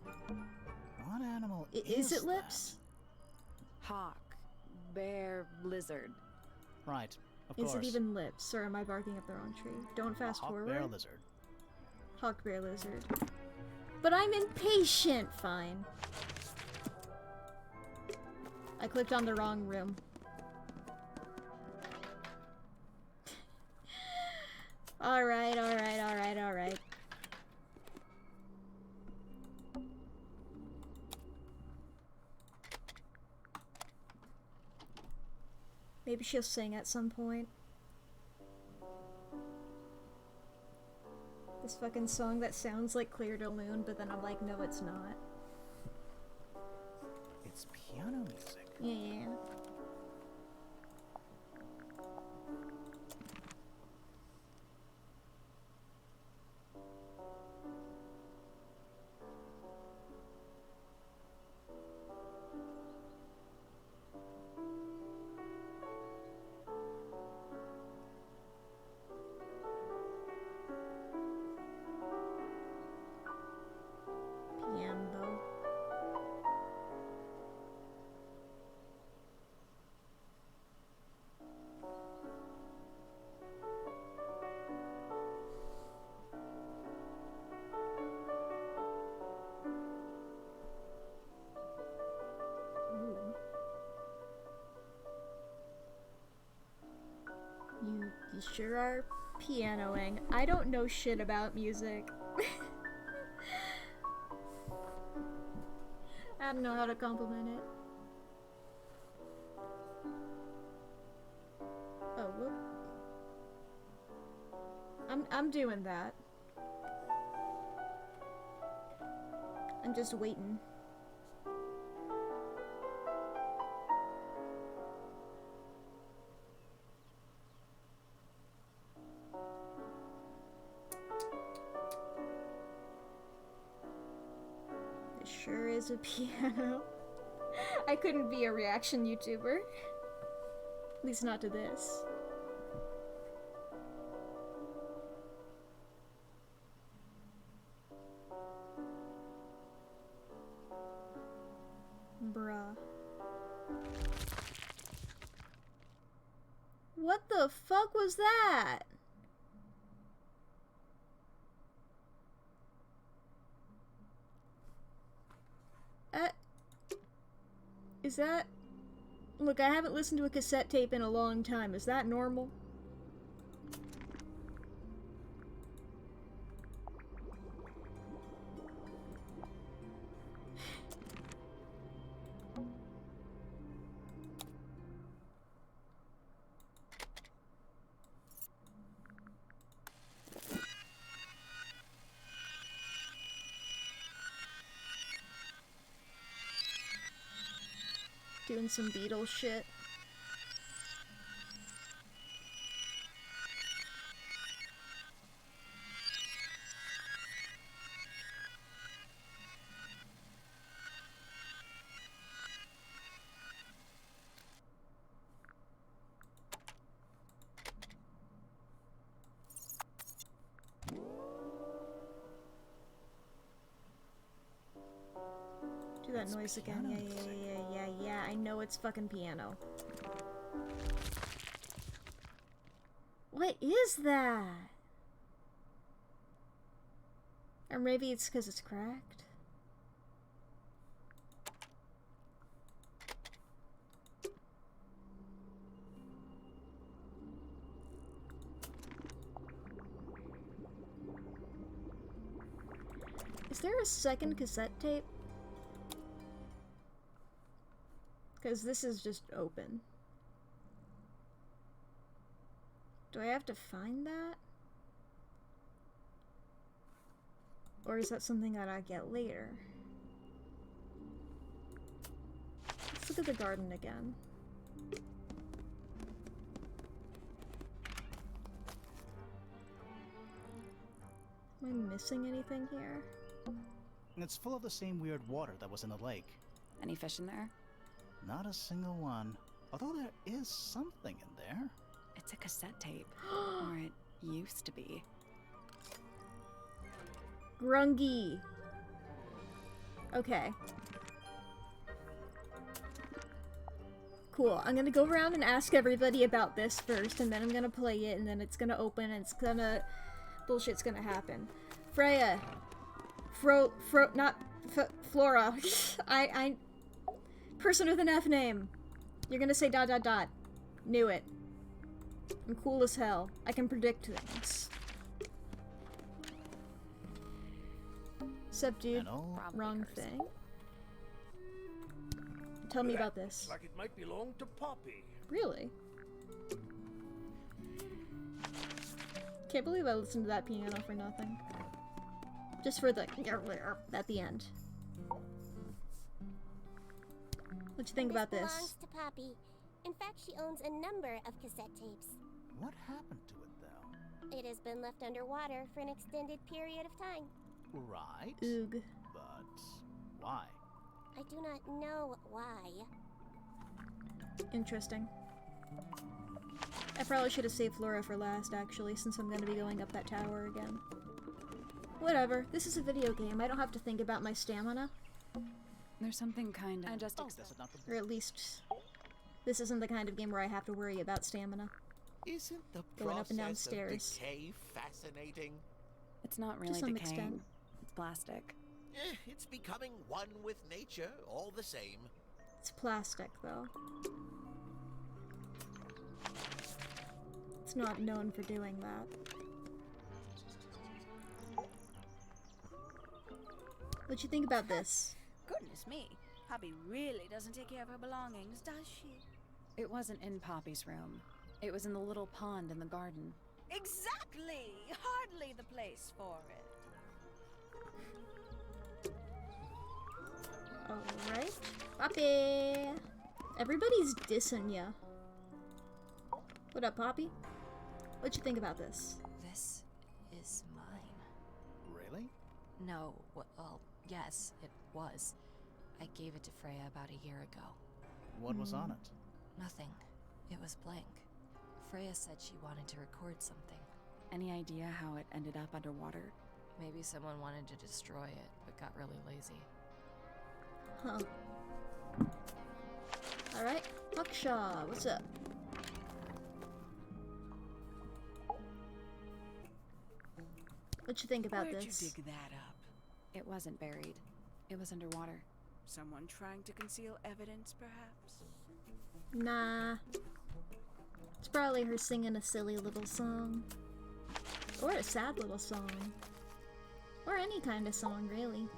What animal is it that? lips? Hawk. Bear. Lizard. Right, of Is course. it even lips, or am I barking up the wrong tree? Don't fast Hawk, forward. bear, lizard. Hawk, bear, lizard. But I'm impatient! Fine. I clicked on the wrong room. Alright, alright, alright, alright. Maybe she'll sing at some point. This fucking song that sounds like Clear to Moon, but then I'm like, no, it's not. It's piano music. Yeah. sure are pianoing. I don't know shit about music. I don't know how to compliment it. Oh, whoop. I'm doing that. I'm just waiting. It sure is a piano. I couldn't be a reaction YouTuber. At least not to this. Bruh. What the fuck was that? Is that... Look, I haven't listened to a cassette tape in a long time. Is that normal? Doing some Beatles shit. Do that noise again. Yeah. I know it's fucking piano. What is that? Or maybe it's because it's cracked. Is there a second cassette tape? Because this is just open. Do I have to find that? Or is that something that I get later? Let's look at the garden again. Am I missing anything here? It's full of the same weird water that was in the lake. Any fish in there? Not a single one. Although there is something in there. It's a cassette tape. Or it used to be. Grungy. Okay. Cool. I'm gonna go around and ask everybody about this first, and then I'm gonna play it, and then it's gonna open, and it's gonna... bullshit's gonna happen. Freya. Flora. I person with an F name. You're gonna say ... Knew it. I'm cool as hell. I can predict things. Sup, dude? Wrong thing. Tell me about this. Looks like it might belong to Poppy. Really? Can't believe I listened to that piano for nothing. Just for the at the end. What you think about this? Belongs to Poppy. In fact, she owns a number of cassette tapes. What happened to it, though? It has been left underwater for an extended period of time. Right. Oog. But why? I do not know why. Interesting. I probably should have saved Flora for last, actually, since I'm going to be going up that tower again. Whatever. This is a video game. I don't have to think about my stamina. There's something kind of... Or at least, this isn't the kind of game where I have to worry about stamina. Isn't the Going up and down process of stairs. decay fascinating? It's not really To some decaying. extent. It's plastic. It's becoming one with nature, all the same. It's plastic, though. It's not known for doing that. What you think about this? Goodness me. Poppy really doesn't take care of her belongings, does she? It wasn't in Poppy's room. It was in the little pond in the garden. Exactly! Hardly the place for it. Alright. Poppy! Everybody's dissing ya. What up, Poppy? What you think about this? This is mine. Really? No, well, yes, it was. I gave it to Freya about a year ago. What was on it? Nothing. It was blank. Freya said she wanted to record something. Any idea how it ended up underwater? Maybe someone wanted to destroy it, but got really lazy. Huh. Alright. Hawkshaw, what's up? What you think about Where'd this? you dig that up? It wasn't buried. It was underwater. Someone trying to conceal evidence, perhaps? Nah. It's probably her singing a silly little song. Or a sad little song. Or any kind of song, really.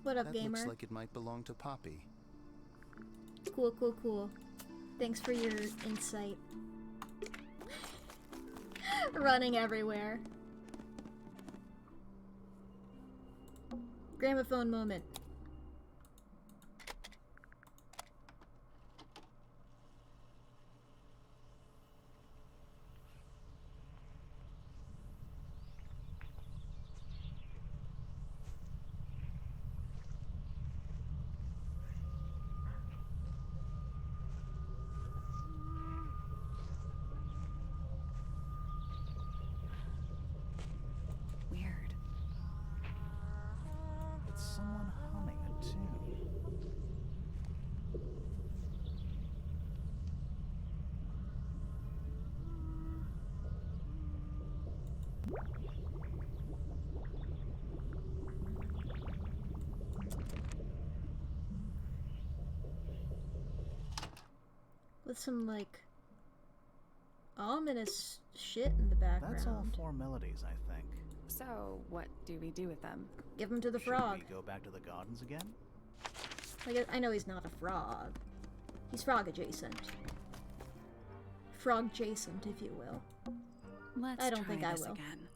What up, That gamer? looks like it might belong to Poppy. Cool, cool, cool. Thanks for your insight. Running everywhere. Gramophone moment. Weird. It's someone humming a tune. With some, like, ominous shit in the background. That's all four melodies, I think. So, what do we do with them? Give them to the Should frog. we go back to the gardens again? Like, I know he's not a frog. He's frog adjacent. Frog adjacent, if you will. Let's I don't try think I this will. again.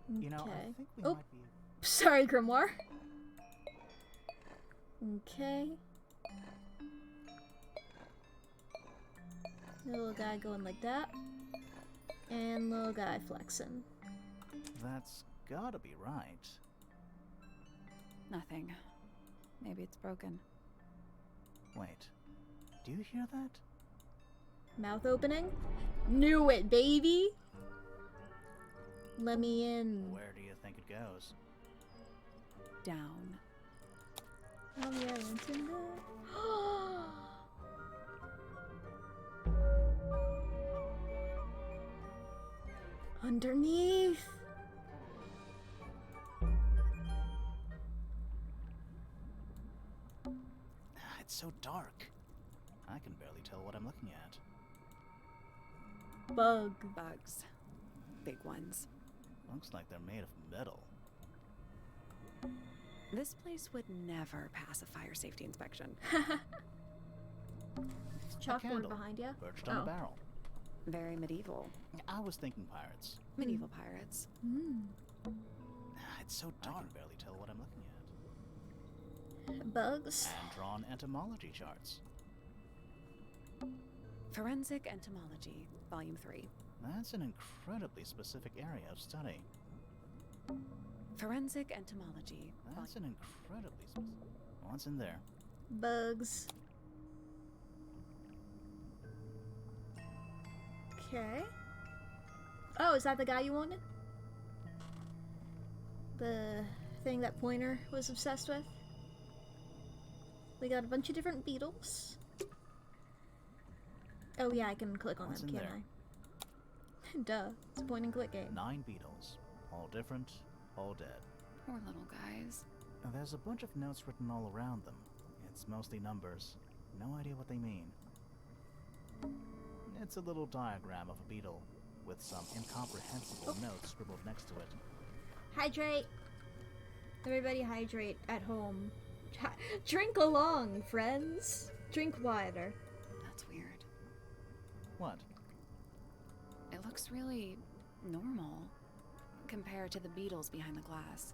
You know, I Okay. think we Oh, might be... sorry, Grimoire. Okay. Little guy going like that. And little guy flexing. That's gotta be right. Nothing. Maybe it's broken. Wait, do you hear that? Mouth opening? Knew it, baby! Let me in. Where do you think it goes? Down. Oh yeah, it's in there. Underneath! It's so dark. I can barely tell what I'm looking at. Bug. Bugs. Big ones. Looks like they're made of metal. This place would never pass a fire safety inspection. Chalkboard candle, behind you. Perched on a barrel. Very medieval. I was thinking pirates. Medieval pirates. It's so dark. I can barely tell what I'm looking at. Bugs. Hand-drawn entomology charts. Forensic Entomology, Volume 3. That's an incredibly specific area of study. Forensic Entomology. That's an incredibly specific... What's in there? Bugs. Okay. Oh, is that the guy you wanted? The thing that Pointer was obsessed with? We got a bunch of different beetles. Oh yeah, I can click on What's them, in can't there? I? Duh. It's a point and click game. 9 beetles. All different, all dead. Poor little guys. There's a bunch of notes written all around them. It's mostly numbers. No idea what they mean. It's a little diagram of a beetle, with some incomprehensible notes scribbled next to it. Hydrate! Everybody hydrate at home. Drink along, friends! Drink water. That's weird. What? It looks really normal compared to the beetles behind the glass.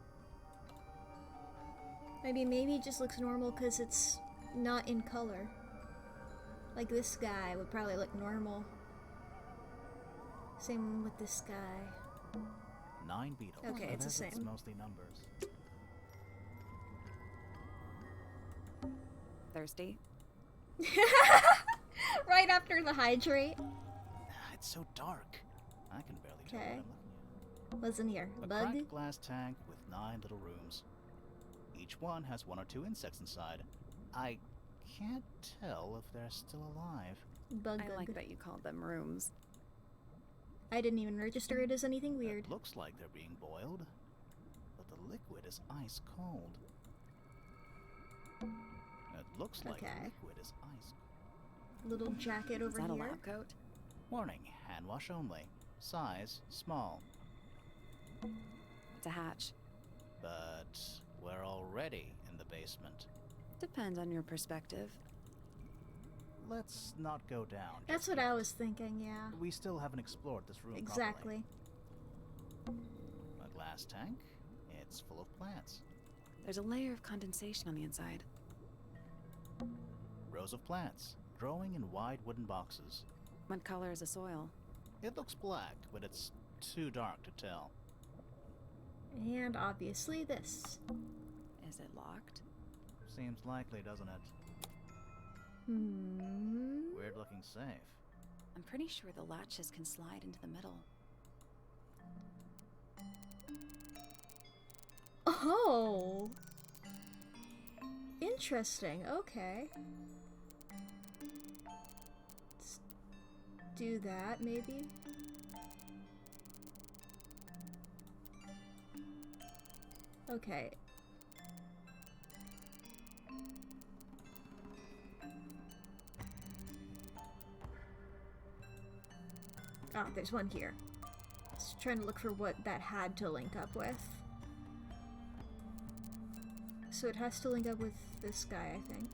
I mean, maybe it just looks normal because it's not in color. Like this guy would probably look normal. Same with this guy. 9 beetles. Okay, it's the It's same. mostly numbers. Thirsty? Right after the hydrate. It's so dark. I can barely tell what Okay. I'm looking at. What's in here? A Bug? cracked glass tank with 9 little rooms. Each one has 1 or 2 insects inside. I can't tell if they're still alive. Bug. I like that you called them rooms. I didn't even register it as anything weird. It looks like they're being boiled, but the liquid is ice cold. It looks like the Okay. liquid is ice cold. Little jacket over Is that here. a lab coat? Warning, hand wash only. Size, small. It's a hatch. But we're already in the basement. Depends on your perspective. Let's not go down. That's just what yet. I was thinking, yeah. We still haven't explored this room Exactly. properly. A glass tank. It's full of plants. There's a layer of condensation on the inside. Rows of plants, growing in wide wooden boxes. What color is the soil? It looks black, but it's too dark to tell. And obviously this. Is it locked? Seems likely, doesn't it? Weird looking safe. I'm pretty sure the latches can slide into the middle. Oh! Interesting, okay. Let's do that, maybe? Okay. Ah, there's one here. Just trying to look for what that had to link up with. So it has to link up with this guy, I think.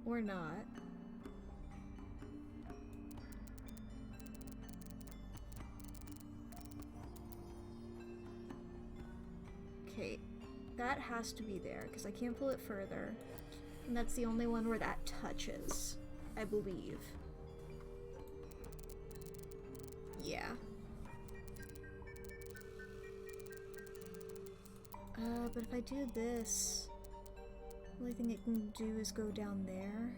Or not. Okay, that has to be there, because I can't pull it further. And that's the only one where that touches, I believe. Yeah. But if I do this, the only thing it can do is go down there.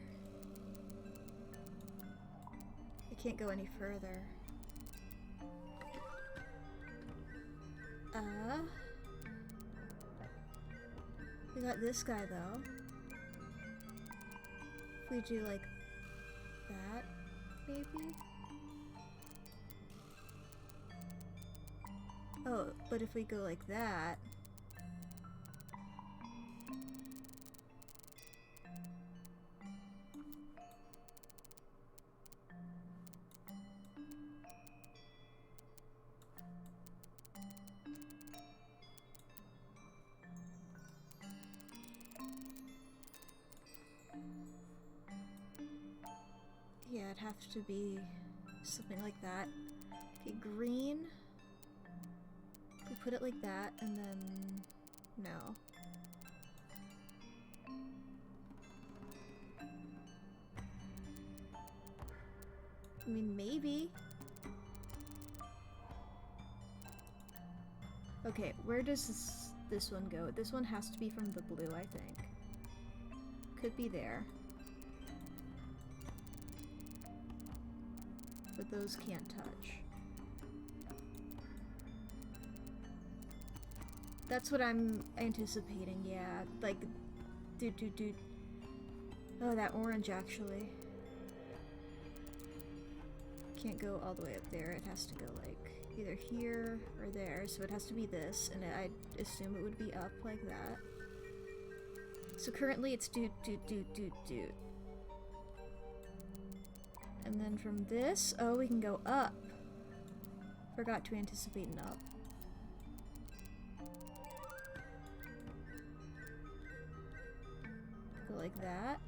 I can't go any further. We got this guy though. If we do like that, maybe? Oh, but if we go like that... Yeah, it'd have to be something like that. Okay, green. We put it like that, and then... no. I mean, maybe. Okay, where does this one go? This one has to be from the blue, I think. Could be there. But those can't touch. That's what I'm anticipating, yeah. Like, dude. Oh, that orange, actually. Can't go all the way up there. It has to go, like, either here or there. So it has to be this, and I assume it would be up like that. So currently it's doot. And then from this, oh, we can go up. Forgot to anticipate an up. Go like that.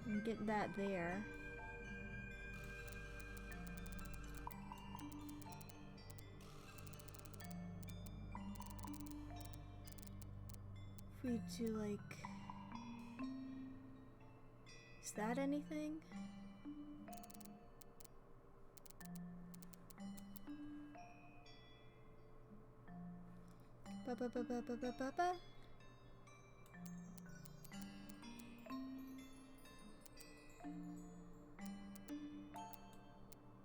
And get that there. If we do like... Is that anything? Ba.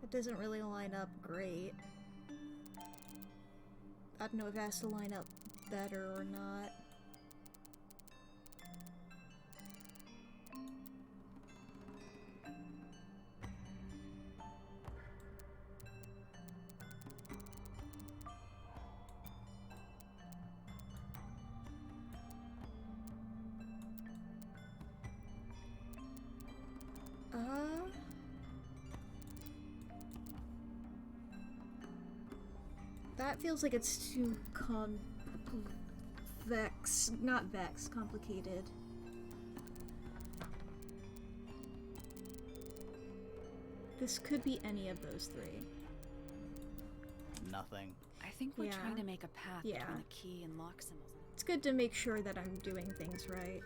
It doesn't really line up great. I don't know if it has to line up better or not. That feels like it's too complicated. This could be any of those three. Nothing. I think we're Yeah. trying to make a path Yeah. between the key and lock symbols. It's good to make sure that I'm doing things right.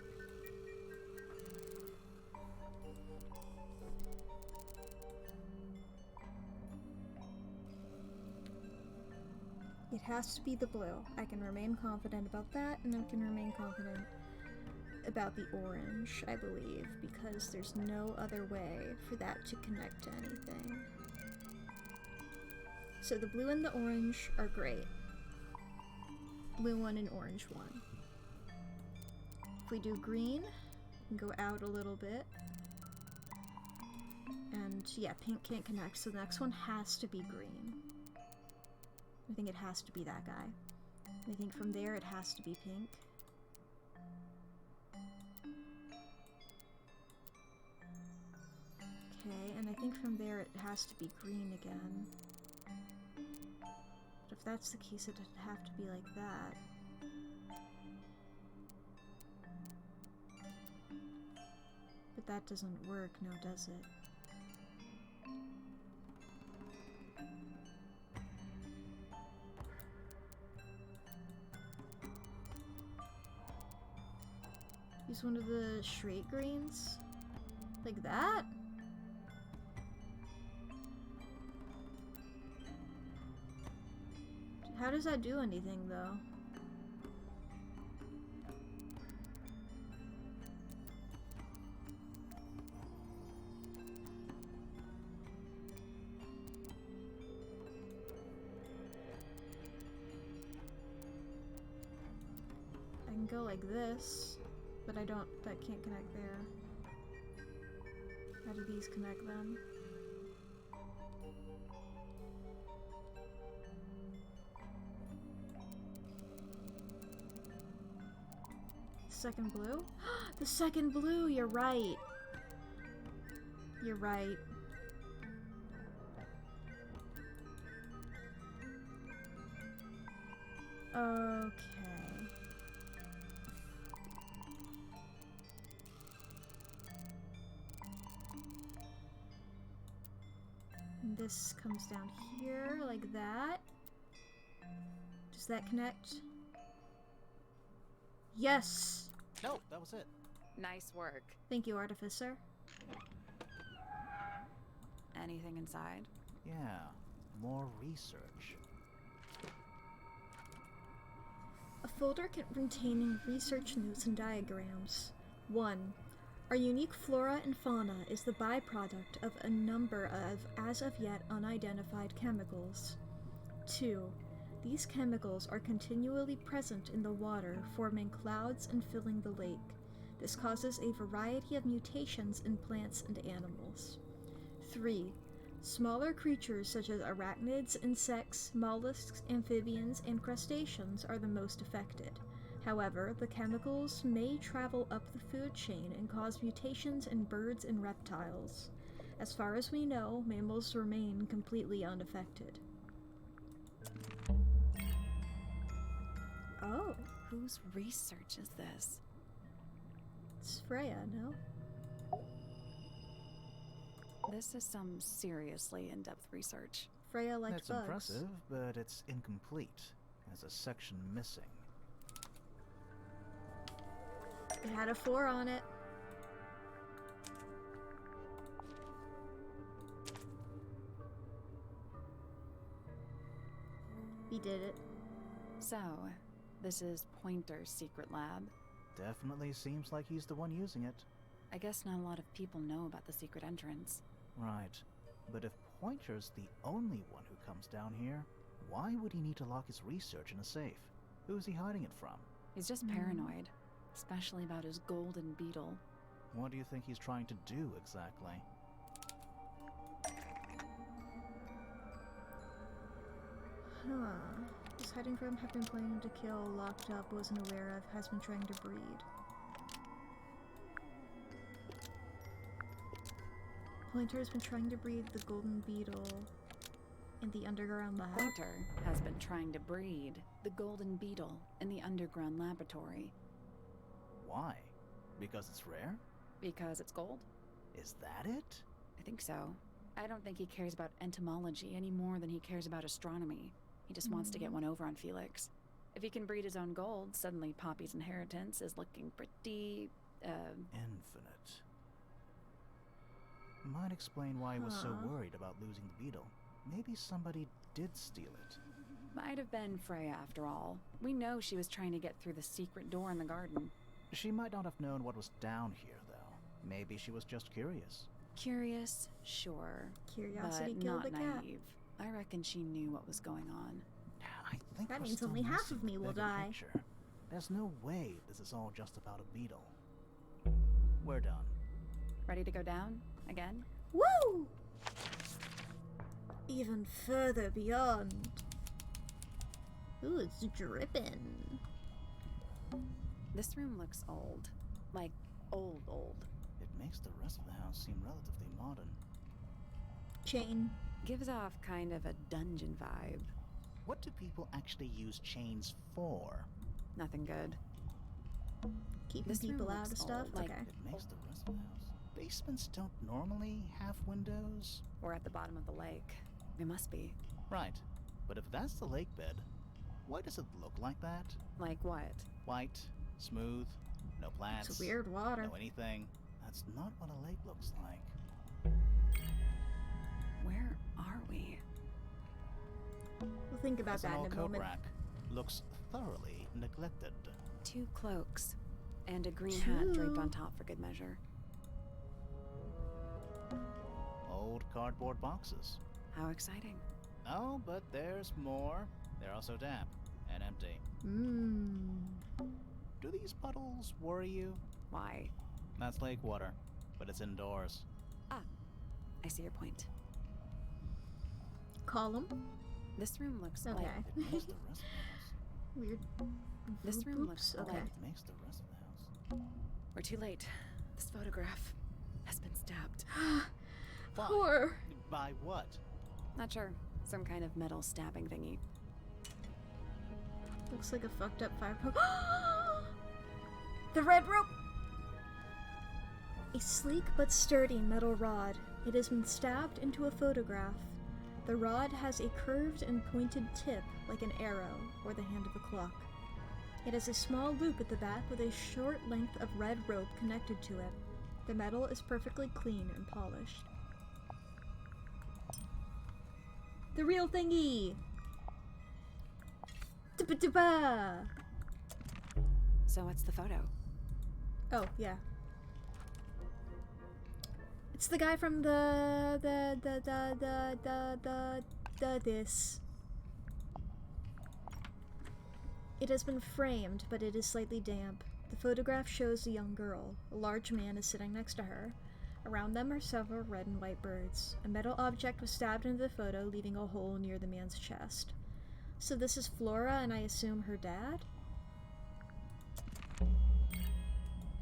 It has to be the blue. I can remain confident about that, and I can remain confident about the orange, I believe, because there's no other way for that to connect to anything. So the blue and the orange are great. Blue one and orange one. If we do green, and go out a little bit. And yeah, pink can't connect, so the next one has to be green. I think it has to be that guy. I think from there it has to be pink. Okay, and I think from there it has to be green again. But if that's the case, it'd have to be like that. But that doesn't work, now does it? Use one of the straight greens? Like that? How does that do anything, though? I can go like this. But that can't connect there. How do these connect then? Second blue? The second blue, you're right. You're right. Okay. And this comes down here like that. Does that connect? Yes! No, that was it. Nice work. Thank you, Artificer. Anything inside? Yeah, more research. A folder containing research notes and diagrams. 1. Our unique flora and fauna is the byproduct of a number of as of yet unidentified chemicals. 2. These chemicals are continually present in the water, forming clouds and filling the lake. This causes a variety of mutations in plants and animals. 3. Smaller creatures such as arachnids, insects, mollusks, amphibians, and crustaceans are the most affected. However, the chemicals may travel up the food chain and cause mutations in birds and reptiles. As far as we know, mammals remain completely unaffected. Oh. Whose research is this? It's Freya, no? This is some seriously in-depth research. Freya liked That's bugs. impressive, but it's incomplete. There's a section missing. It had a 4 on it. We did it. So, this is Pointer's secret lab. Definitely seems like he's the one using it. I guess not a lot of people know about the secret entrance. Right. But if Pointer's the only one who comes down here, why would he need to lock his research in a safe? Who's he hiding it from? He's just paranoid, especially about his golden beetle. What do you think he's trying to do exactly? Huh. Is hiding from, have been planning to kill, locked up, wasn't aware of, has been trying to breed. Pointer has been trying to breed the golden beetle in the underground lab. Pointer has been trying to breed the golden beetle in the underground laboratory. Why? Because it's rare? Because it's gold? Is that it? I think so. I don't think he cares about entomology any more than he cares about astronomy. He just wants to get one over on Felix. If he can breed his own gold, suddenly Poppy's inheritance is looking pretty, infinite. Might explain why he was so worried about losing the beetle. Maybe somebody did steal it. Might have been Freya after all. We know she was trying to get through the secret door in the garden. She might not have known what was down here, though. Maybe she was just curious. Curious, sure. Curiosity but killed not the cat. naive. I reckon she knew what was going on. I think That we're means still only half missing of me the will bigger die. picture. There's no way this is all just about a beetle. We're done. Ready to go down? Again? Woo! Even further beyond. Ooh, it's dripping. This room looks old. Like, old. It makes the rest of the house seem relatively modern. Chain. Gives off kind of a dungeon vibe. What do people actually use chains for? Nothing good. Keeping This room people out looks of stuff? old, like- Okay. It makes the rest of the house. Basements don't normally have windows. We're at the bottom of the lake. We must be. Right. But if that's the lake bed, why does it look like that? Like what? White, smooth, no plants. It's weird water. No anything. That's not what a lake looks like. Where are we? We'll think about There's an that old in a coat moment. rack. Looks thoroughly neglected. 2 cloaks. And a green hat draped 2. on top for good measure. Old cardboard boxes. How exciting. Oh, but there's more. They're also damp and empty. Do these puddles worry you? Why? That's lake water, but it's indoors. I see your point. Column. This room looks Okay. like... It makes the rest of the house. Weird. This room Oops, looks okay. like... It makes the rest of the house. We're too late. This photograph has been stabbed. Why? Poor. By what? Not sure. Some kind of metal stabbing thingy. Looks like a fucked up fire poke. The red rope! A sleek but sturdy metal rod. It has been stabbed into a photograph. The rod has a curved and pointed tip like an arrow or the hand of a clock. It has a small loop at the back with a short length of red rope connected to it. The metal is perfectly clean and polished. The real thingy! Ba-ba-da-ba! So what's the photo? Oh, yeah. It's the guy from the this. It has been framed, but it is slightly damp. The photograph shows a young girl. A large man is sitting next to her. Around them are several red and white birds. A metal object was stabbed into the photo, leaving a hole near the man's chest. So this is Flora, and I assume her dad?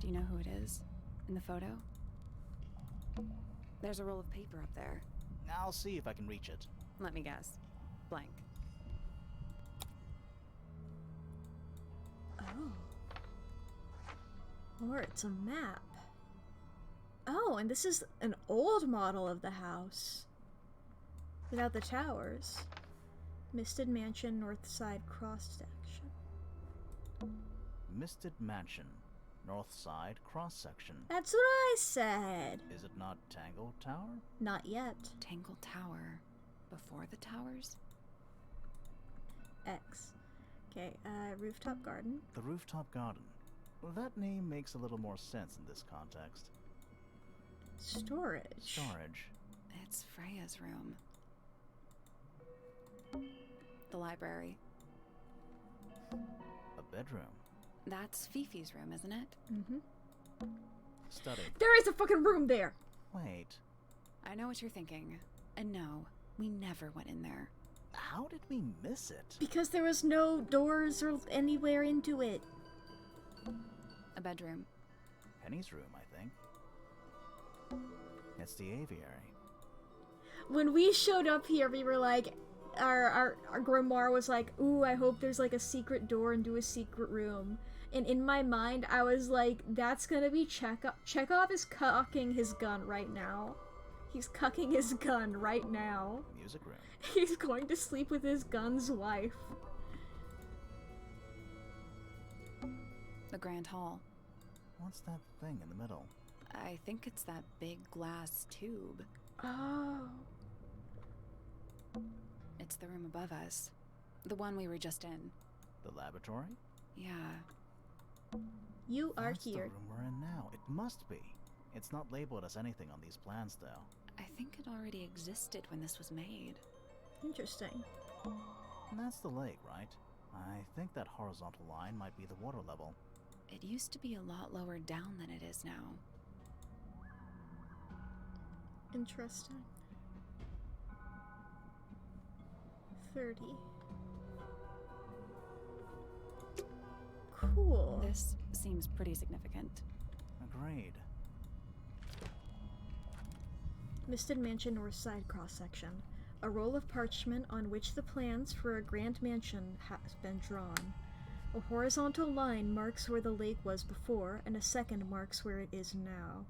Do you know who it is? In the photo? There's a roll of paper up there. I'll see if I can reach it. Let me guess. Blank. Oh. Or it's a map. Oh, and this is an old model of the house. Without the towers. Misted Mansion, North Side cross section. Misted Mansion, North Side cross section. That's what I said. Is it not Tangle Tower? Not yet. Tangle Tower. Before the towers? X. Okay, rooftop garden. The rooftop garden. Well, that name makes a little more sense in this context. Storage. Storage. It's Freya's room. The library. A bedroom. That's Fifi's room, isn't it? Mm-hmm. Study. There is a fucking room there! Wait. I know what you're thinking. And no, we never went in there. How did we miss it? Because there was no doors or anywhere into it. A bedroom. Penny's room, I think. It's the aviary. When we showed up here, we were like, our grimoire was like, ooh, I hope there's like a secret door into a secret room. And in my mind, I was like, that's gonna be Chekhov. Chekhov is cocking his gun right now. He's cucking his gun right now. Music room. He's going to sleep with his gun's wife. The Grand Hall. What's that thing in the middle? I think it's that big glass tube. Oh. It's the room above us. The one we were just in. The laboratory? Yeah. You are That's here. the room we're in now. It must be. It's not labeled as anything on these plans, though. I think it already existed when this was made. Interesting. And that's the lake, right? I think that horizontal line might be the water level. It used to be a lot lower down than it is now. Interesting. 30. Cool. This seems pretty significant. Agreed. Misted Mansion North Side cross-section. A roll of parchment on which the plans for a grand mansion has been drawn. A horizontal line marks where the lake was before, and a second marks where it is now.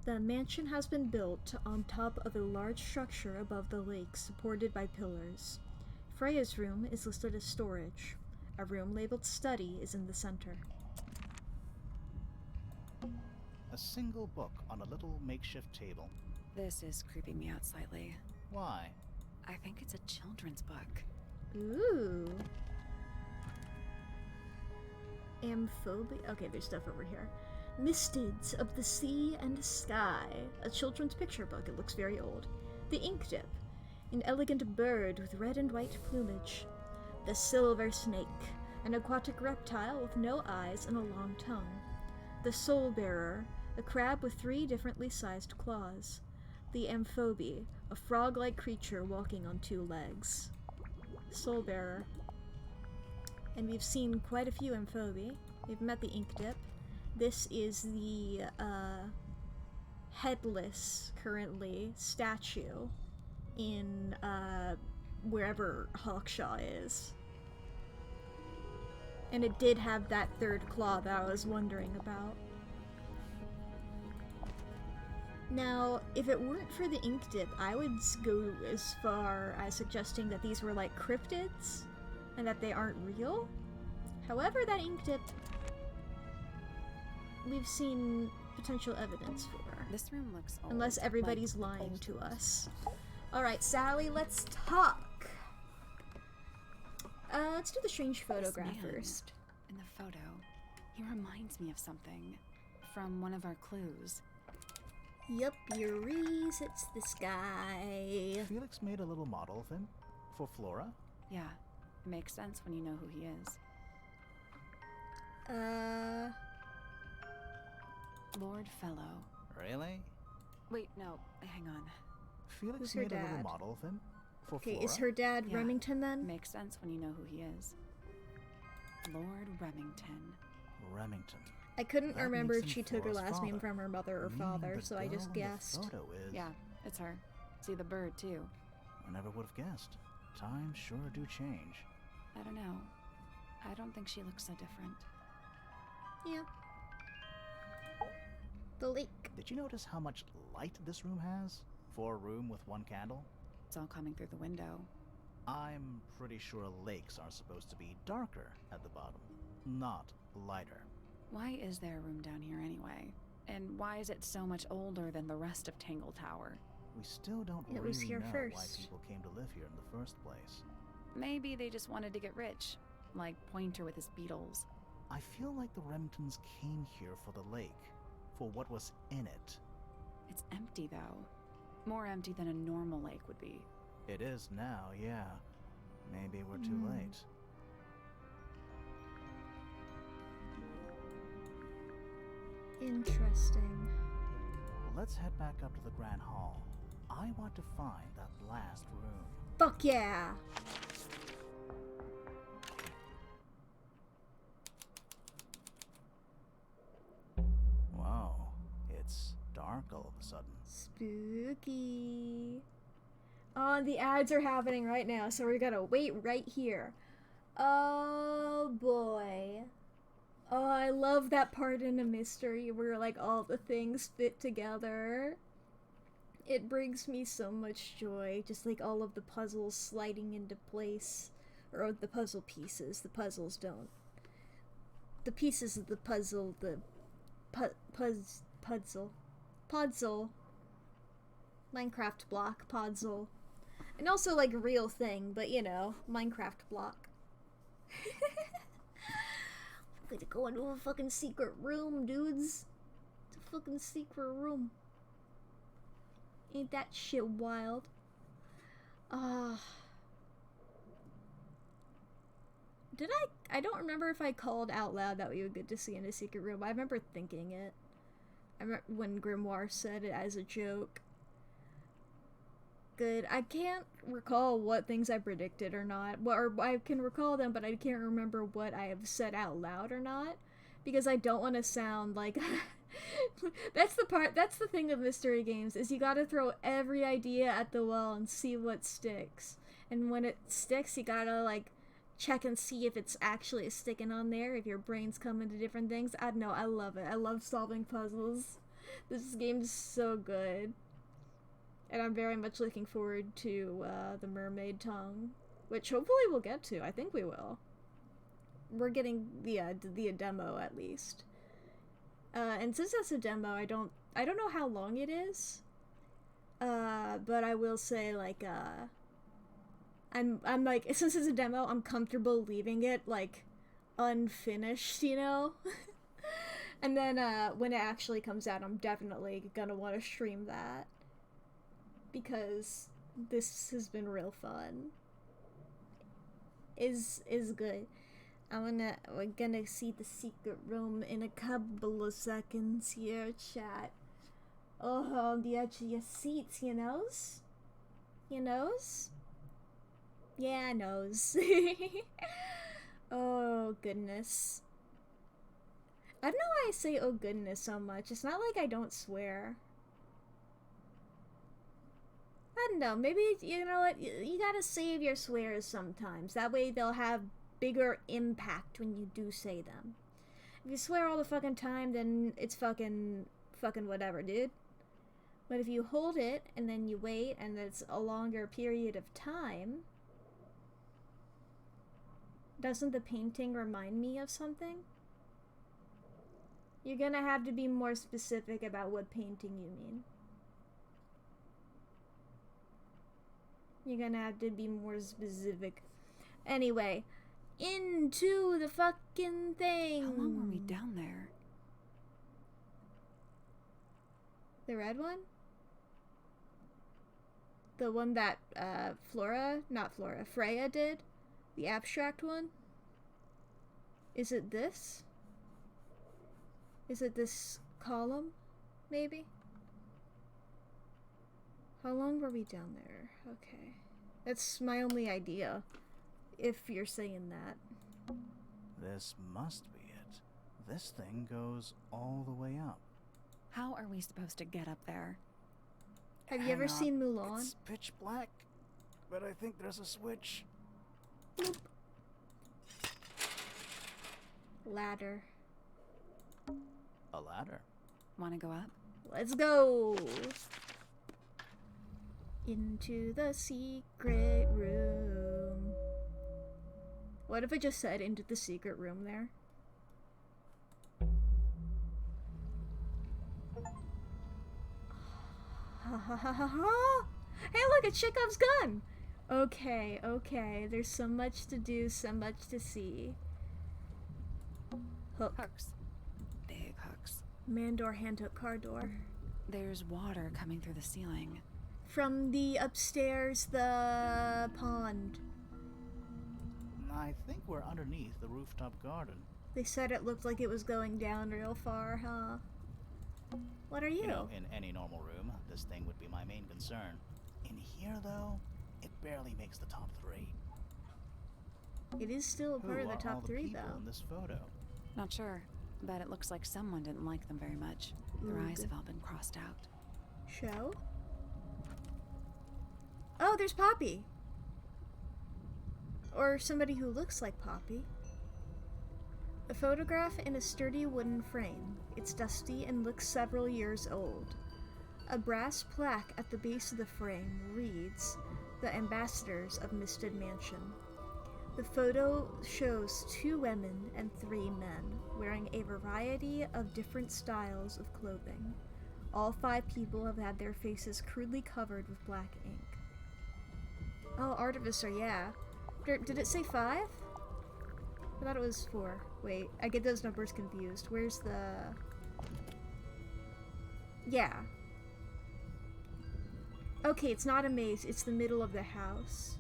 The mansion has been built on top of a large structure above the lake, supported by pillars. Freya's room is listed as storage. A room labeled study is in the center. A single book on a little makeshift table. This is creeping me out slightly. Why? I think it's a children's book. Ooh. Amphobia. Okay, there's stuff over here. Mistids of the Sea and Sky. A children's picture book. It looks very old. The Ink Dip. An elegant bird with red and white plumage. The Silver Snake. An aquatic reptile with no eyes and a long tongue. The Soul Bearer. A crab with 3 differently sized claws. The Amphobe. A frog-like creature walking on 2 legs. Soul Bearer. And we've seen quite a few Amphobe. We've met the Ink Dip. This is the headless, currently, statue in wherever Hawkshaw is. And it did have that 3rd claw that I was wondering about. Now, if it weren't for the Ink Dip, I would go as far as suggesting that these were like cryptids and that they aren't real. However, that Ink Dip, we've seen potential evidence for. This room looks old. Unless everybody's like lying old to books. us. Alright, Sally, let's talk. Let's do the strange photograph This man first. In the photo, he reminds me of something from one of our clues. Yup, Uris, it's this guy. Felix made a little model of him for Flora. Yeah, it makes sense when you know who he is. Lord Fellow. Really? Wait, no, hang on. Felix Who's her made a little dad? model of him for Okay, Flora. is her dad Yeah. Remington then? Makes sense when you know who he is. Lord Remington. Remington. I couldn't That remember makes if him she took her Flora's last name father, from her mother or meaning father, the so I girl just in the guessed. photo is... Yeah, it's her. See the bird, too. I never would have guessed. Times sure do change. I don't know. I don't think she looks so different. Yeah. The lake. Did you notice how much light this room has? For a room with one candle? It's all coming through the window. I'm pretty sure lakes are supposed to be darker at the bottom, not lighter. Why is there a room down here anyway? And why is it so much older than the rest of Tangle Tower? We still don't It really was here know why first. people came to live here in the first place. Maybe they just wanted to get rich, like Pointer with his beetles. I feel like the Remingtons came here for the lake, for what was in it. It's empty, though. More empty than a normal lake would be. It is now, yeah. Maybe we're too late. Interesting. Let's head back up to the Grand Hall. I want to find that last room. Fuck yeah! Wow, it's dark all of a sudden. Spooky. Oh, the ads are happening right now, so we're gonna wait right here. Oh boy. Oh, I love that part in a mystery where like all the things fit together. It brings me so much joy, just like all of the puzzles sliding into place. Or the puzzle pieces, the puzzles don't. The pieces of the puzzle, the puzzle. Minecraft block, puzzle. And also like real thing, but you know, Minecraft block. I'm gonna go into a fucking secret room, dudes. It's a fucking secret room. Ain't that shit wild? Did I don't remember if I called out loud that we would get to see in a secret room. I remember thinking it. I remember when Grimoire said it as a joke. Good. I can't recall what things I predicted or not. Or I can recall them, but I can't remember what I have said out loud or not. Because I don't want to sound like... that's the thing of mystery games, is you gotta throw every idea at the wall and see what sticks. And when it sticks, you gotta, like, check and see if it's actually sticking on there, if your brain's coming to different things. I don't know, I love it. I love solving puzzles. This game's so good. And I'm very much looking forward to the Mermaid tongue, which hopefully we'll get to. I think we will. We're getting the demo at least. And since that's a demo, I don't know how long it is. But I will say, like, I'm like, since it's a demo, I'm comfortable leaving it, like, unfinished, you know? And then, when it actually comes out, I'm definitely gonna want to stream that. Because this has been real fun. Is good. We're gonna see the secret room in a couple of seconds here, chat. Oh, on the edge of your seats, you knows? You knows? Yeah, I knows. Oh, goodness. I don't know why I say oh goodness so much. It's not like I don't swear. I don't know, maybe, you know what, you gotta save your swears sometimes. That way they'll have bigger impact when you do say them. If you swear all the fucking time, then it's fucking whatever, dude. But if you hold it, and then you wait, and it's a longer period of time... Doesn't the painting remind me of something? You're gonna have to be more specific about what painting you mean. You're gonna have to be more specific. Anyway, into the fucking thing. How long were we down there? The red one? The one that Freya did? The abstract one? Is it this? Is it this column? Maybe? How long were we down there? Okay. That's my only idea, if you're saying that. This must be it. This thing goes all the way up. How are we supposed to get up there? Have you ever Hang on, seen Mulan? It's pitch black, but I think there's a switch. Ladder. A ladder. Want to go up? Let's go! Into the secret room. What if I just said into the secret room there? Ha ha ha ha ha! Hey look, it's Chekhov's gun! Okay, okay, there's so much to do, so much to see. Hook. Hooks. Big hooks. Mandor hand hook car door. There's water coming through the ceiling. From the upstairs, the pond. I think we're underneath the rooftop garden. They said it looked like it was going down real far, huh? What are you? You know, in any normal room, this thing would be my main concern. In here, though, it barely makes the top 3. It is still a part Who of the are all top the 3, people though. in this photo? Not sure, but it looks like someone didn't like them very much. Their eyes have all been crossed out. Show? Oh, there's Poppy! Or somebody who looks like Poppy. A photograph in a sturdy wooden frame. It's dusty and looks several years old. A brass plaque at the base of the frame reads, "The Ambassadors of Misted Mansion." The photo shows 2 women and 3 men, wearing a variety of different styles of clothing. All 5 people have had their faces crudely covered with black ink. Oh, Artificer, yeah. Did it say 5? I thought it was 4. Wait, I get those numbers confused. Where's the... Yeah. Okay, it's not a maze, it's the middle of the house.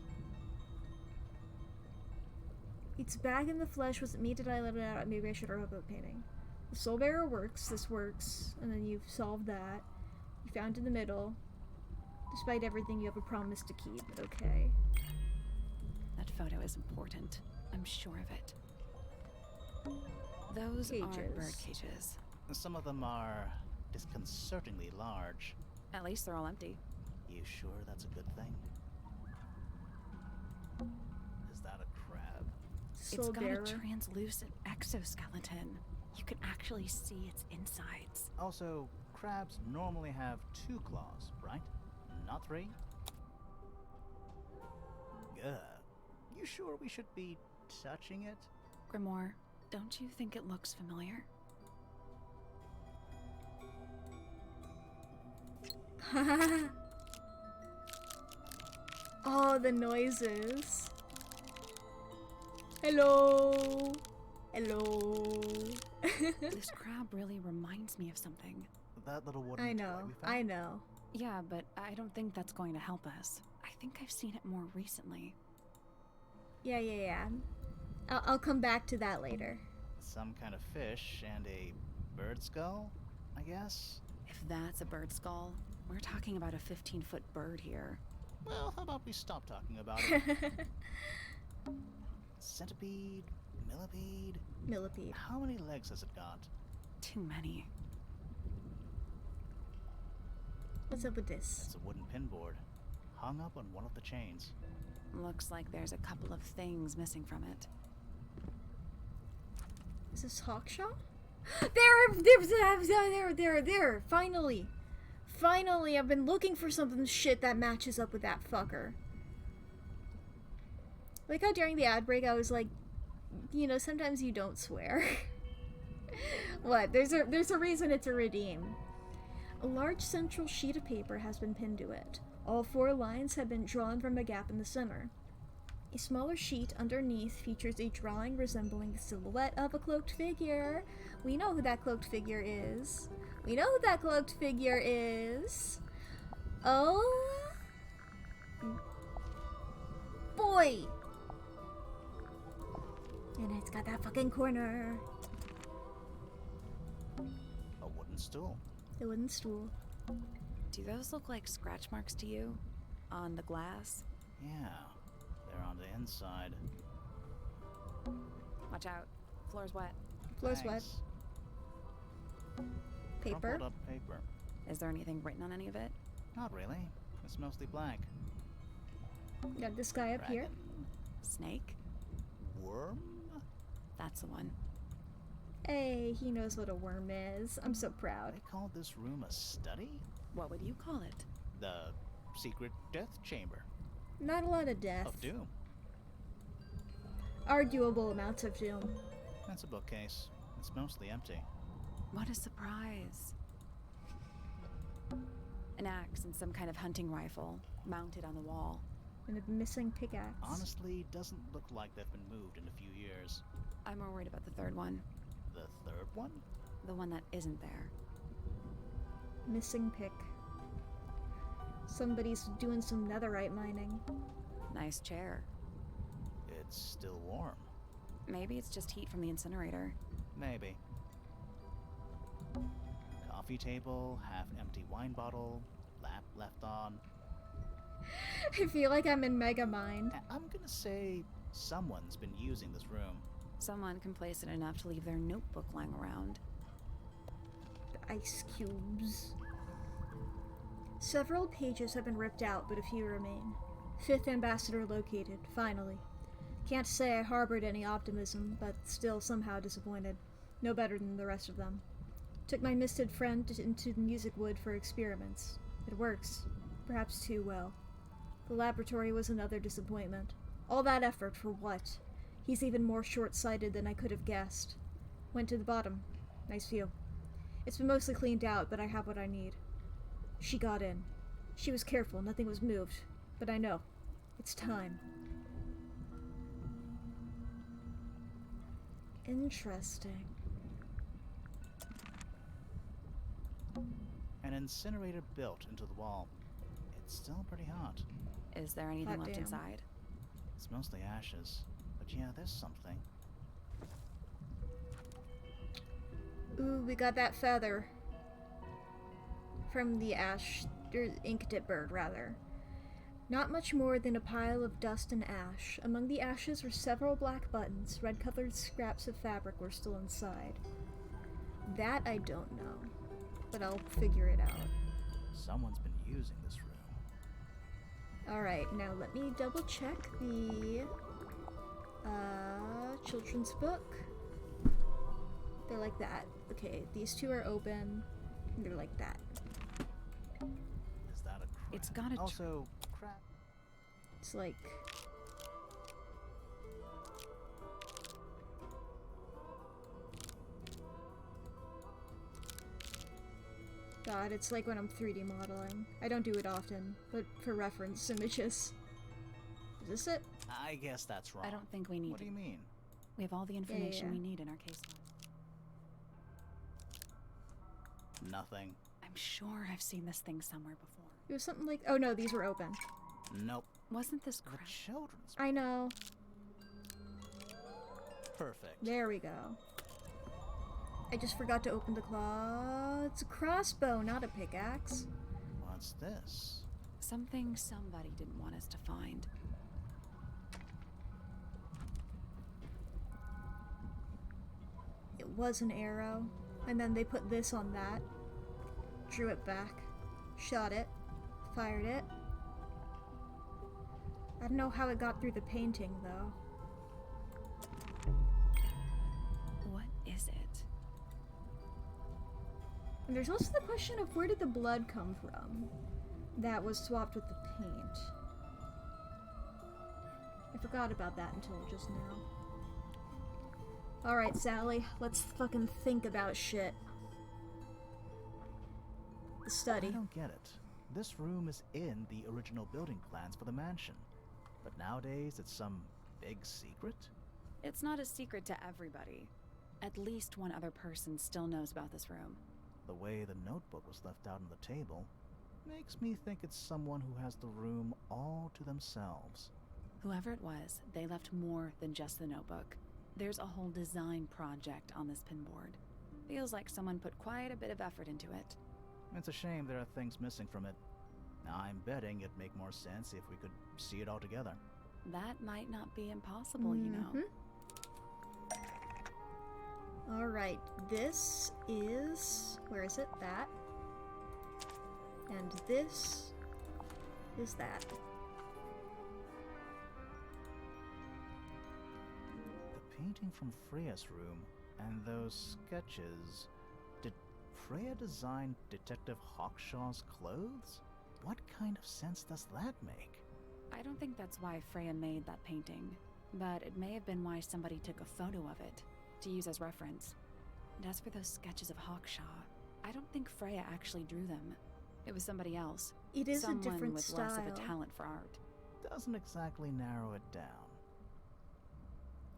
It's back in the flesh. Was it me? Did I let it out? Maybe I should have a painting. The soul bearer works. This works. And then you've solved that. You found in the middle. Despite everything, you have a promise to keep. Okay. That photo is important. I'm sure of it. Those are bird cages. Some of them are disconcertingly large. At least they're all empty. You sure that's a good thing? Is that a crab? It's got a translucent exoskeleton. You can actually see its insides. Also, crabs normally have 2 claws, right? Not 3? Ugh. You sure we should be touching it? Grimoire, don't you think it looks familiar? Oh, the noises. Hello. Hello. This crab really reminds me of something. That little wooden I toy know. we found? I know. Yeah, but I don't think that's going to help us. I think I've seen it more recently. Yeah. I'll come back to that later. Some kind of fish and a bird skull, I guess? If that's a bird skull, we're talking about a 15-foot bird here. Well, how about we stop talking about it? Centipede? Millipede? Millipede. How many legs has it got? Too many. What's up with this? It's a wooden pinboard, hung up on one of the chains. Looks like there's a couple of things missing from it. Is this Hawkshaw? There! Finally, I've been looking for something shit that matches up with that fucker. Like how during the ad break I was like, you know, sometimes you don't swear. What? There's a reason it's a redeem. A large central sheet of paper has been pinned to it. All 4 lines have been drawn from a gap in the center. A smaller sheet underneath features a drawing resembling the silhouette of a cloaked figure. We know who that cloaked figure is. Oh boy! And it's got that fucking corner. A wooden stool. The wooden stool. Do those look like scratch marks to you? On the glass? Yeah, they're on the inside. Watch out. Floor's wet. Floor's wet. Thanks. Paper. Crumpled up paper. Is there anything written on any of it? Not really. It's mostly blank. Got this guy up here. Dragon? Snake? Worm? That's the one. Hey, he knows what a worm is. I'm so proud. They called this room a study? What would you call it? The secret death chamber. Not a lot of death. Of doom. Arguable amounts of doom. That's a bookcase. It's mostly empty. What a surprise. An axe and some kind of hunting rifle mounted on the wall. And a missing pickaxe. Honestly, doesn't look like they've been moved in a few years. I'm more worried about the third one. The third one? The one that isn't there. Missing pick. Somebody's doing some netherite mining. Nice chair. It's still warm. Maybe it's just heat from the incinerator. Maybe. Coffee table, half-empty wine bottle, lamp left on. I feel like I'm in Megamind. I'm gonna say someone's been using this room. Someone complacent enough to leave their notebook lying around. The ice cubes. Several pages have been ripped out, but a few remain. 5th ambassador located, finally. Can't say I harbored any optimism, but still somehow disappointed. No better than the rest of them. Took my misted friend into the music wood for experiments. It works. Perhaps too well. The laboratory was another disappointment. All that effort for what? He's even more short-sighted than I could have guessed. Went to the bottom. Nice view. It's been mostly cleaned out, but I have what I need. She got in. She was careful, nothing was moved. But I know. It's time. Interesting. An incinerator built into the wall. It's still pretty hot. Is there anything Hot left damn. inside? It's mostly ashes. But yeah, there's something. Ooh, we got that feather. From the ash, or inked bird, rather. Not much more than a pile of dust and ash. Among the ashes were several black buttons. Red-colored scraps of fabric were still inside. That I don't know, but I'll figure it out. Someone's been using this room. Alright, now let me double check the children's book. They're like that. Okay, these two are open. They're like that. Is that a crab? It's got a Also, crab. It's like... God, it's like when I'm 3D modeling. I don't do it often, but for reference images. Is this it? I guess that's wrong. I don't think we need What do you mean? We have all the information yeah. we need in our case. Nothing. I'm sure I've seen this thing somewhere before. It was something like... Oh no, these were open. Nope. Wasn't this The crap? children's. I know. Perfect. There we go. I just forgot to open the claw. It's a crossbow, not a pickaxe. What's this? Something somebody didn't want us to find. It was an arrow, and then they put this on that. Drew it back. Shot it. Fired it. I don't know how it got through the painting, though. What is it? And there's also the question of where did the blood come from that was swapped with the paint. I forgot about that until just now. Alright, Sally, let's fucking think about shit. The study. I don't get it. This room is in the original building plans for the mansion. But nowadays it's some big secret? It's not a secret to everybody. At least one other person still knows about this room. The way the notebook was left out on the table makes me think it's someone who has the room all to themselves. Whoever it was, they left more than just the notebook. There's a whole design project on this pinboard. Feels like someone put quite a bit of effort into it. It's a shame there are things missing from it. Now, I'm betting it'd make more sense if we could see it all together. That might not be impossible, you know. Alright, this is... Where is it? That. And this is that. The painting from Freya's room and those sketches... Did Freya design Detective Hawkshaw's clothes? What kind of sense does that make? I don't think that's why Freya made that painting, but it may have been why somebody took a photo of it to use as reference. And as for those sketches of Hawkshaw, I don't think Freya actually drew them. It was somebody else. It is Someone a different with style. less of a talent for art. Doesn't exactly narrow it down.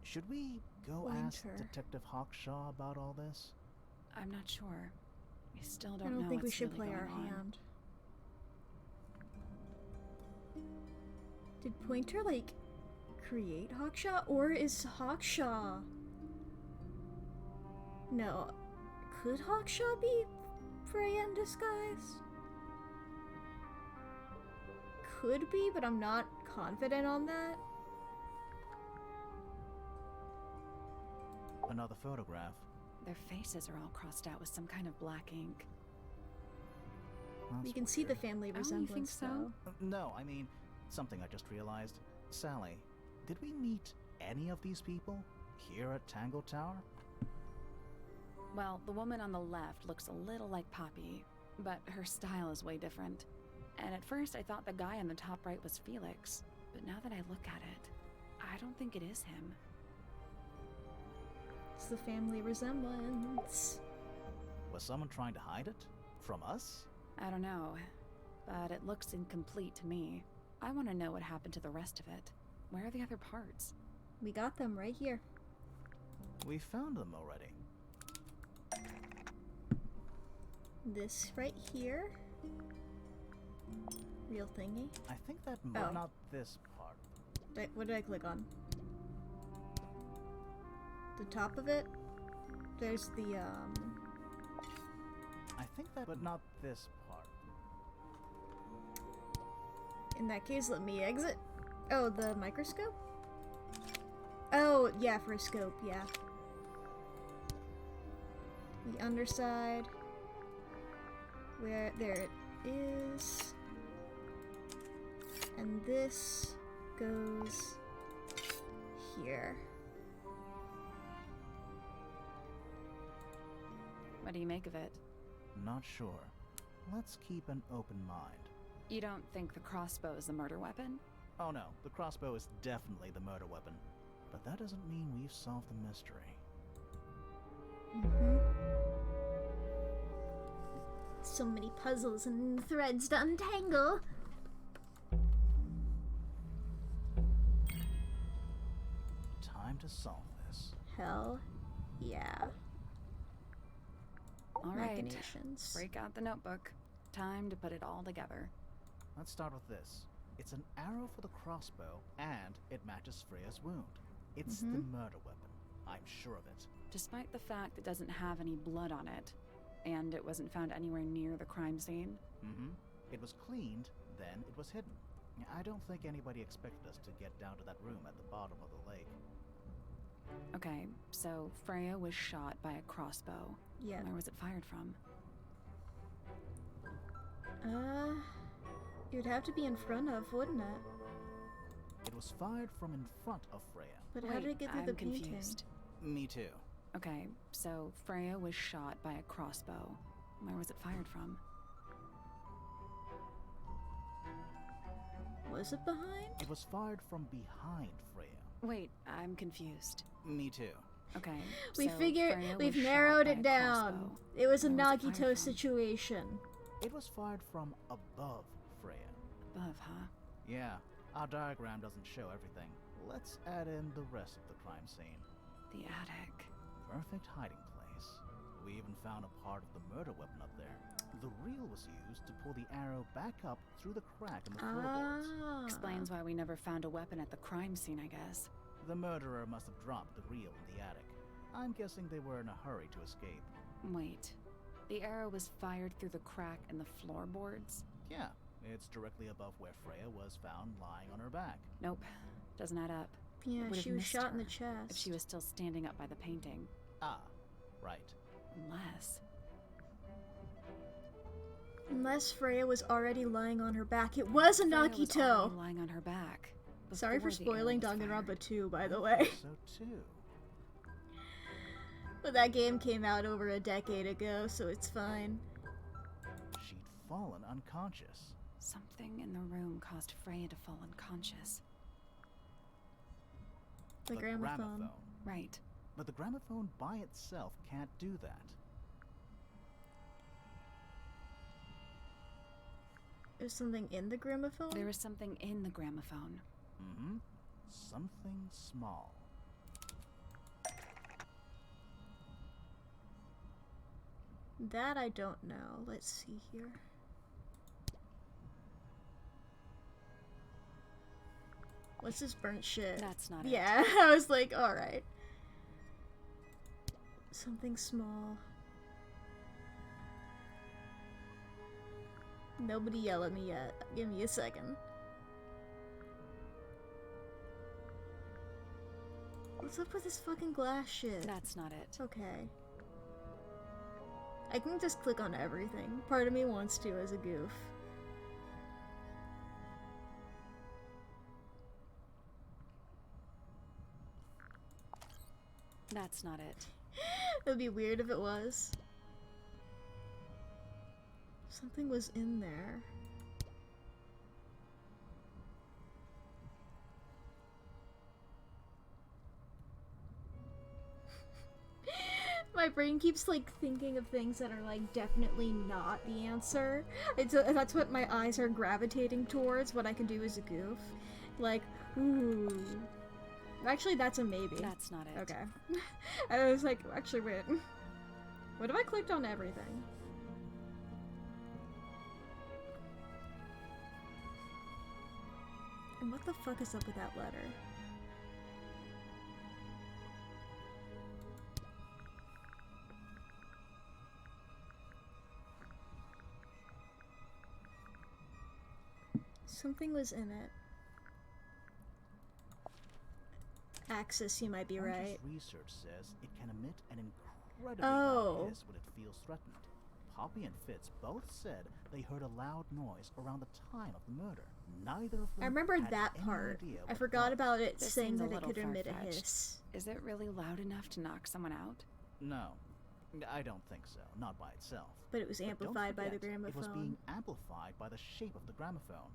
Should we go ask Pointer. Detective Hawkshaw about all this? I'm not sure. I still I don't know don't think we what's should really play our going on. hand. Did Pointer, like, create Hawkshaw? Or is Hawkshaw... No. Could Hawkshaw be Freya in disguise? Could be, but I'm not confident on that. Another photograph. Their faces are all crossed out with some kind of black ink. That's We can see the weird. family Oh, you resemblance, think so? though. No, I mean, something I just realized. Sally, did we meet any of these people here at Tangle Tower? Well, the woman on the left looks a little like Poppy, but her style is way different. And at first I thought the guy on the top right was Felix, but now that I look at it, I don't think it is him. It's the family resemblance. Was someone trying to hide it? From us? I don't know, but it looks incomplete to me. I want to know what happened to the rest of it. Where are the other parts? We got them right here. We found them already. This right here. Real thingy. I think that might Oh. not this part. What did I click on? The top of it? There's the, I think that, but not this part. In that case, let me exit. Oh, the microscope? Oh, yeah, for a scope, yeah. The underside. Where, there it is. And this goes here. What do you make of it? Not sure. Let's keep an open mind. You don't think the crossbow is the murder weapon? Oh no, the crossbow is definitely the murder weapon. But that doesn't mean we've solved the mystery. Mm-hmm. So many puzzles and threads to untangle. Time to solve this. Hell yeah. All right, Machinations. break out the notebook. Time to put it all together. Let's start with this. It's an arrow for the crossbow, and it matches Freya's wound. It's the murder weapon. I'm sure of it. Despite the fact it doesn't have any blood on it, and it wasn't found anywhere near the crime scene. It was cleaned, then it was hidden. I don't think anybody expected us to get down to that room at the bottom of the lake. Okay, so Freya was shot by a crossbow. Yeah. Where was it fired from? It would have to be in front of, wouldn't it? It was fired from in front of Freya. But how did it get through I'm the painting? confused. Me too. Okay, so Freya was shot by a crossbow. Where was it fired from? Was it behind? It was fired from behind Freya. Wait, I'm confused. Me too. Okay, We so figure Freya we've was shot narrowed by it a down. crossbow. It was a Where was it fired Nagito from? situation. It was fired from above Freya. Above, huh? Yeah, our diagram doesn't show everything. Let's add in the rest of the crime scene. The attic. Perfect hiding place. We even found a part of the murder weapon up there. The reel was used to pull the arrow back up through the crack in the floorboards. Ah. Explains why we never found a weapon at the crime scene, I guess. The murderer must have dropped the reel in the attic. I'm guessing they were in a hurry to escape. Wait, the arrow was fired through the crack in the floorboards? Yeah, it's directly above where Freya was found lying on her back. Nope, doesn't add up. Yeah, Would've she was missed shot in the her chest. If she was still standing up by the painting. Ah, Right. Unless Freya was already lying on her back. It was a Freya was Nagito! already lying on her back. Sorry for before the arrow spoiling was fired. Danganronpa 2, by the I way. think so too. But that game came out over a decade ago, so it's fine. She'd fallen unconscious. Something in the room caused Freya to fall unconscious. The gramophone. Right. But the gramophone by itself can't do that. There's something in the gramophone? There is something in the gramophone. Mm-hmm. Something small. That I don't know. Let's see here. What's this burnt shit? That's not it. Yeah, I was like, alright. Something small. Nobody yell at me yet. Give me a second. What's up with this fucking glass shit? That's not it. Okay. I can just click on everything. Part of me wants to as a goof. That's not it. It would be weird if it was. Something was in there. My brain keeps like thinking of things that are like definitely not the answer. That's what my eyes are gravitating towards. What I can do as a goof, like, ooh. Actually, that's a maybe. That's not it. Okay. I was like, actually, wait. What if I clicked on everything? And what the fuck is up with that letter? Something was in it. Axis, you might be right. Research says it can emit an incredibly Oh. loud hiss when it feels threatened. Poppy and Fitz both said they heard a loud noise around the time of the murder. Neither of them I remember had that any part. idea I what forgot was. about it This saying seems a that it little could emit a far-fetched. hiss. Is it really loud enough to knock someone out? No, I don't think so. Not by itself. But it was But don't amplified by the forget, It was gramophone. being amplified by the shape of the gramophone.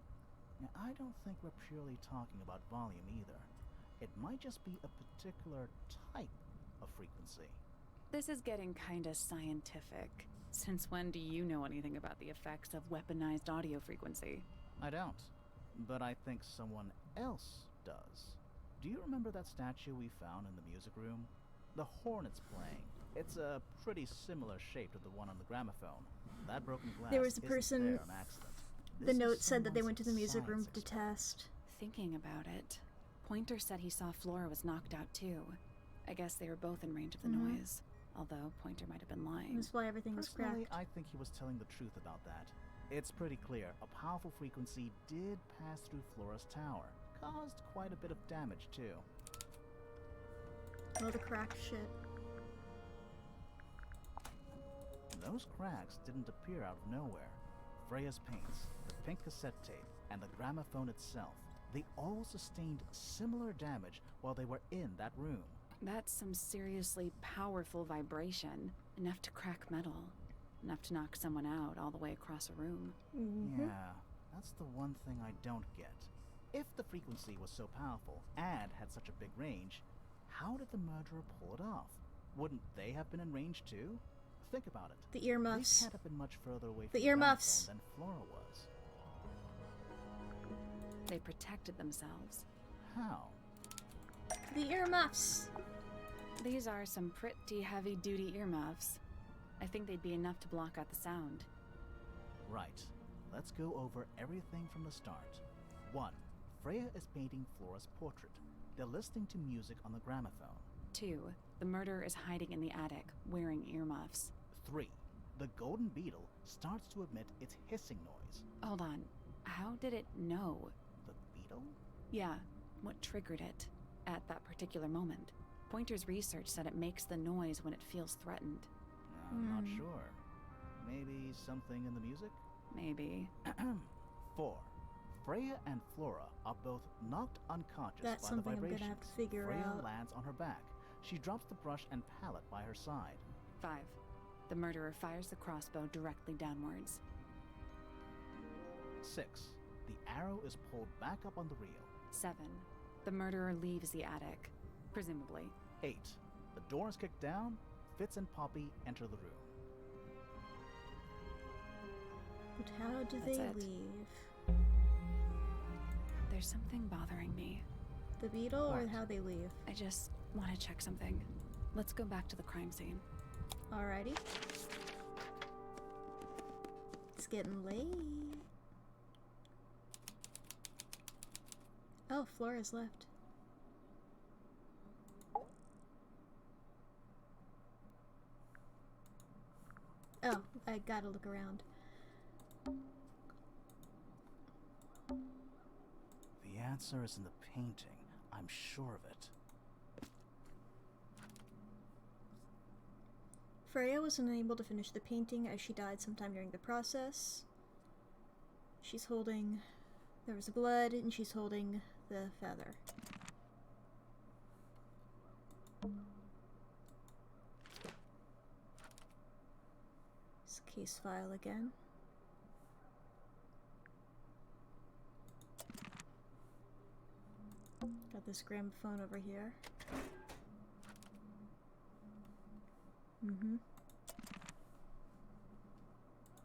Now, I don't think we're purely talking about volume either. It might just be a particular type of frequency. This is getting kinda scientific. Since when do you know anything about the effects of weaponized audio frequency? I don't, but I think someone else does. Do you remember that statue we found in the music room? The horn it's playing. It's a pretty similar shape to the one on the gramophone. That broken glass There was a isn't person- there an accident. The This is note said that they someone's went to the music room science to experiment. test. Thinking about it, Pointer said he saw Flora was knocked out too. I guess they were both in range of the Mhm. noise, although Pointer might have been lying. That's why everything was Personally, cracked. I think he was telling the truth about that. It's pretty clear a powerful frequency did pass through Flora's tower. Caused quite a bit of damage too. All the cracked shit. Those cracks didn't appear out of nowhere. Freya's paints, the pink cassette tape, and the gramophone itself, they all sustained similar damage while they were in that room. That's some seriously powerful vibration. Enough to crack metal. Enough to knock someone out all the way across a room. Mm-hmm. Yeah, that's the one thing I don't get. If the frequency was so powerful and had such a big range, how did the murderer pull it off? Wouldn't they have been in range too? Think about it. The They earmuffs. can't have been much further away from The the earmuffs. gramophone than Flora was. They protected themselves. How? The earmuffs. These are some pretty heavy-duty earmuffs. I think they'd be enough to block out the sound. Right. Let's go over everything from the start. 1. Freya is painting Flora's portrait. They're listening to music on the gramophone. 2. The murderer is hiding in the attic, wearing earmuffs. 3. The golden beetle starts to emit its hissing noise. Hold on. How did it know? The beetle? Yeah, what triggered it at that particular moment? Pointer's research said it makes the noise when it feels threatened. I'm not sure. Maybe something in the music? Maybe. 4. Freya and Flora are both knocked unconscious That's by the something I'm vibrations. gonna have to figure Freya out. lands on her back. She drops the brush and palette by her side. 5. The murderer fires the crossbow directly downwards. 6. The arrow is pulled back up on the reel. 7. The murderer leaves the attic, presumably. 8. The door is kicked down. Fitz and Poppy enter the room. But how do That's they it. leave? There's something bothering me. The beetle or What? how they leave? I just want to check something. Let's go back to the crime scene. Alrighty. It's getting late. Oh, Flora's left. Oh, I gotta look around. The answer is in the painting. I'm sure of it. Freya was unable to finish the painting as she died sometime during the process. She's holding... There was blood, and she's holding the feather. This case file again. Got this gramophone over here. Mm-hmm.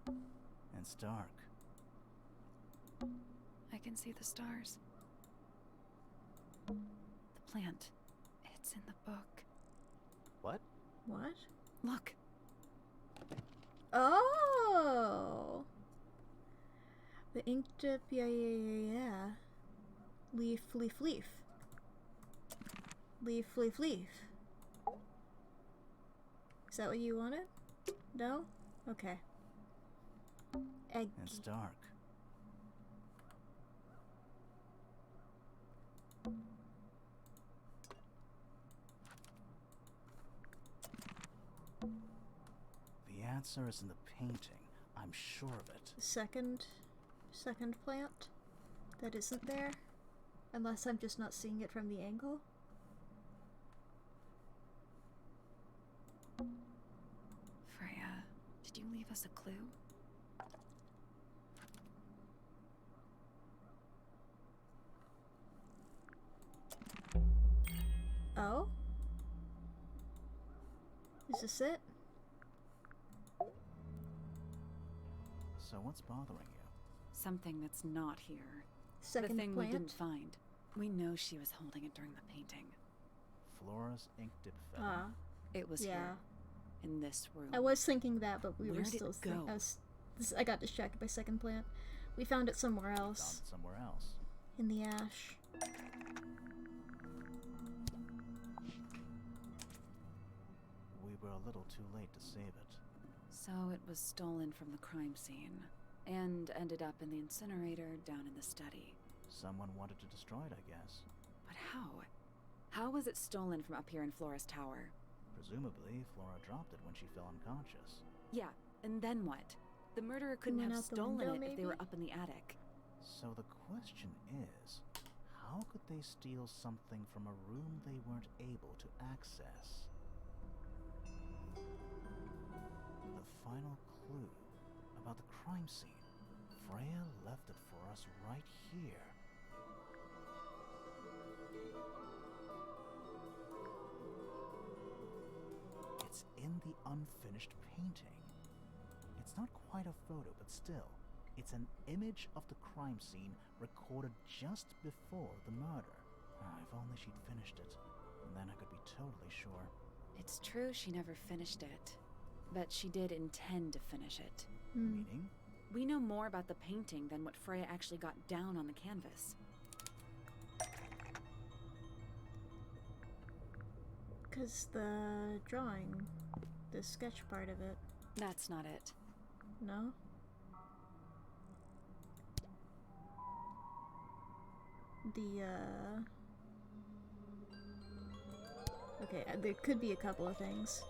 And it's dark. I can see the stars. The plant. It's in the book. What? What? Look. Oh! The inked up, yeah. Leaf, leaf, leaf. Leaf, leaf, leaf. Is that what you wanted? No? Okay. Egg. It's dark. The answer is in the painting. I'm sure of it. Second plant that isn't there, unless I'm just not seeing it from the angle. Freya, did you leave us a clue? Oh? Is this it? So what's bothering you? Something that's not here. Second the thing plant? we didn't find. We know she was holding it during the painting. Flora's ink dip feather. Ah, It was yeah. here. In this room. I was thinking that, but we Where were did still. it go? I got distracted by second plant. We found it somewhere Found else. it somewhere else. In the ash. We were a little too late to save it. So it was stolen from the crime scene. And ended up in the incinerator down in the study. Someone wanted to destroy it, I guess. But how? How was it stolen from up here in Flora's tower? Presumably, Flora dropped it when she fell unconscious. Yeah, and then what? The murderer couldn't went have out the stolen window, it if they were maybe? up in the attic. So the question is, how could they steal something from a room they weren't able to access? The final clue about the crime scene. Freya left it for us right here. It's in the unfinished painting. It's not quite a photo, but still, it's an image of the crime scene recorded just before the murder. If only she'd finished it, then I could be totally sure. It's true she never finished it. But she did intend to finish it. Meaning? We know more about the painting than what Freya actually got down on the canvas. Because the drawing, the sketch part of it. That's not it. No? Okay, there could be a couple of things.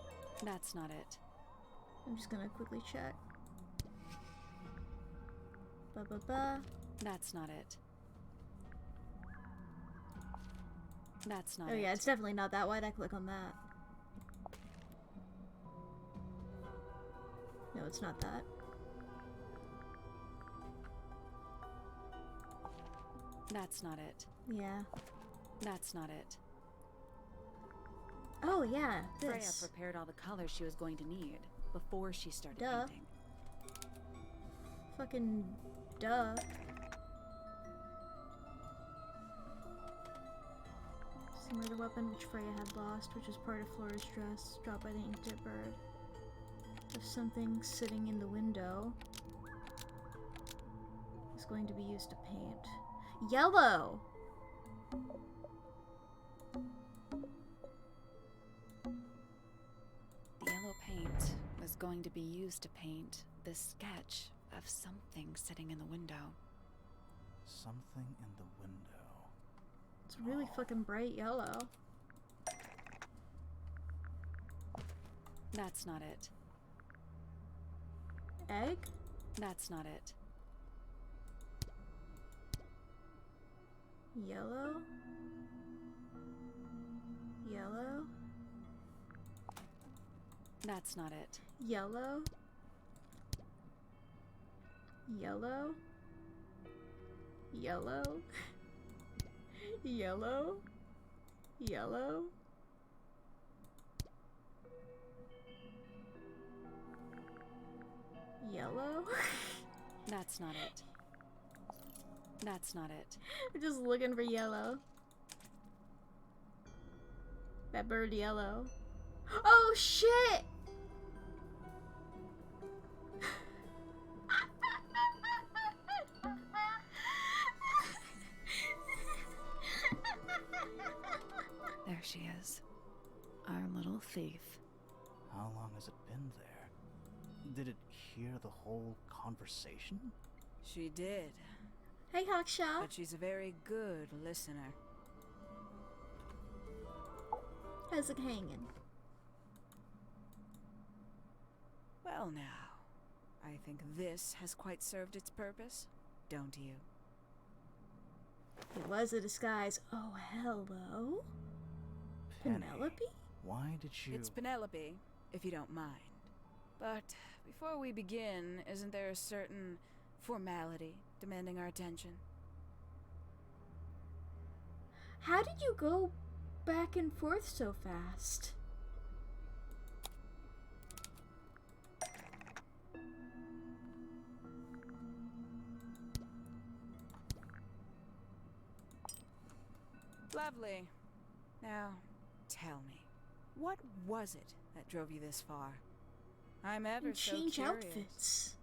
That's not it. I'm just gonna quickly check. Ba ba ba. That's not it. That's not it. Oh yeah, it's definitely not that. Why'd I click on that? No, it's not that. That's not it. Yeah. That's not it. Oh yeah, Freya this. prepared all the colors she was going to need before she started Duh. painting. Fucking duh. Similar to the weapon which Freya had lost, which was part of Flora's dress, dropped by the inkjet bird. If something sitting in the window is going to be used to paint. Yellow! The yellow paint was going to be used to paint this sketch of something sitting in the window. Something in the window. It's really fucking bright yellow. That's not it. Egg? That's not it. Yellow? Yellow? That's not it. Yellow? Yellow? Yellow? Yellow? Yellow? Yellow? That's not it. That's not it. I'm just looking for yellow. That bird yellow. Oh shit! There she is. Our little thief. How long has it been there? Did it hear the whole conversation? She did, Hey Hawkshaw. but she's a very good listener. How's it hanging? Well now, I think this has quite served its purpose, don't you? It was a disguise. Oh, hello? Penny, Penelope? why did you... It's Penelope, if you don't mind. But before we begin, isn't there a certain formality demanding our attention? How did you go back and forth so fast? Lovely. Now, tell me, what was it that drove you this far? I'm ever And so change curious. outfits.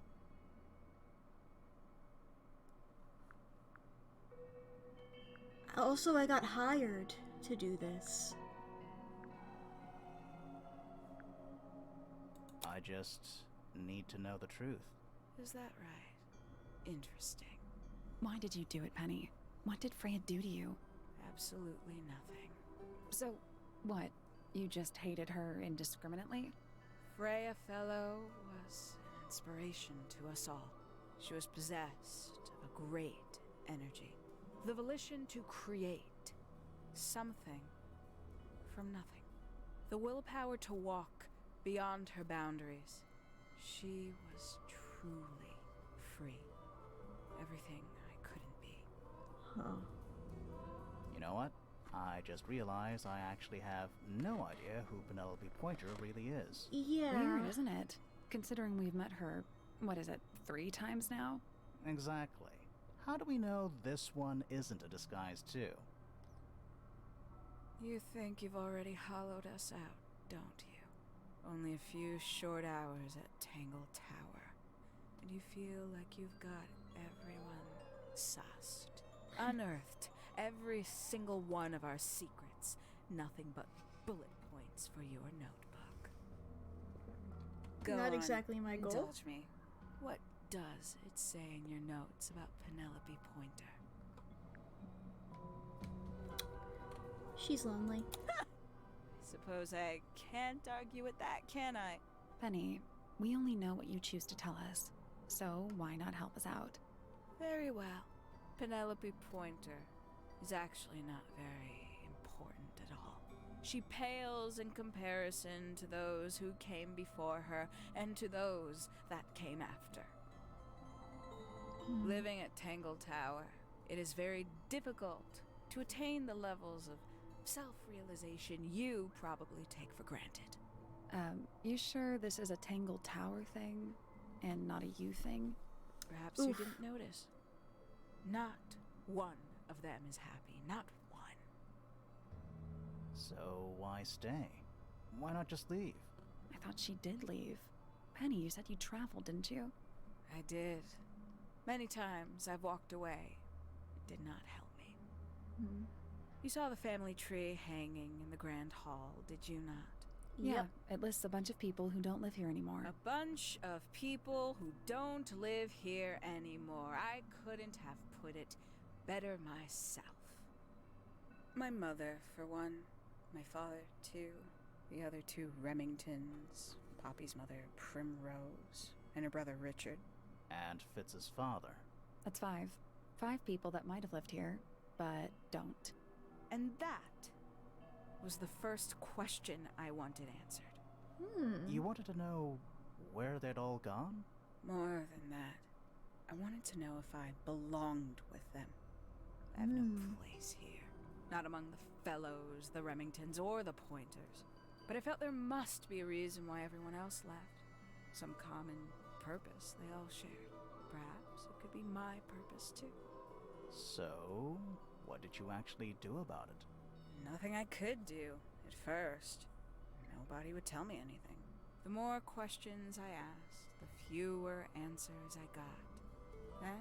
Also, I got hired to do this. I just need to know the truth. Is that right? Interesting. Why did you do it, Penny? What did Freya do to you? Absolutely nothing. So, what? You just hated her indiscriminately? Freya Fellow was an inspiration to us all. She was possessed of a great energy. The volition to create something from nothing. The willpower to walk beyond her boundaries. She was truly free. Everything I couldn't be. Huh. You know what? I just realized I actually have no idea who Penelope Pointer really is. Yeah. Weird, isn't it? Considering we've met her, what is it, 3 times now? Exactly. How do we know this one isn't a disguise too? You think you've already hollowed us out, don't you? Only a few short hours at Tangle Tower, and you feel like you've got everyone sussed. Unearthed every single one of our secrets. Nothing but bullet points for your notebook. Go Not on, exactly my goal. indulge me. What does it say in your notes about Penelope Pointer? She's lonely. suppose I can't argue with that, can I? Penny, we only know what you choose to tell us, so why not help us out? Very well. Penelope Pointer is actually not very important at all. She pales in comparison to those who came before her and to those that came after. Living at Tangle Tower, it is very difficult to attain the levels of self-realization you probably take for granted. You sure this is a Tangle Tower thing and not a you thing? Perhaps you didn't notice. Not one of them is happy. Not one. So why stay? Why not just leave? I thought she did leave. Penny, you said you traveled, didn't you? I did. Many times I've walked away. It did not help me. You saw the family tree hanging in the grand hall, did you not? Yeah, it lists a bunch of people who don't live here anymore. A bunch of people who don't live here anymore. I couldn't have put it better myself. My mother, for one. My father, too. The other two Remingtons. Poppy's mother, Primrose. And her brother, Richard. And Fitz's father. That's 5. 5 people that might have lived here, but don't. And that was the first question I wanted answered. You wanted to know where they'd all gone? More than that, I wanted to know if I belonged with them. I have no place here. Not among the fellows, the Remingtons, or the Pointers. But I felt there must be a reason why everyone else left. Some common purpose they all shared. Perhaps it could be my purpose too. So, what did you actually do about it? Nothing I could do, at first. Nobody would tell me anything. The more questions I asked, the fewer answers I got. Then,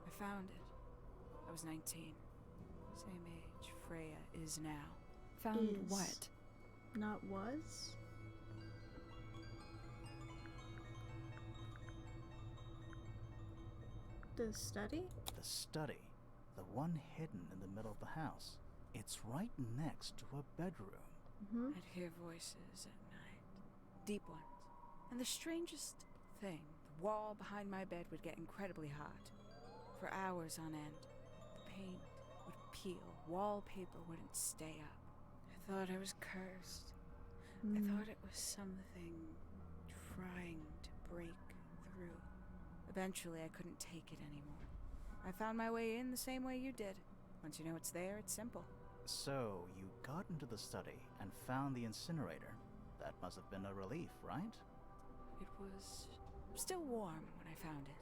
I found it. I was 19. Same age Freya is now. Found Is. what? Not was? The study? The study. The one hidden in the middle of the house. It's right next to a bedroom. I'd hear voices at night. Deep ones. And the strangest thing, the wall behind my bed would get incredibly hot. For hours on end. The paint would peel. Wallpaper wouldn't stay up. I thought I was cursed. I thought it was something trying to break through. Eventually, I couldn't take it anymore. I found my way in the same way you did. Once you know it's there, it's simple. So, you got into the study and found the incinerator. That must have been a relief, right? It was still warm when I found it.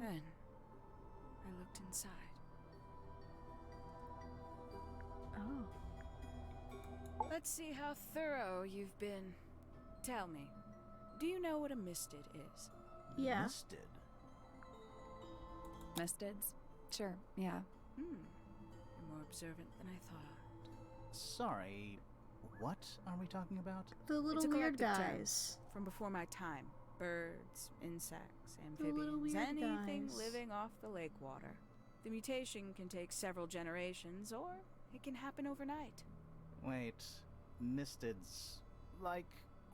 Then, I looked inside. Oh. Let's see how thorough you've been. Tell me, do you know what a misted is? Yeah. Misted. Mistids? Sure, yeah. You're more observant than I thought. Sorry, what are we talking about? The It's little a weird collective term guys. from before my time. Birds, insects, The little amphibians, weird anything guys. living off the lake water. The mutation can take several generations, or it can happen overnight. Wait, mistids. Like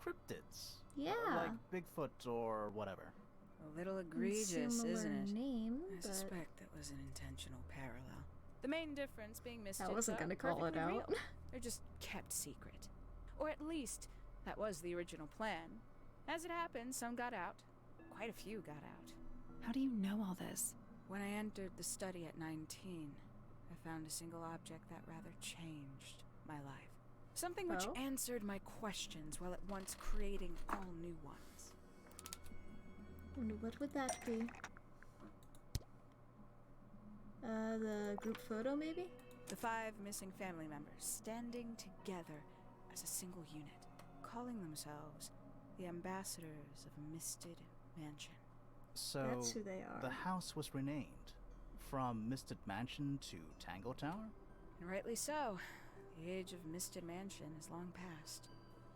cryptids. Yeah. Like Bigfoot or whatever. A little egregious, Similar isn't it? name, I but suspect that was an intentional parallel. The main difference being misted. I wasn't gonna call it out. Real. They're just kept secret. Or at least, that was the original plan. As it happened, some got out. Quite a few got out. How do you know all this? When I entered the study at 19, I found a single object that rather changed my life. Something which Oh? answered my questions while at once creating all new ones. Wonder what would that be? The group photo, maybe? The 5 missing family members standing together as a single unit, calling themselves the ambassadors of a misted mansion. So, That's who they are. the house was renamed. From Misted Mansion to Tangle Tower? And rightly so. The age of Misted Mansion is long past.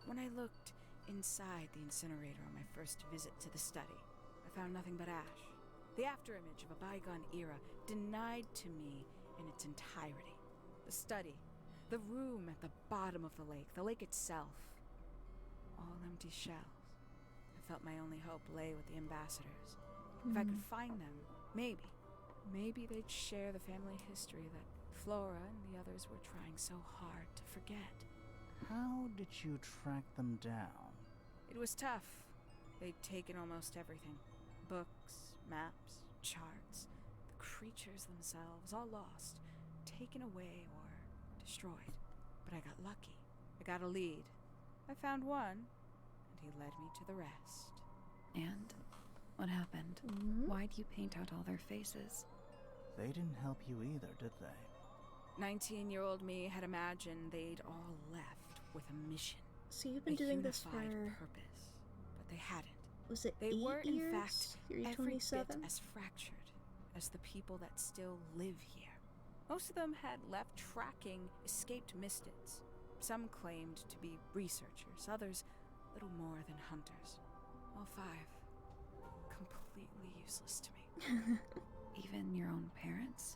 When I looked inside the incinerator on my first visit to the study, I found nothing but ash. The afterimage of a bygone era, denied to me in its entirety. The study, The room at the bottom of the lake itself. All empty shells. I felt my only hope lay with the ambassadors. If I could find them, maybe they'd share the family history that Flora and the others were trying so hard to forget. How did you track them down? It was tough. They'd taken almost everything. Books, maps, charts. The creatures themselves, all lost. Taken away or destroyed. But I got lucky. I got a lead. I found one, and he led me to the rest. And what happened? Why'd you paint out all their faces? They didn't help you either, did they? 19-year-old me had imagined they'd all left with a mission. So you've been doing this for... purpose, but they hadn't. Was it They 8 were, years? in fact, You're every 27? bit as fractured as the people that still live here. Most of them had left tracking escaped mystics. Some claimed to be researchers, others little more than hunters. All 5 completely useless to me. Even your own parents?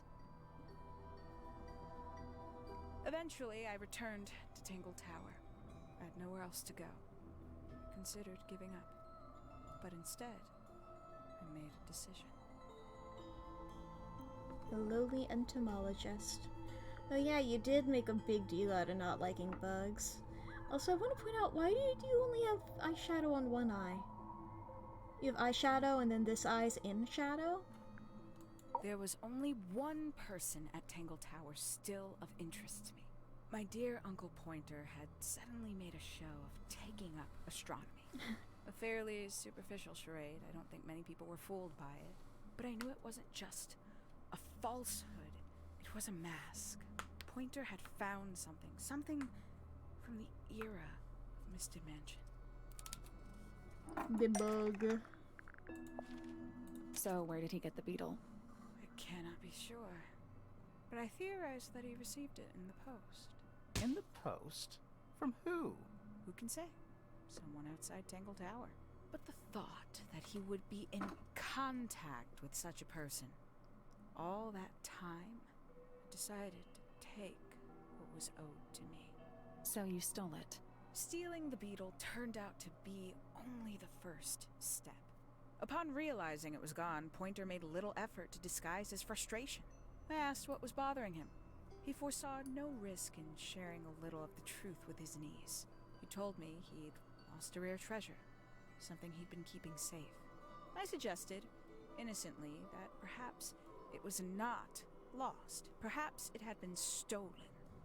Eventually, I returned to Tangle Tower. I had nowhere else to go. I considered giving up. But instead, I made a decision. The lowly entomologist. Oh yeah, you did make a big deal out of not liking bugs. Also, I want to point out, why did you only have eyeshadow on one eye? You have eyeshadow and then this eye's in shadow? There was only one person at Tangle Tower still of interest to me. My dear Uncle Pointer had suddenly made a show of taking up astronomy. A fairly superficial charade. I don't think many people were fooled by it. But I knew it wasn't just a falsehood. It was a mask. Pointer had found something from the era of Misted Mansion. The bug. So where did he get the beetle? I cannot be sure. But I theorize that he received it in the post. In the post? From who? Who can say? Someone outside Tangle Tower. But the thought that he would be in contact with such a person, all that time, I decided to take what was owed to me. So you stole it. Stealing the beetle turned out to be only the first step. Upon realizing it was gone, Pointer made little effort to disguise his frustration. I asked what was bothering him. He foresaw no risk in sharing a little of the truth with his niece. He told me he'd lost a rare treasure, something he'd been keeping safe. I suggested, innocently, that perhaps it was not lost. Perhaps it had been stolen.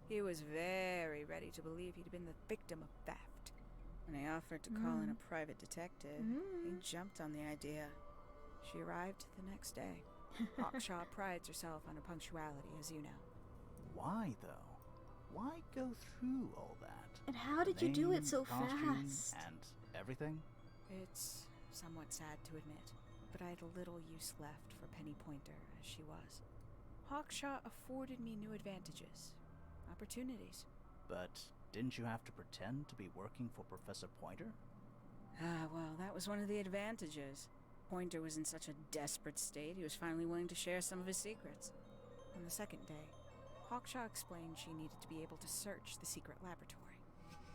He was very ready to believe he'd been the victim of theft. When I offered to call in a private detective, he jumped on the idea. She arrived the next day. Hawkshaw prides herself on her punctuality, as you know. Why, though? Why go through all that? And how did you do it so costume, fast? And everything? It's somewhat sad to admit, but I had little use left for Penny Pointer as she was. Hawkshaw afforded me new advantages, opportunities. But didn't you have to pretend to be working for Professor Pointer? Well, that was one of the advantages. Pointer was in such a desperate state, he was finally willing to share some of his secrets. On the second day, Hawkshaw explained she needed to be able to search the secret laboratory.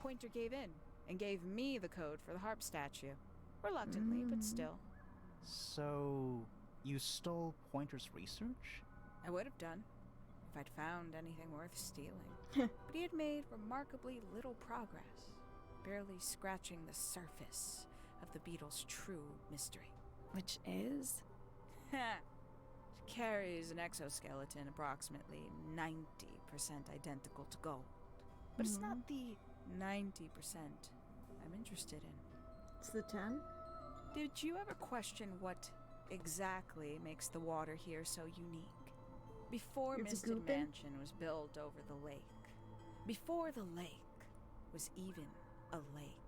Pointer gave in and gave me the code for the harp statue. Reluctantly, but still. So, you stole Pointer's research? I would have done, if I'd found anything worth stealing. But he had made remarkably little progress, barely scratching the surface of the beetle's true mystery. Which is? She carries an exoskeleton approximately 90% identical to gold. But it's not the 90% I'm interested in. It's the 10? Did you ever question what exactly makes the water here so unique? Before It's Misted gooping? Mansion was built over the lake, before the lake was even a lake,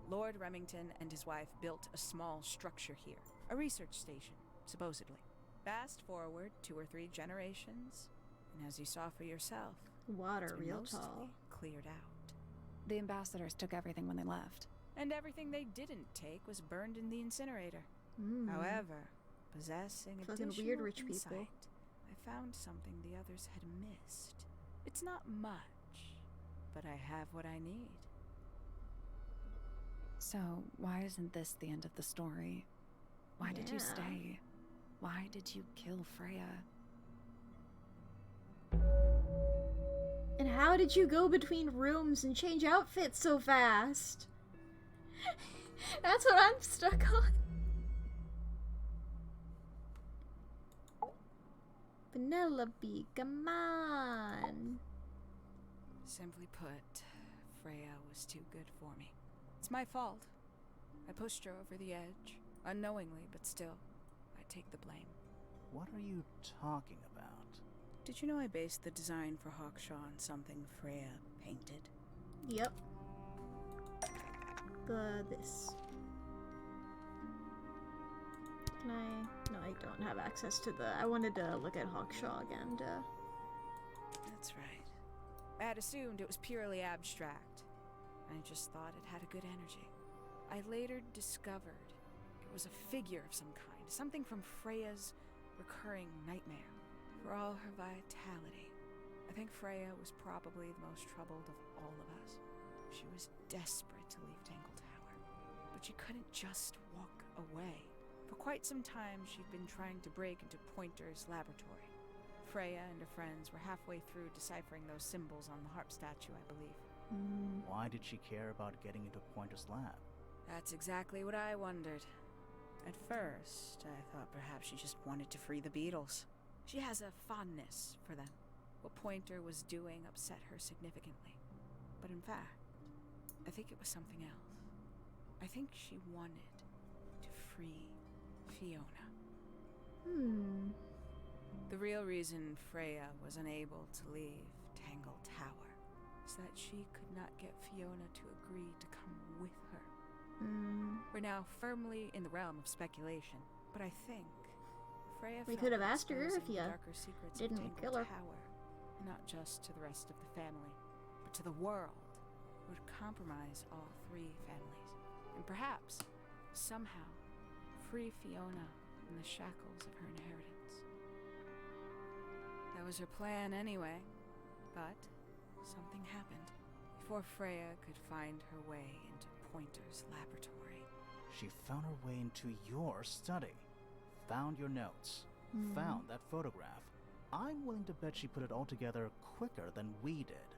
Lord Remington and his wife built a small structure here, a research station, supposedly. Fast forward 2 or 3 generations, and as you saw for yourself, Water it's been real mostly tall. cleared out. The ambassadors took everything when they left. And everything they didn't take was burned in the incinerator. However, possessing Fucking additional weird rich people. insight, I found something the others had missed. It's not much, but I have what I need. So, why isn't this the end of the story? Why did you stay? Why did you kill Freya? And how did you go between rooms and change outfits so fast? That's what I'm stuck on. Penelope, come on. Simply put, Freya was too good for me. It's my fault. I pushed her over the edge, unknowingly, but still, I take the blame. What are you talking about? Did you know I based the design for Hawkshaw on something Freya painted? Yep. This. Can I? No, I don't have access to the... I wanted to look at Hawkshaw again to... That's right. I had assumed it was purely abstract. I just thought it had a good energy. I later discovered it was a figure of some kind, something from Freya's recurring nightmare. For all her vitality, I think Freya was probably the most troubled of all of us. She was desperate to leave Tangle Tower, but she couldn't just walk away. For quite some time, she'd been trying to break into Pointer's laboratory. Freya and her friends were halfway through deciphering those symbols on the harp statue, I believe. Why did she care about getting into Pointer's lab? That's exactly what I wondered. At first, I thought perhaps she just wanted to free the beetles. She has a fondness for them. What Pointer was doing upset her significantly. But in fact, I think it was something else. I think she wanted to free Fiona. The real reason Freya was unable to leave Tangle Tower is that she could not get Fiona to agree to come with her. We're now firmly in the realm of speculation, but I think Freya We felt could have asked her if exposing you the darker secrets didn't of Tangle kill her. Tower, not just to the rest of the family, but to the world, would compromise all three families, and perhaps, somehow, free Fiona from the shackles of her inheritance. That was her plan anyway, but something happened before Freya could find her way into Pointer's laboratory. She found her way into your study, found your notes, found that photograph. I'm willing to bet she put it all together quicker than we did.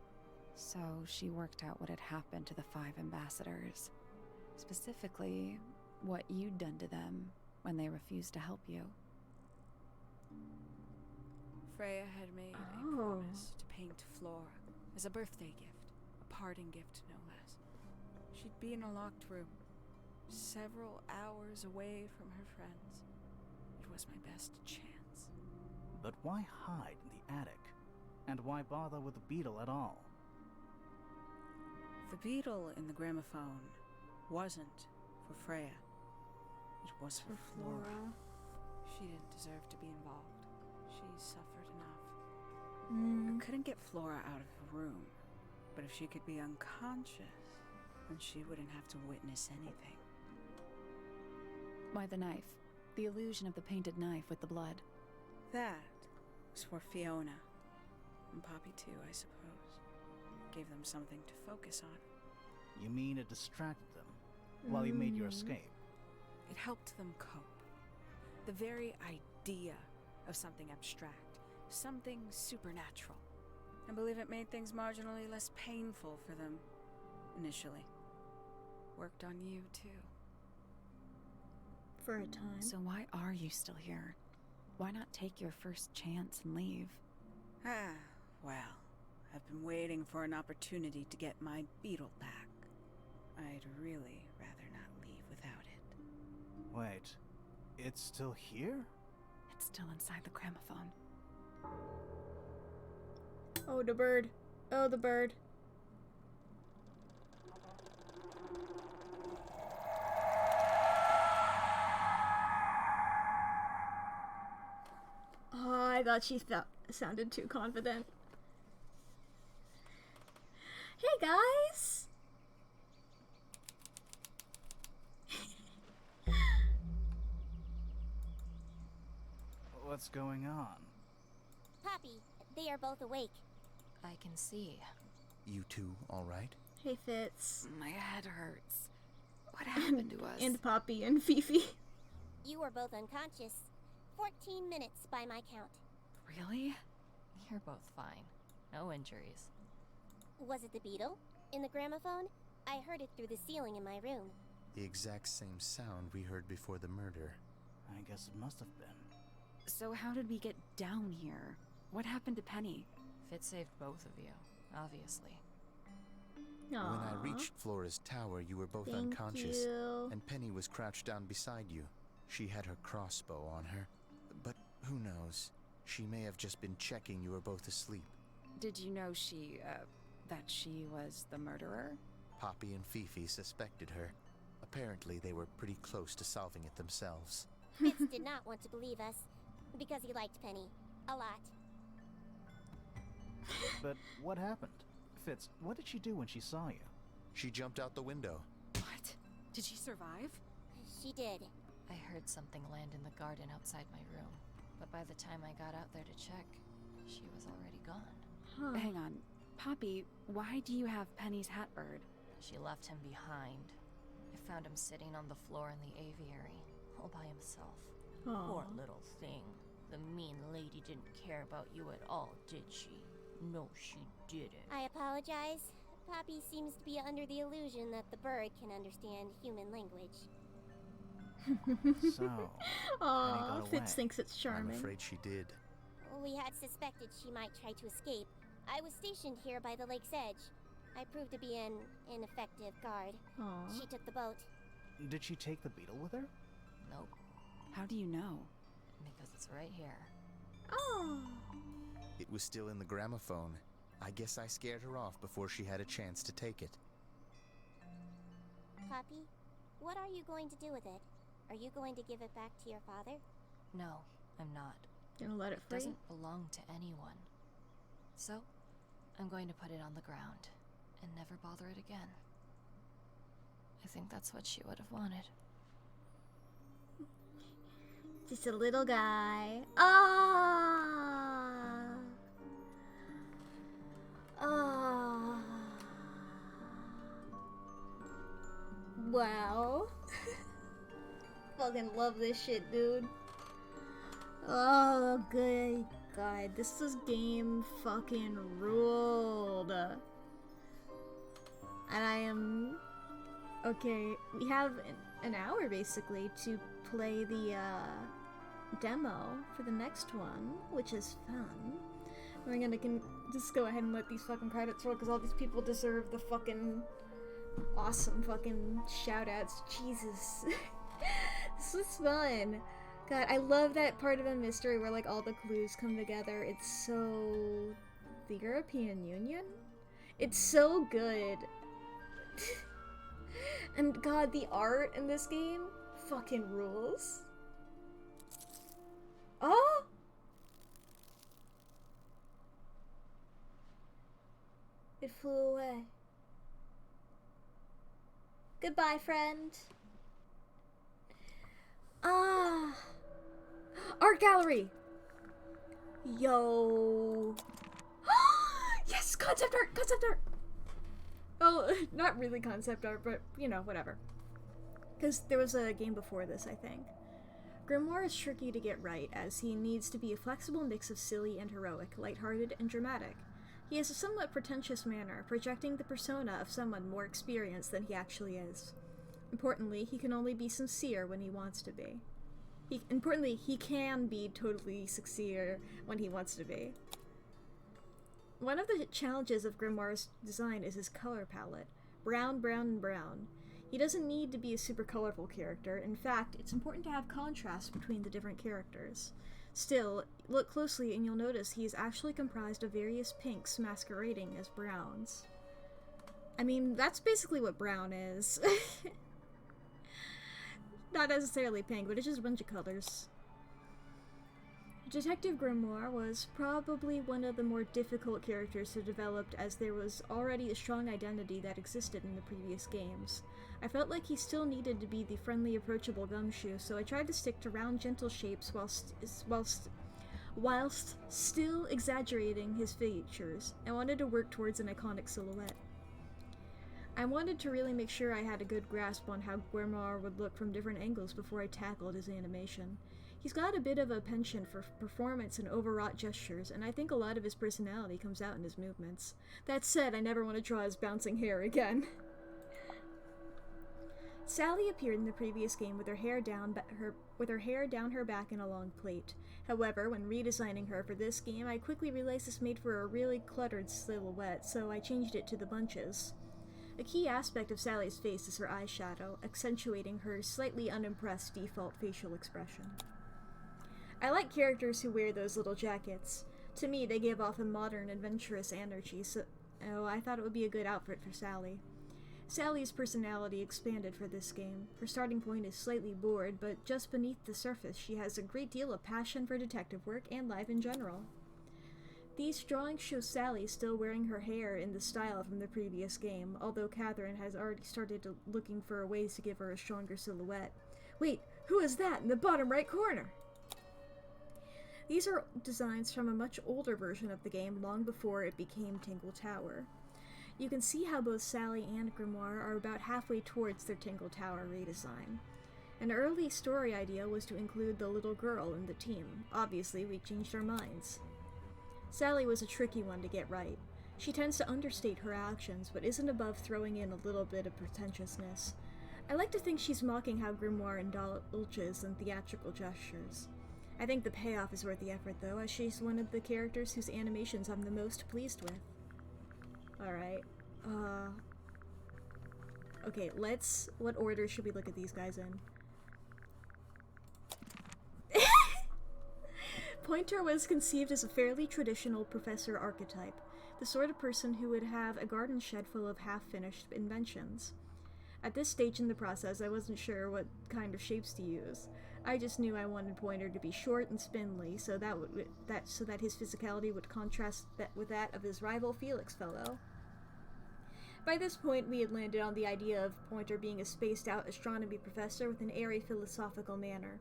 So she worked out what had happened to the 5 ambassadors. Specifically, what you'd done to them when they refused to help you. Freya had made a promise to paint Flora as a birthday gift, a parting gift no less. She'd be in a locked room, several hours away from her friends. It was my best chance. But why hide in the attic? And why bother with the beetle at all? The beetle in the gramophone wasn't for Freya. It was for Flora. She didn't deserve to be involved. She suffered enough. I couldn't get Flora out of her room, but if she could be unconscious, then she wouldn't have to witness anything. Why the knife? The illusion of the painted knife with the blood. That was for Fiona. And Poppy too, I suppose. Gave them something to focus on. You mean it distracted them while you made your escape? It helped them cope. The very idea of something abstract, something supernatural. I believe it made things marginally less painful for them, initially. Worked on you, too. For a time. So why are you still here? Why not take your first chance and leave? Well, I've been waiting for an opportunity to get my beetle back. I'd really rather not leave without it. Wait, it's still here? It's still inside the gramophone. Oh, the bird. Oh, the bird. Oh, I thought she sounded too confident. Hey, guys! What's going on? Poppy, they are both awake. I can see. You two alright? Hey, Fitz. My head hurts. What happened to us? And Poppy and Fifi. You were both unconscious. 14 minutes by my count. Really? You're both fine. No injuries. Was it the beetle? In the gramophone? I heard it through the ceiling in my room. The exact same sound we heard before the murder. I guess it must have been. So how did we get down here? What happened to Penny? Fitz saved both of you, obviously. When I reached Flora's tower, you were both Thank unconscious, you. and Penny was crouched down beside you. She had her crossbow on her, but who knows? She may have just been checking you were both asleep. Did you know that she was the murderer? Poppy and Fifi suspected her. Apparently, they were pretty close to solving it themselves. Fitz did not want to believe us, because he liked Penny. A lot. But what happened? Fitz, what did she do when she saw you? She jumped out the window. What? Did she survive? She did. I heard something land in the garden outside my room, but by the time I got out there to check, she was already gone. Huh. Hang on. Poppy, why do you have Penny's hat bird? She left him behind. I found him sitting on the floor in the aviary, all by himself. Aw. Poor little thing. The mean lady didn't care about you at all, did she? No, she didn't. I apologize. Poppy seems to be under the illusion that the bird can understand human language. So, Penny Aw, got Fitz away. thinks it's I'm charming. afraid she did. We had suspected she might try to escape. I was stationed here by the lake's edge. I proved to be an ineffective guard. Aw. She took the boat. Did she take the beetle with her? Nope, How do you know? because it's right here. Oh. It was still in the gramophone. I guess I scared her off before she had a chance to take it. Poppy, what are you going to do with it? Are you going to give it back to your father? No, I'm not. Gonna let it It free? doesn't belong to anyone. So, I'm going to put it on the ground and never bother it again. I think that's what she would have wanted. Just a little guy. Ah. Ah. Wow. Fucking love this shit, dude. Oh, good God. This game fucking ruled. And I am... Okay, we have an hour basically to play the demo for the next one, which is fun. We're gonna just go ahead and let these fucking credits roll because all these people deserve the fucking awesome fucking shoutouts. Jesus. This was fun. God, I love that part of a mystery where like all the clues come together. It's so... The European Union? It's so good. And God, the art in this game fucking rules. Oh! It flew away. Goodbye, friend. Ah. Art gallery. Yo. Yes, concept art, concept art. Oh, not really concept art, but, you know, whatever. Because there was a game before this, I think. Grimoire is tricky to get right, as he needs to be a flexible mix of silly and heroic, lighthearted and dramatic. He has a somewhat pretentious manner, projecting the persona of someone more experienced than he actually is. Importantly, he can only be sincere when he wants to be. Importantly, he can be totally sincere when he wants to be. One of the challenges of Grimoire's design is his color palette. Brown, brown, and brown. He doesn't need to be a super colorful character. In fact, it's important to have contrast between the different characters. Still, look closely and you'll notice he is actually comprised of various pinks masquerading as browns. I mean, that's basically what brown is. Not necessarily pink, but it's just a bunch of colors. Detective Grimoire was probably one of the more difficult characters to develop, as there was already a strong identity that existed in the previous games. I felt like he still needed to be the friendly, approachable gumshoe, so I tried to stick to round, gentle shapes whilst still exaggerating his features. I wanted to work towards an iconic silhouette. I wanted to really make sure I had a good grasp on how Grimoire would look from different angles before I tackled his animation. He's got a bit of a penchant for performance and overwrought gestures, and I think a lot of his personality comes out in his movements. That said, I never want to draw his bouncing hair again. Sally appeared in the previous game with her hair down her back in a long plait. However, when redesigning her for this game, I quickly realized this made for a really cluttered silhouette, so I changed it to the bunches. A key aspect of Sally's face is her eyeshadow, accentuating her slightly unimpressed default facial expression. I like characters who wear those little jackets. To me, they give off a modern, adventurous energy, so I thought it would be a good outfit for Sally. Sally's personality expanded for this game. Her starting point is slightly bored, but just beneath the surface, she has a great deal of passion for detective work and life in general. These drawings show Sally still wearing her hair in the style from the previous game, although Catherine has already started looking for ways to give her a stronger silhouette. Wait, who is that in the bottom right corner? These are designs from a much older version of the game, long before it became Tangle Tower. You can see how both Sally and Grimoire are about halfway towards their Tangle Tower redesign. An early story idea was to include the little girl in the team. Obviously, we changed our minds. Sally was a tricky one to get right. She tends to understate her actions, but isn't above throwing in a little bit of pretentiousness. I like to think she's mocking how Grimoire indulges in theatrical gestures. I think the payoff is worth the effort, though, as she's one of the characters whose animations I'm the most pleased with. Alright, okay, what order should we look at these guys in? Pointer was conceived as a fairly traditional professor archetype, the sort of person who would have a garden shed full of half-finished inventions. At this stage in the process, I wasn't sure what kind of shapes to use. I just knew I wanted Pointer to be short and spindly, so that his physicality would contrast with that of his rival Felix fellow. By this point, we had landed on the idea of Pointer being a spaced-out astronomy professor with an airy philosophical manner.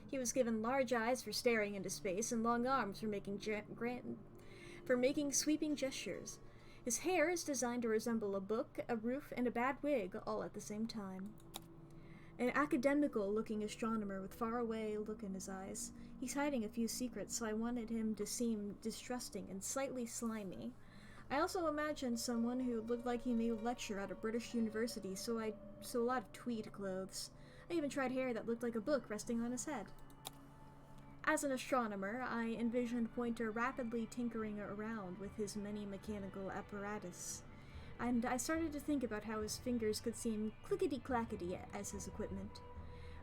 He was given large eyes for staring into space and long arms for making sweeping gestures. His hair is designed to resemble a book, a roof, and a bad wig, all at the same time. An academical-looking astronomer with far-away look in his eyes. He's hiding a few secrets, so I wanted him to seem distrusting and slightly slimy. I also imagined someone who looked like he may lecture at a British university, so a lot of tweed clothes. I even tried hair that looked like a book resting on his head. As an astronomer, I envisioned Pointer rapidly tinkering around with his many mechanical apparatus, and I started to think about how his fingers could seem clickety-clackety as his equipment.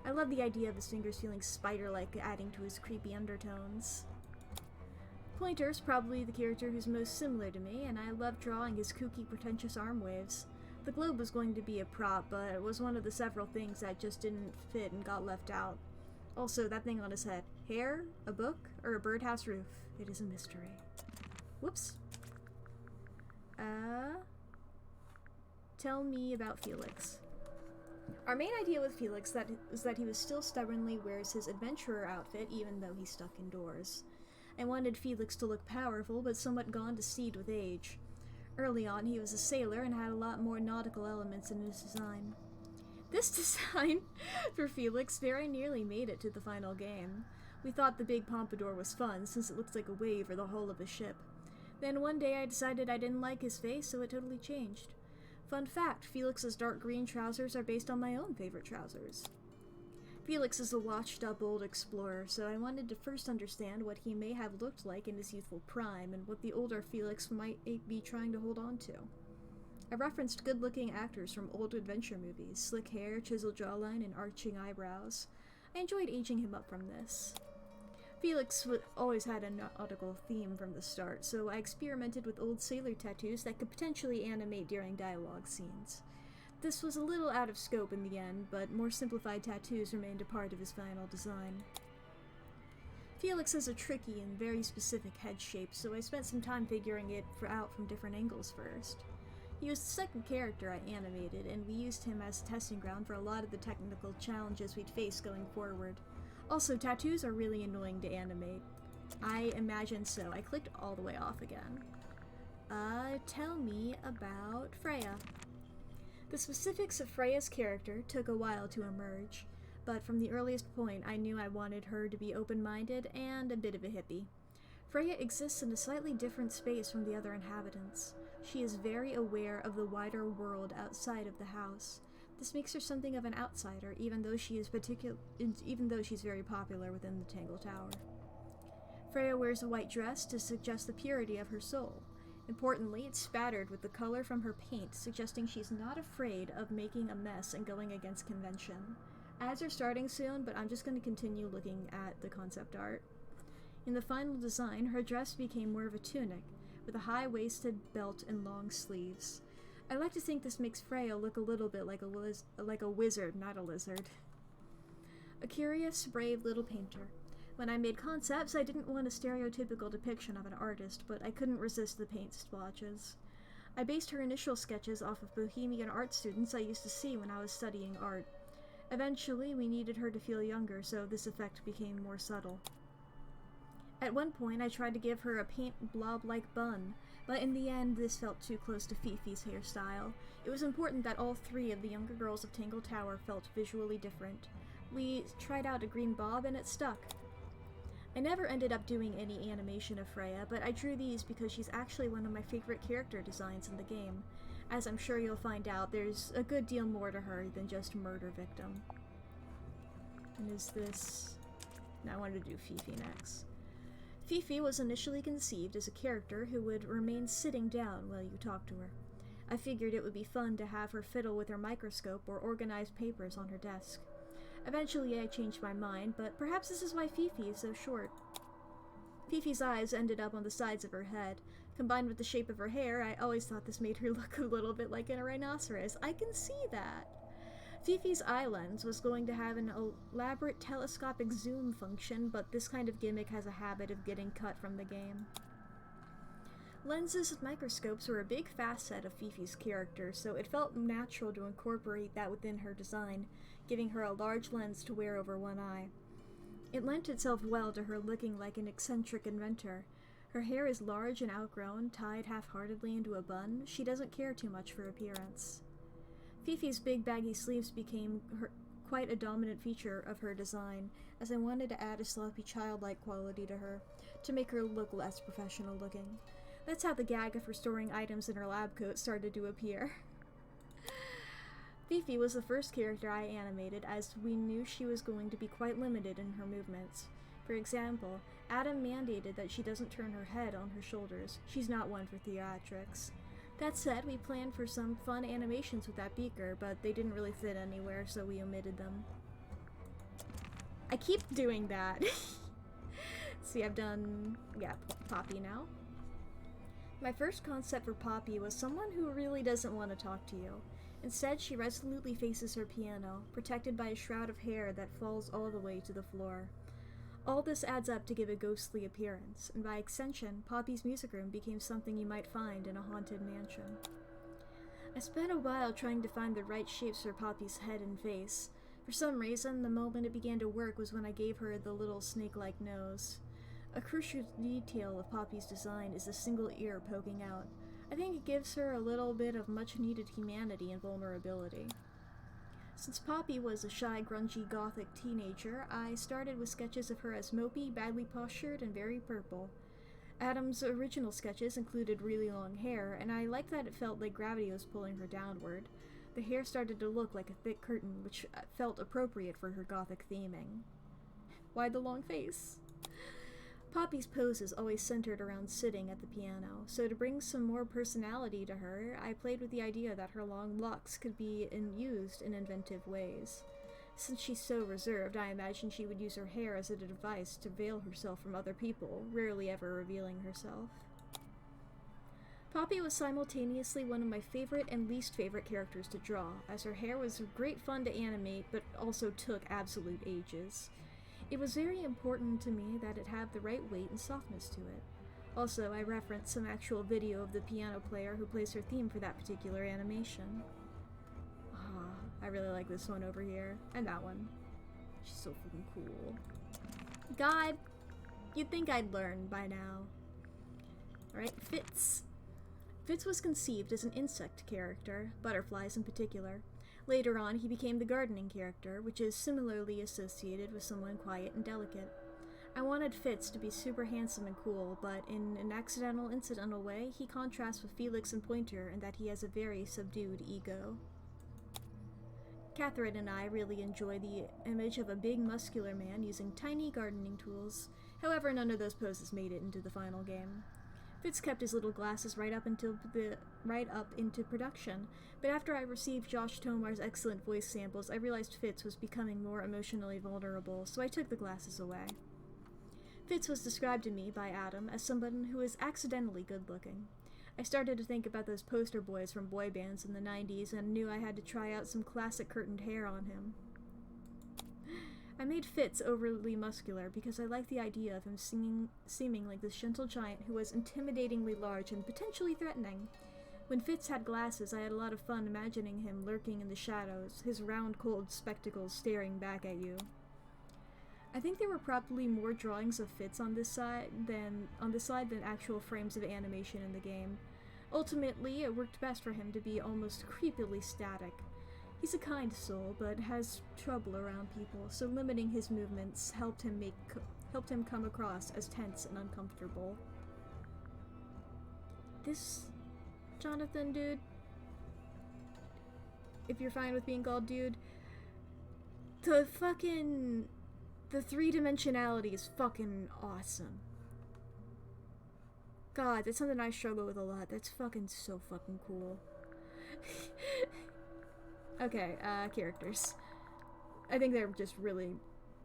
I love the idea of his fingers feeling spider-like, adding to his creepy undertones. Pointer's probably the character who's most similar to me, and I love drawing his kooky, pretentious arm waves. The globe was going to be a prop, but it was one of the several things that just didn't fit and got left out. Also, that thing on his head. Hair? A book? Or a birdhouse roof? It is a mystery. Whoops. Tell me about Felix. Our main idea with Felix is that he was still stubbornly wears his adventurer outfit even though he's stuck indoors. I wanted Felix to look powerful, but somewhat gone to seed with age. Early on, he was a sailor and had a lot more nautical elements in his design. This design for Felix very nearly made it to the final game. We thought the big pompadour was fun, since it looks like a wave or the hull of a ship. Then one day I decided I didn't like his face, so it totally changed. Fun fact, Felix's dark green trousers are based on my own favorite trousers. Felix is a washed-up old explorer, so I wanted to first understand what he may have looked like in his youthful prime, and what the older Felix might be trying to hold on to. I referenced good-looking actors from old adventure movies, slick hair, chiseled jawline, and arching eyebrows. I enjoyed aging him up from this. Felix always had a nautical theme from the start, so I experimented with old sailor tattoos that could potentially animate during dialogue scenes. This was a little out of scope in the end, but more simplified tattoos remained a part of his final design. Felix has a tricky and very specific head shape, so I spent some time figuring it out from different angles first. He was the second character I animated, and we used him as a testing ground for a lot of the technical challenges we'd face going forward. Also, tattoos are really annoying to animate. I imagine so. I clicked all the way off again. Tell me about Freya. The specifics of Freya's character took a while to emerge, but from the earliest point I knew I wanted her to be open-minded and a bit of a hippie. Freya exists in a slightly different space from the other inhabitants. She is very aware of the wider world outside of the house. This makes her something of an outsider, even though she's very popular within the Tangle Tower. Freya wears a white dress to suggest the purity of her soul. Importantly, it's spattered with the color from her paint, suggesting she's not afraid of making a mess and going against convention. Ads are starting soon, but I'm just going to continue looking at the concept art. In the final design, her dress became more of a tunic, with a high-waisted belt and long sleeves. I like to think this makes Freya look a little bit like a wizard, not a lizard. A curious, brave little painter. When I made concepts, I didn't want a stereotypical depiction of an artist, but I couldn't resist the paint splotches. I based her initial sketches off of bohemian art students I used to see when I was studying art. Eventually, we needed her to feel younger, so this effect became more subtle. At one point, I tried to give her a paint blob-like bun, but in the end, this felt too close to Fifi's hairstyle. It was important that all three of the younger girls of Tangle Tower felt visually different. We tried out a green bob, and it stuck. I never ended up doing any animation of Freya, but I drew these because she's actually one of my favorite character designs in the game. As I'm sure you'll find out, there's a good deal more to her than just murder victim. And is this... No, I wanted to do Fifi next. Fifi was initially conceived as a character who would remain sitting down while you talked to her. I figured it would be fun to have her fiddle with her microscope or organize papers on her desk. Eventually I changed my mind, but perhaps this is why Fifi is so short. Fifi's eyes ended up on the sides of her head. Combined with the shape of her hair, I always thought this made her look a little bit like a rhinoceros. I can see that! Fifi's eye lens was going to have an elaborate telescopic zoom function, but this kind of gimmick has a habit of getting cut from the game. Lenses and microscopes were a big facet of Fifi's character, so it felt natural to incorporate that within her design, giving her a large lens to wear over one eye. It lent itself well to her looking like an eccentric inventor. Her hair is large and outgrown, tied half-heartedly into a bun. She doesn't care too much for appearance. Fifi's big baggy sleeves became quite a dominant feature of her design, as I wanted to add a sloppy childlike quality to her, to make her look less professional looking. That's how the gag of her storing items in her lab coat started to appear. Fifi was the first character I animated, as we knew she was going to be quite limited in her movements. For example, Adam mandated that she doesn't turn her head on her shoulders. She's not one for theatrics. That said, we planned for some fun animations with that beaker, but they didn't really fit anywhere, so we omitted them. I keep doing that. See, I've done, Poppy now. My first concept for Poppy was someone who really doesn't want to talk to you. Instead, she resolutely faces her piano, protected by a shroud of hair that falls all the way to the floor. All this adds up to give a ghostly appearance, and by extension, Poppy's music room became something you might find in a haunted mansion. I spent a while trying to find the right shapes for Poppy's head and face. For some reason, the moment it began to work was when I gave her the little snake-like nose. A crucial detail of Poppy's design is the single ear poking out. I think it gives her a little bit of much-needed humanity and vulnerability. Since Poppy was a shy, grungy, gothic teenager, I started with sketches of her as mopey, badly postured, and very purple. Adam's original sketches included really long hair, and I liked that it felt like gravity was pulling her downward. The hair started to look like a thick curtain, which felt appropriate for her gothic theming. Why the long face? Poppy's pose is always centered around sitting at the piano, so to bring some more personality to her, I played with the idea that her long locks could be used in inventive ways. Since she's so reserved, I imagined she would use her hair as a device to veil herself from other people, rarely ever revealing herself. Poppy was simultaneously one of my favorite and least favorite characters to draw, as her hair was great fun to animate, but also took absolute ages. It was very important to me that it have the right weight and softness to it. Also, I referenced some actual video of the piano player who plays her theme for that particular animation. I really like this one over here, and that one. She's so fucking cool. God! You'd think I'd learn by now. Alright, Fitz. Fitz was conceived as an insect character, butterflies in particular. Later on, he became the gardening character, which is similarly associated with someone quiet and delicate. I wanted Fitz to be super handsome and cool, but in an incidental way, he contrasts with Felix and Pointer in that he has a very subdued ego. Catherine and I really enjoy the image of a big muscular man using tiny gardening tools. However, none of those poses made it into the final game. Fitz kept his little glasses right up into production, but after I received Josh Tomar's excellent voice samples, I realized Fitz was becoming more emotionally vulnerable, so I took the glasses away. Fitz was described to me by Adam as someone who is accidentally good-looking. I started to think about those poster boys from boy bands in the 90s and knew I had to try out some classic curtained hair on him. I made Fitz overly muscular because I liked the idea of him seeming like this gentle giant who was intimidatingly large and potentially threatening. When Fitz had glasses, I had a lot of fun imagining him lurking in the shadows, his round, cold spectacles staring back at you. I think there were probably more drawings of Fitz on this side than actual frames of animation in the game. Ultimately, it worked best for him to be almost creepily static. He's a kind soul, but has trouble around people, so limiting his movements helped him come across as tense and uncomfortable. This Jonathan dude, if you're fine with being called dude, the three-dimensionality is fucking awesome. God, that's something I struggle with a lot. That's fucking so fucking cool. Okay, characters. I think they're just really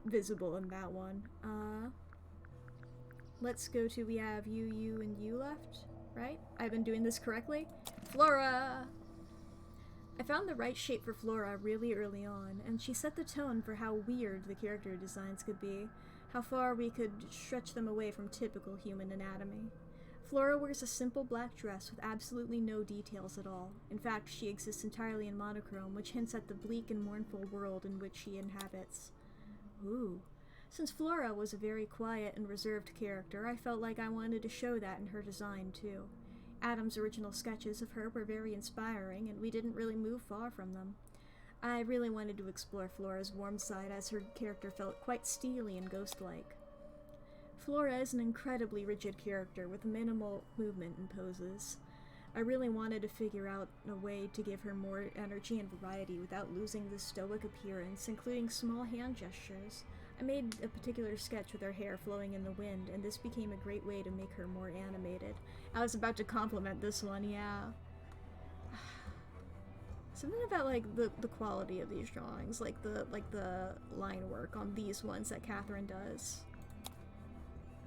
visible in that one. Let's go to, we have you, and you left, right? I've been doing this correctly? Flora! I found the right shape for Flora really early on, and she set the tone for how weird the character designs could be, how far we could stretch them away from typical human anatomy. Flora wears a simple black dress with absolutely no details at all. In fact, she exists entirely in monochrome, which hints at the bleak and mournful world in which she inhabits. Ooh. Since Flora was a very quiet and reserved character, I felt like I wanted to show that in her design, too. Adam's original sketches of her were very inspiring, and we didn't really move far from them. I really wanted to explore Flora's warm side, as her character felt quite steely and ghost-like. Flora is an incredibly rigid character with minimal movement and poses. I really wanted to figure out a way to give her more energy and variety without losing the stoic appearance, including small hand gestures. I made a particular sketch with her hair flowing in the wind, and this became a great way to make her more animated. I was about to compliment this one, yeah. Something about, like, the quality of these drawings, like the line work on these ones that Catherine does.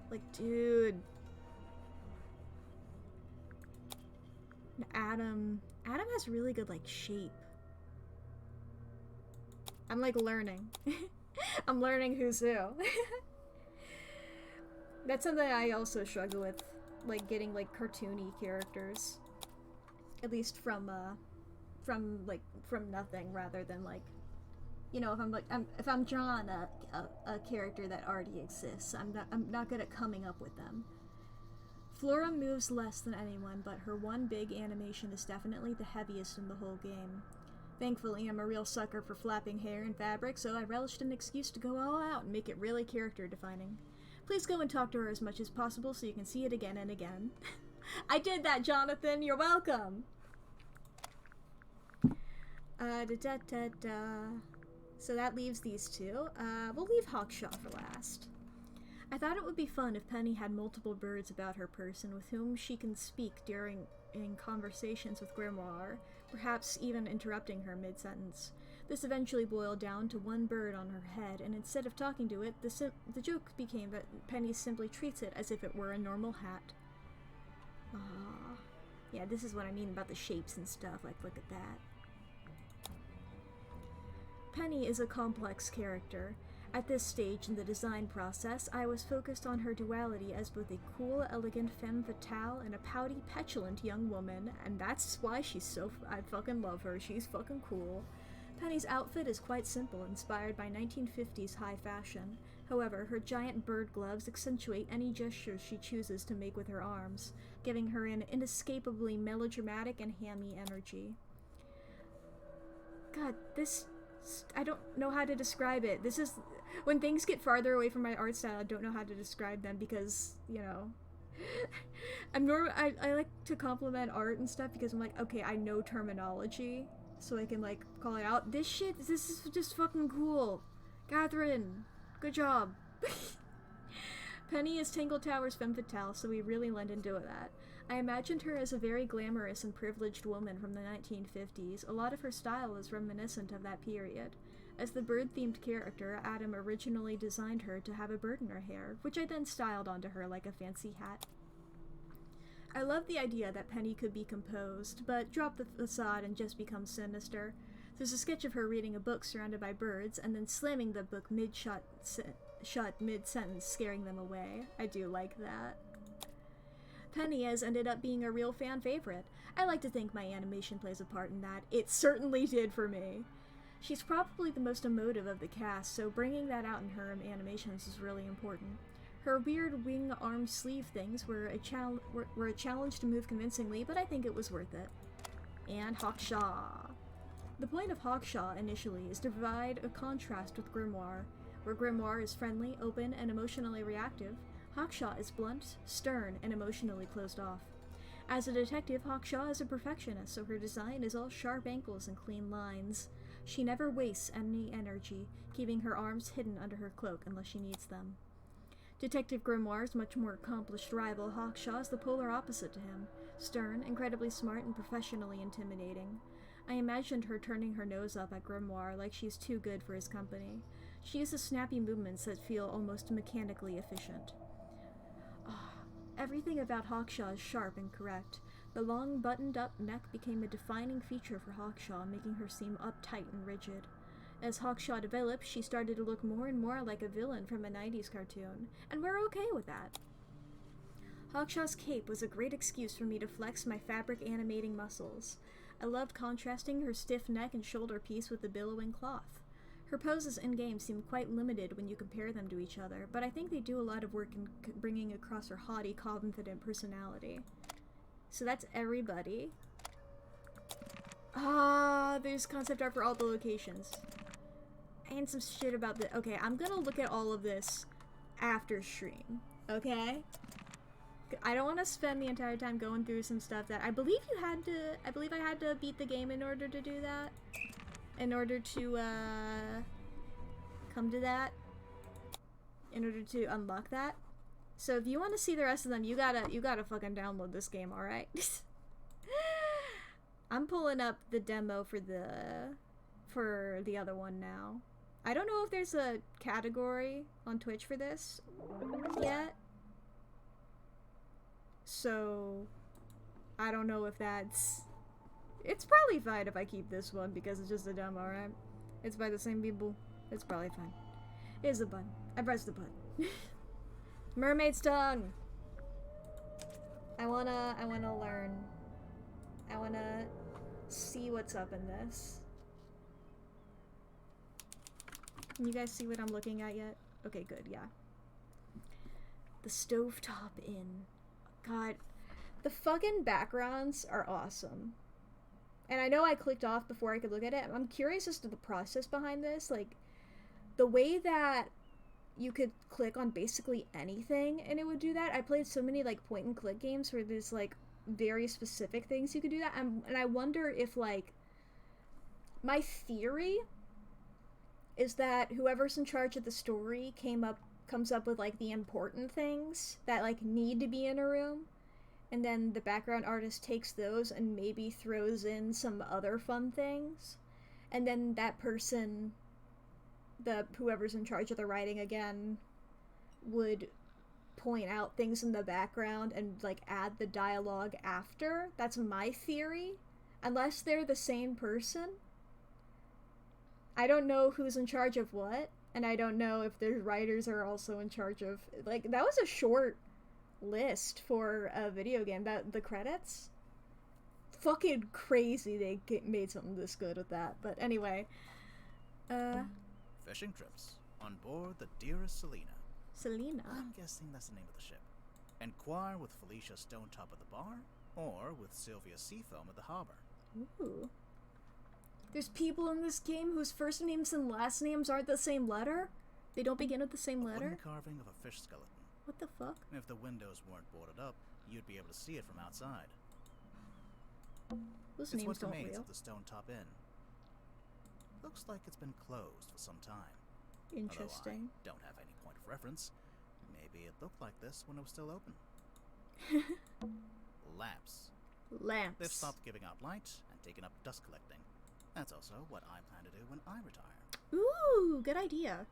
Like, dude. Adam has really good, like, shape. I'm, like, learning. I'm learning who's who. That's something I also struggle with, like, getting, like, cartoony characters. At least from nothing, rather than, like, you know, if I'm drawing a character that already exists, I'm not good at coming up with them. Flora moves less than anyone, but her one big animation is definitely the heaviest in the whole game. Thankfully, I'm a real sucker for flapping hair and fabric, so I relished an excuse to go all out and make it really character-defining. Please go and talk to her as much as possible so you can see it again and again. I did that, Jonathan! You're welcome! So that leaves these two. We'll leave Hawkshaw for last. I thought it would be fun if Penny had multiple birds about her person with whom she can speak in conversations with Grimoire, perhaps even interrupting her mid-sentence. This eventually boiled down to one bird on her head, and instead of talking to it, the joke became that Penny simply treats it as if it were a normal hat. Yeah, this is what I mean about the shapes and stuff, like, look at that. Penny is a complex character. At this stage in the design process, I was focused on her duality as both a cool, elegant femme fatale and a pouty, petulant young woman, and that's why she's so I fucking love her. She's fucking cool. Penny's outfit is quite simple, inspired by 1950s high fashion. However, her giant bird gloves accentuate any gestures she chooses to make with her arms, giving her an inescapably melodramatic and hammy energy. God, this... I don't know how to describe it. This is... When things get farther away from my art style, I don't know how to describe them because, you know... I like to compliment art and stuff because I'm like, okay, I know terminology, so I can, like, call it out. This is just fucking cool. Catherine, good job. Penny is Tangle Tower's femme fatale, so we really lend into that. I imagined her as a very glamorous and privileged woman from the 1950s. A lot of her style is reminiscent of that period. As the bird-themed character, Adam originally designed her to have a bird in her hair, which I then styled onto her like a fancy hat. I love the idea that Penny could be composed, but drop the facade and just become sinister. There's a sketch of her reading a book surrounded by birds, and then slamming the book shut mid-sentence, scaring them away. I do like that. Penny has ended up being a real fan favorite. I like to think my animation plays a part in that. It certainly did for me. She's probably the most emotive of the cast, so bringing that out in her animations is really important. Her weird wing arm sleeve things were a challenge to move convincingly, but I think it was worth it. And Hawkshaw. The point of Hawkshaw, initially, is to provide a contrast with Grimoire. Where Grimoire is friendly, open, and emotionally reactive, Hawkshaw is blunt, stern, and emotionally closed off. As a detective, Hawkshaw is a perfectionist, so her design is all sharp angles and clean lines. She never wastes any energy, keeping her arms hidden under her cloak unless she needs them. Detective Grimoire's much more accomplished rival, Hawkshaw, is the polar opposite to him. Stern, incredibly smart, and professionally intimidating. I imagined her turning her nose up at Grimoire like she's too good for his company. She uses snappy movements that feel almost mechanically efficient. Everything about Hawkshaw is sharp and correct. The long, buttoned-up neck became a defining feature for Hawkshaw, making her seem uptight and rigid. As Hawkshaw developed, she started to look more and more like a villain from a 90s cartoon, and we're okay with that. Hawkshaw's cape was a great excuse for me to flex my fabric animating muscles. I loved contrasting her stiff neck and shoulder piece with the billowing cloth. Her poses in-game seem quite limited when you compare them to each other, but I think they do a lot of work in bringing across her haughty, confident personality. So that's everybody. There's concept art for all the locations. And some shit about the— okay, I'm gonna look at all of this after stream, okay? I don't want to spend the entire time going through some stuff that I believe I had to beat the game in order to do that. In order to, come to that. In order to unlock that. So if you want to see the rest of them, you gotta fucking download this game, alright? I'm pulling up the demo for the other one now. I don't know if there's a category on Twitch for this yet. So I don't know if that's... It's probably fine if I keep this one because it's just a demo, right? It's by the same people. It's probably fine. Here's the button. I pressed the button. Mermaid's tongue! I wanna learn. I wanna see what's up in this. Can you guys see what I'm looking at yet? Okay, good, yeah. The Stovetop Inn. God, the fucking backgrounds are awesome. And I know I clicked off before I could look at it. I'm curious as to the process behind this. Like, the way that you could click on basically anything and it would do that. I played so many, like, point-and-click games where there's, like, very specific things you could do that. And I wonder if, like, my theory is that whoever's in charge of the story comes up with, like, the important things that, like, need to be in a room. And then the background artist takes those and maybe throws in some other fun things. And then that person, whoever's in charge of the writing again, would point out things in the background and, like, add the dialogue after. That's my theory. Unless they're the same person. I don't know who's in charge of what. And I don't know if the writers are also in charge of... Like, that was a short list for a video game. The credits? fucking crazy they made something this good with that. But anyway. Fishing trips. On board the dearest Selena. Selena? I'm guessing that's the name of the ship. Enquire with Felicia Stonetop at the bar, or with Sylvia Seafoam at the harbor. Ooh. There's people in this game whose first names and last names aren't the same letter? They don't begin with the same letter? A wooden carving of a fish skeleton. What the fuck? If the windows weren't boarded up, you'd be able to see it from outside. Those It's names what don't remains real. of the Stonetop Inn. Looks like it's been closed for some time. Interesting. Although I don't have any point of reference. Maybe it looked like this when it was still open. Lamps. Lamps. They've stopped giving out light and taken up dust collecting. That's also what I plan to do when I retire. Ooh, good idea.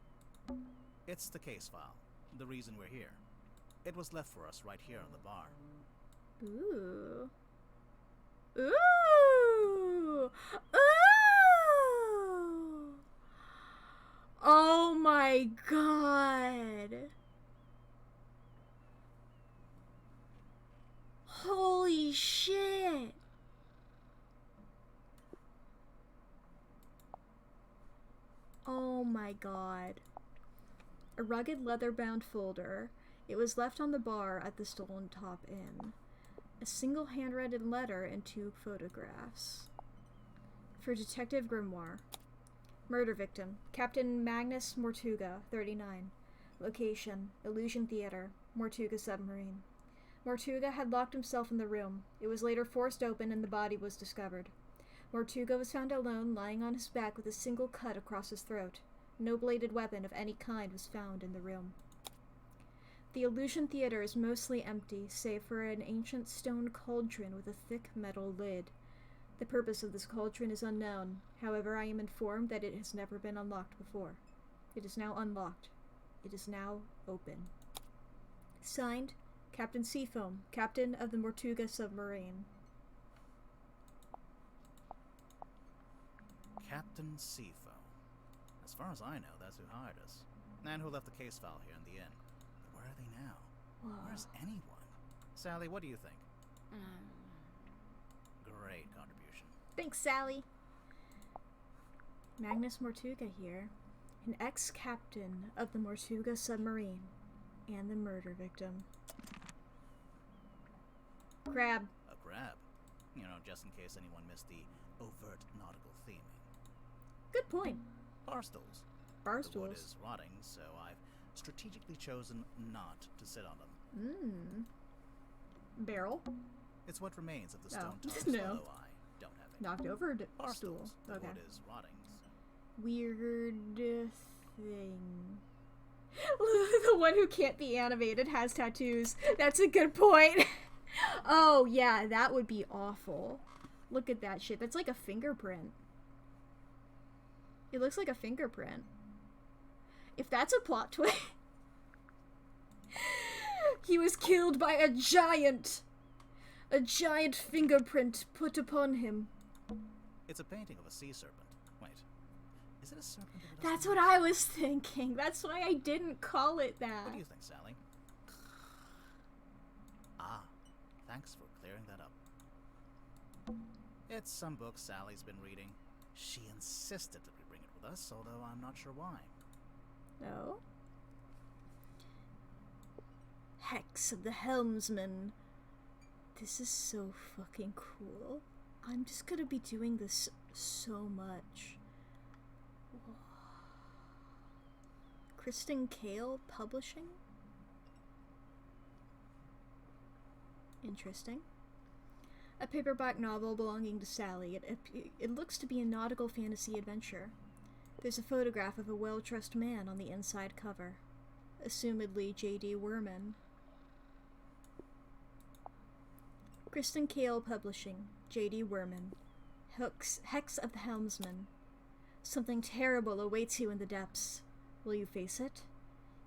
It's the case file. The reason we're here. It was left for us right here on the bar. Ooh. Ooh! Ooh! Oh my god! Holy shit! Oh my god. A rugged leather-bound folder. It was left on the bar at the Stolen Top Inn. A single handwritten letter and 2 photographs. For Detective Grimoire. Murder victim. Captain Magnus Mortuga, 39. Location. Illusion Theater. Mortuga submarine. Mortuga had locked himself in the room. It was later forced open and the body was discovered. Mortuga was found alone, lying on his back with a single cut across his throat. No bladed weapon of any kind was found in the room. The Illusion Theater is mostly empty, save for an ancient stone cauldron with a thick metal lid. The purpose of this cauldron is unknown. However, I am informed that it has never been unlocked before. It is now unlocked. It is now open. Signed, Captain Seafoam, Captain of the Mortuga submarine. Captain Seafoam. As far as I know, that's who hired us. And who left the case file here in the inn. But where are they now? Whoa. Where's anyone? Sally, what do you think? Great contribution. Thanks, Sally. Magnus Mortuga here, an ex-captain of the Mortuga submarine and the murder victim. Crab. A crab. You know, just in case anyone missed the overt nautical theming. Good point. Barstools. The wood is rotting, so I've strategically chosen not to sit on them. Barrel? It's what remains of the stone Oh. tops, No. although I don't have it. Knocked over Barstools. stool. The Okay. wood is rotting. Weird thing. The one who can't be animated has tattoos. That's a good point. Oh, yeah, that would be awful. Look at that shit. That's like a fingerprint. It looks like a fingerprint. If that's a plot twist. He was killed by a giant. A giant fingerprint put upon him. It's a painting of a sea serpent. Wait, is it a serpent? That's what I was thinking. That's why I didn't call it that. What do you think, Sally? Ah, thanks for clearing that up. It's some book Sally's been reading. She insisted that we bring it with us, although I'm not sure why. No? Hex of the Helmsman. This is so fucking cool. I'm just gonna be doing this so much. Kristen Kale Publishing? Interesting. A paperback novel belonging to Sally. It looks to be a nautical fantasy adventure. There's a photograph of a well-dressed man on the inside cover. Assumedly J.D. Werman. Kristen Kale Publishing. J.D. Werman. Hex of the Helmsman. Something terrible awaits you in the depths. Will you face it?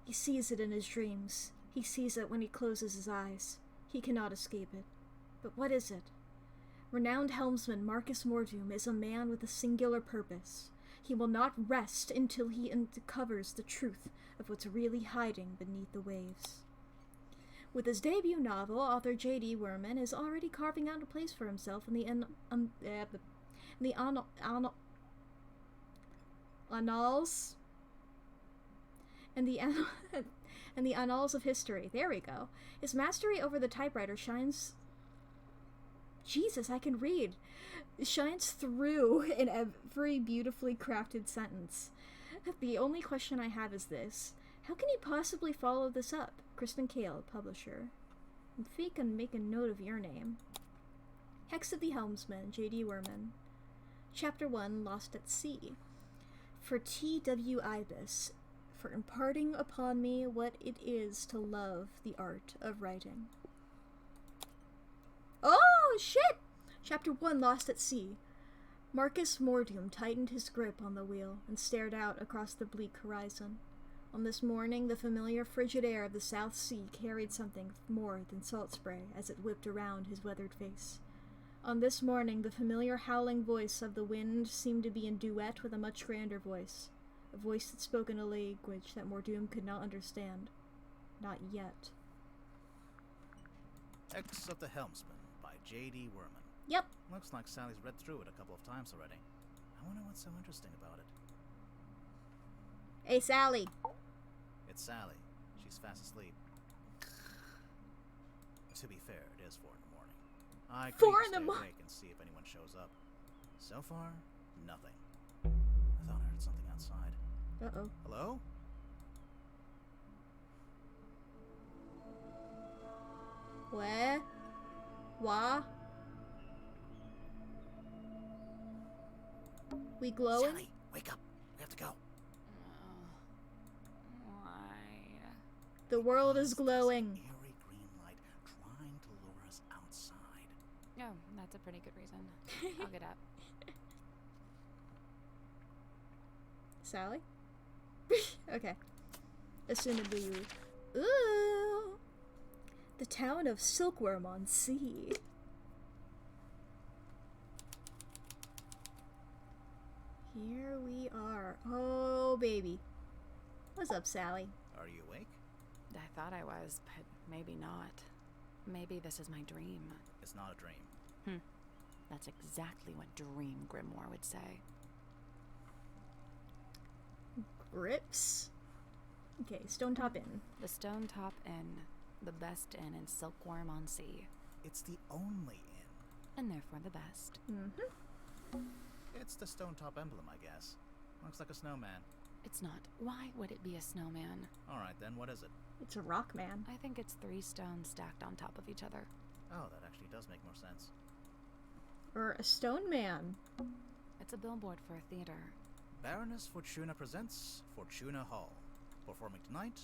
He sees it in his dreams. He sees it when he closes his eyes. He cannot escape it. But what is it? Renowned helmsman Marcus Mordoom is a man with a singular purpose. He will not rest until he uncovers the truth of what's really hiding beneath the waves. With his debut novel, author J.D. Werman is already carving out a place for himself in the annals. And the and the annals of history. There we go. His mastery over the typewriter shines. Jesus, I can read. Shines through in every beautifully crafted sentence. The only question I have is this: how can he possibly follow this up? Kristen Kale, publisher. If we can make a note of your name. Hex of the Helmsman, J.D. Werman. Chapter 1, Lost at Sea. For T.W. Ibis, for imparting upon me what it is to love the art of writing. Oh, shit! Chapter 1, Lost at Sea. Marcus Mordium tightened his grip on the wheel and stared out across the bleak horizon. On this morning, the familiar frigid air of the South Sea carried something more than salt spray as it whipped around his weathered face. On this morning, the familiar howling voice of the wind seemed to be in duet with a much grander voice. A voice that spoke in a language that Mordoom could not understand. Not yet. Hex of the Helmsman by J.D. Werman. Yep. Looks like Sally's read through it a couple of times already. I wonder what's so interesting about it. Hey, Sally. It's Sally. She's fast asleep. To be fair, it is 4 in the morning. I agreed to stay awake and see if anyone shows up. So far, nothing. I thought I heard something outside. Uh-oh. Hello? Where? Wah? We glowing? Sally, wake up. We have to go. Why? The world is glowing. Eerie green light trying to lure us outside. Oh, that's a pretty good reason. I'll get up. Sally? Okay. Assumedly you... Ooh! The town of Silkworm on Sea. Here we are. Oh, baby. What's up, Sally? Are you awake? I thought I was, but maybe not. Maybe this is my dream. It's not a dream. That's exactly what Dream Grimoire would say. Grips? Okay, Stone Top Inn. The Stone Top Inn. The best inn in Silkworm on Sea. It's the only inn. And therefore the best. Mm-hmm. It's the Stone Top emblem, I guess. Looks like a snowman. It's not. Why would it be a snowman? Alright then, what is it? It's a rock man. I think it's 3 stones stacked on top of each other. Oh, that actually does make more sense. Or a stone man. It's a billboard for a theater. Baroness Fortuna presents Fortuna Hall. Performing tonight,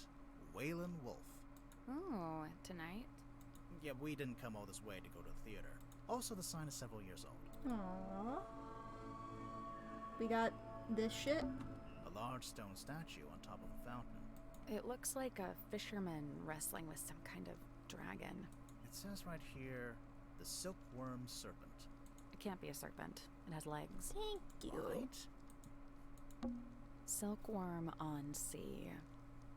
Waylon Wolf. Oh, tonight? Yeah, we didn't come all this way to go to the theater. Also, the sign is several years old. Aww. We got this shit. A large stone statue on top of a fountain. It looks like a fisherman wrestling with some kind of dragon. It says right here, the Silkworm Serpent. It can't be a serpent. It has legs. Thank you. Right? Silkworm on Sea.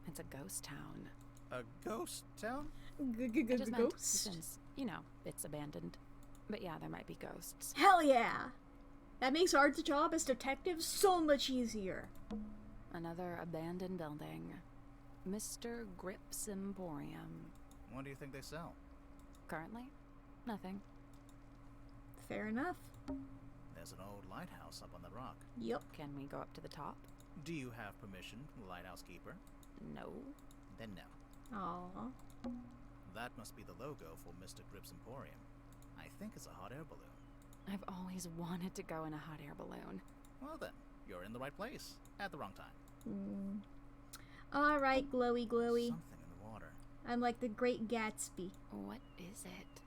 It's a ghost town. A ghost town? I just meant Ghost? since, you know, it's abandoned. But yeah, there might be ghosts. Hell yeah! That makes our job as detectives so much easier. Another abandoned building. Mr. Grip's Emporium. What do you think they sell? Currently, nothing. Fair enough. There's an old lighthouse up on the rock. Yep. Can we go up to the top? Do you have permission from the lighthouse keeper? No. Then no. Aww. That must be the logo for Mr. Grip's Emporium. I think it's a hot air balloon. I've always wanted to go in a hot air balloon. Well then, you're in the right place, at the wrong time. Alright, glowy glowy. Something in the water. I'm like the Great Gatsby. What is it?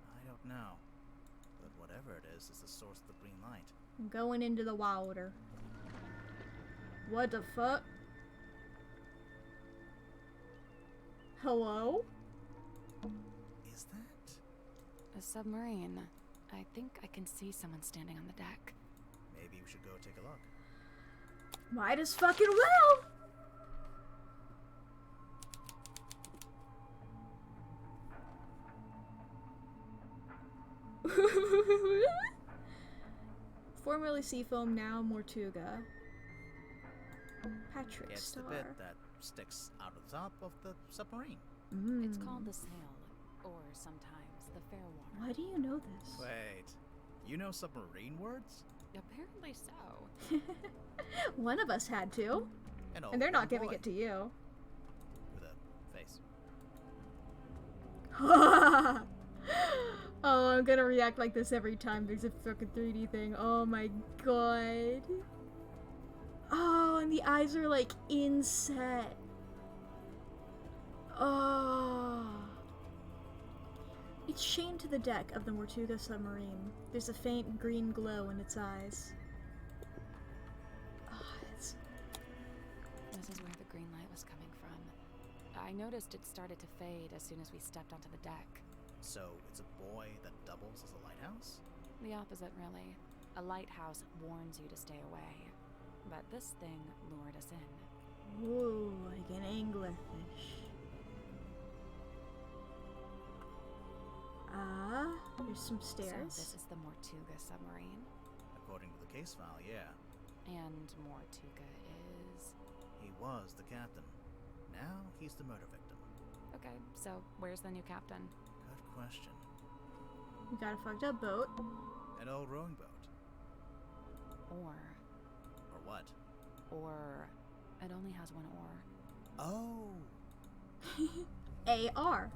I don't know. But whatever it is the source of the green light. I'm going into the water. What the fuck? Hello? Is that? A submarine. I think I can see someone standing on the deck. Maybe we should go take a look. Might as fucking well! Formerly Seafoam, now Mortuga. Patrick It's Star. the bit that sticks out of the top of the submarine. It's called the sail, or sometimes the fair water. Why do you know this? Wait, you know submarine words? Apparently so. One of us had to. And they're not giving it to you. With a face. Oh, I'm gonna react like this every time there's a fucking 3D thing. Oh my god. Oh, and the eyes are like inset. Oh. It's chained to the deck of the Mortuga submarine. There's a faint green glow in its eyes. Oh, it's... This is where the green light was coming from. I noticed it started to fade as soon as we stepped onto the deck. So it's a buoy that doubles as a lighthouse? The opposite, really. A lighthouse warns you to stay away. But this thing lured us in. Ooh, like an anglerfish. There's some stairs. So this is the Mortuga submarine. According to the case file, yeah. And Mortuga is... He was the captain. Now he's the murder victim. Okay, so where's the new captain? Good question. We got a fucked up boat. An old rowing boat. Or what? Or it only has one oar. Oh! AR.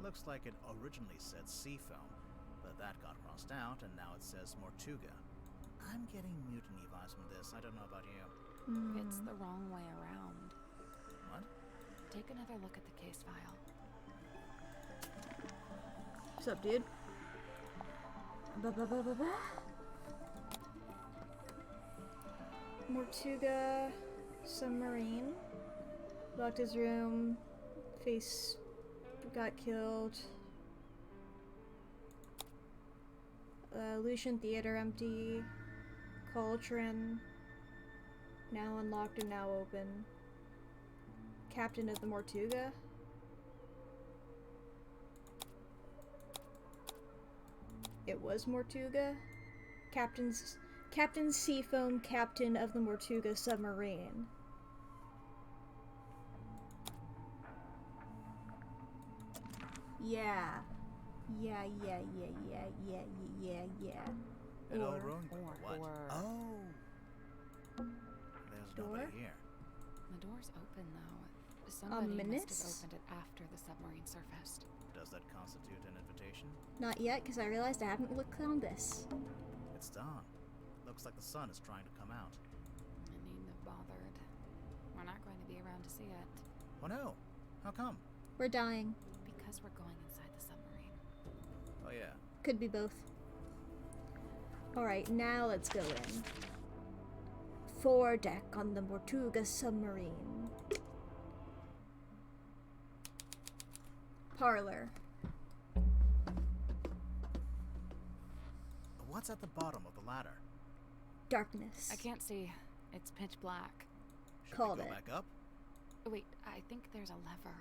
Looks like it originally said Seafoam, but that got crossed out and now it says Mortuga. I'm getting mutiny vibes from this. I don't know about you. It's the wrong way around. What? Take another look at the case file. What's up, dude? Mortuga submarine. Locked his room. Face got killed. Lucian Theater empty. Cauldron. Now unlocked and now open. Captain of the Mortuga. It was Mortuga. Captain Seafoam, captain of the Mortuga submarine. Yeah. Yeah. An old rowing boat. What? Or... Oh! There's nobody here. The door's open, though. Somebody must have opened it after the submarine surfaced. Does that constitute an invitation? Not yet, because I realized I haven't looked on this. It's dawn. Looks like the sun is trying to come out. I needn't have bothered. We're not going to be around to see it. Oh no! How come? We're dying. Because we're going inside the submarine. Oh yeah. Could be both. Alright, now let's go in. Foredeck on the Mortuga submarine. Parlor. What's at the bottom of the ladder? Darkness. I can't see. It's pitch black. Should Called we go it. back up? Wait, I think there's a lever.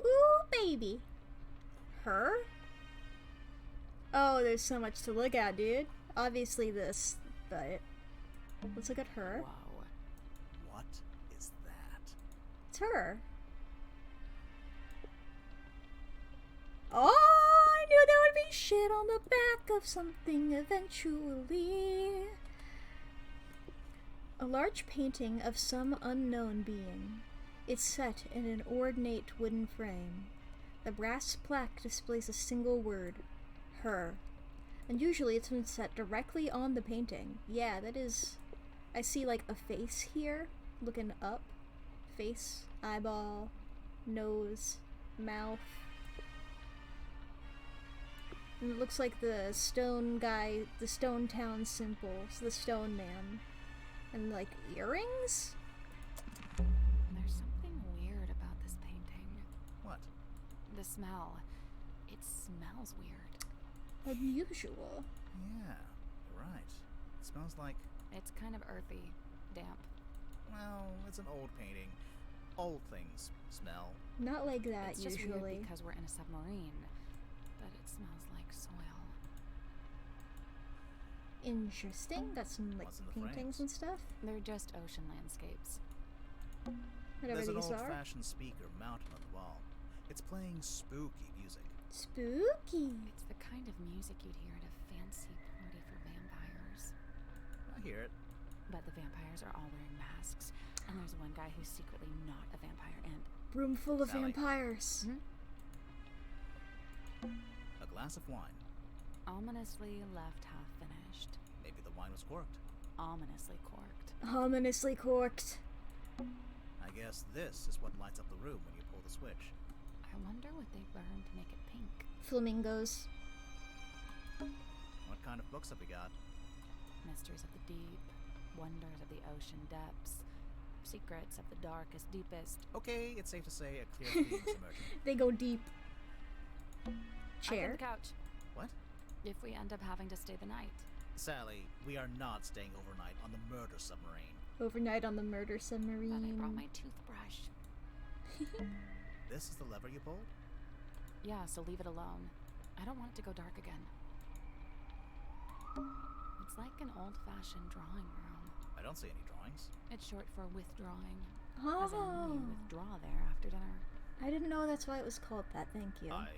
Ooh, baby. Her? Oh, there's so much to look at, dude. Obviously this, but let's look at her. Wow. What is that? It's her. Oh, I knew there would be shit on the back of something eventually. A large painting of some unknown being. It's set in an ornate wooden frame. The brass plaque displays a single word, her. And usually it's been set directly on the painting. Yeah, that is... I see like a face here, looking up. Face, eyeball, nose, mouth. And it looks like the stone guy, the Stone Town symbols, the Stone Man. And like earrings? There's something weird about this painting. What? The smell. It smells weird. Unusual. Yeah, you're right. It smells like... It's kind of earthy, damp. Well, it's an old painting. Old things smell. Not like that It's just usually. weird because we're in a submarine. said it smells like soil. Interesting. Got some like What's in the paintings frames? and stuff. They're just ocean landscapes. Whatever There's an these are. old-fashioned speaker mounted on the wall. It's playing spooky music. Spooky. It's the kind of music you'd hear at a fancy party for vampires. I hear it. But the vampires are all wearing masks, and there's one guy who's secretly not a vampire, and Room full of Sally. vampires. A glass of wine. ominously left half finished. Maybe the wine was corked. Ominously corked. Ominously corked. I guess this is what lights up the room when you pull the switch. I wonder what they burned to make it pink. Flamingos. What kind of books have we got? Mysteries of the deep, wonders of the ocean depths, secrets of the darkest, deepest. Okay, it's safe to say a clear theme is emerging. They go deep. Up on Chair. the couch. What? If we end up having to stay the night. Sally, we are not staying overnight on the murder submarine. Overnight on the murder But I brought submarine. my toothbrush. This is the lever you pulled? Yeah, so leave it alone. I don't want it to go dark again. It's like an old-fashioned drawing room. I don't see any drawings. It's short for withdrawing. As in, Oh, you withdraw there after dinner. I didn't know that's why it was called that. Thank you. I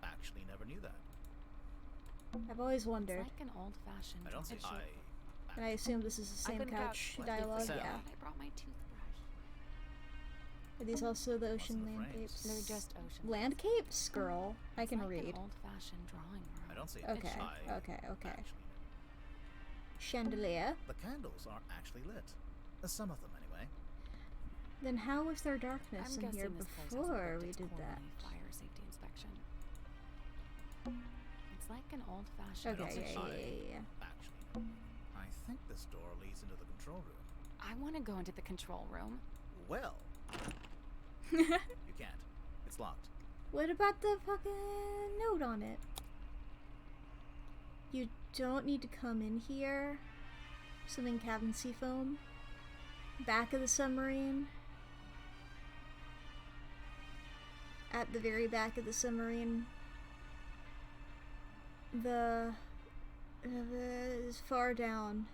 actually never knew that. I've always It's wondered. like an old-fashioned I don't see. It's short- And I assume this is the I same couldn't couch What? dialogue. Sally. Yeah. I brought my toothbrush. Are these also the What's in ocean the frames? landscapes? They're just ocean. Landscapes, girl. I It's can like read. An old-fashioned drawing room. I don't see it. Okay, I okay, okay. actually Chandelier. The candles aren't actually lit. Some of them, anyway. Then how was there darkness I'm in here guessing this place before hasn't we its did that? quarterly fire safety inspection. It's like an old-fashioned. don't Okay, see yeah, I- yeah, yeah. Actually, I think this door leads into the control room. I want to go into the control room. Well, yeah. you can't. It's locked. What about the fucking note on it? You don't need to come in here. Something Captain Seafoam. Back of the submarine. At the very back of the submarine. The is far down.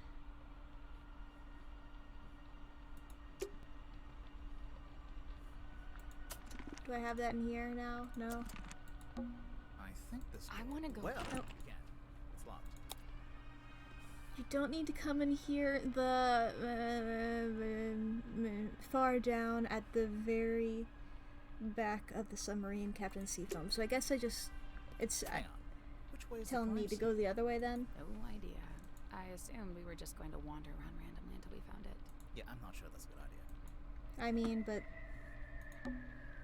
Do I have that in here now? No. I think this. I door- wanna go- Well, Oh. you can't. It's locked. You don't need to come in here. The far down at the very back of the submarine, Captain Seafoam. So I guess it's Hang on. Which way is the telling me crime to scene? go the other way then. No idea. I assumed we were just going to wander around randomly until we found it. Yeah, I'm not sure that's a good idea. I mean, but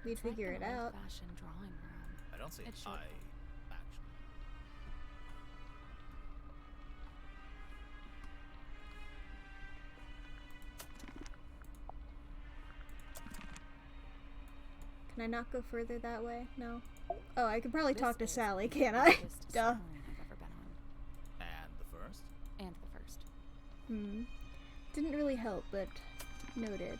we'd It's like figure an it out. Old-fashioned drawing room. I don't see it. It's short. Actually. Can I not go further that way? No. Oh, I could probably This talk to is Sally, the can't I? oldest Duh. submarine I've ever been on. And the first? And the first. Didn't really help, but noted.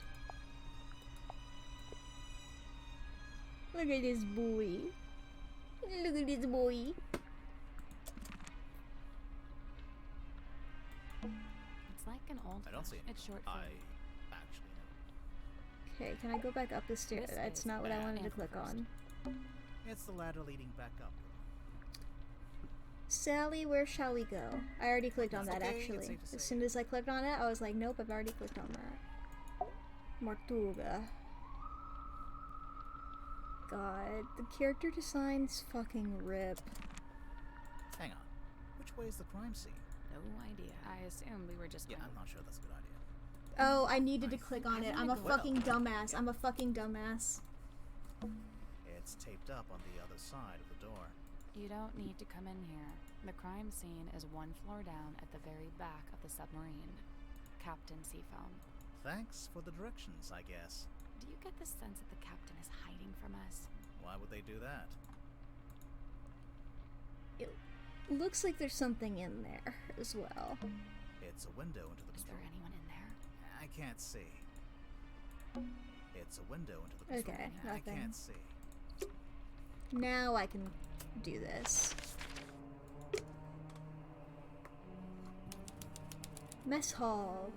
Look at this boy. Look at this boy. It's like an old. I don't see it. It's short for. Actually, Okay, can I go back up the stairs? This That's is not what I bad. wanted to And click first. on. no. It's the ladder leading back up. Sally, where shall we go? I already clicked on that Okay, it's actually. safe to As say. soon as I clicked on it, I was like, nope, I've already clicked on that. Mortuga. God, the character designs fucking rip. Hang on. Which way is the crime scene? No idea. I assumed we were just Yeah, going I'm not sure that's a good idea. Oh, I needed to click on it. I'm a Well. fucking dumbass. I'm a fucking dumbass. It's taped up on the other side of the door. You don't need to come in here. The crime scene is one floor down at the very back of the submarine. Captain Seafoam. Thanks for the directions, I guess. Do you get the sense that the captain is hiding from us? Why would they do that? It looks like there's something in there as well. It's a window into the Is control there anyone in there? I can't see. It's a window into the control Okay, I nothing. can't see. Now I can do this. Mess hall.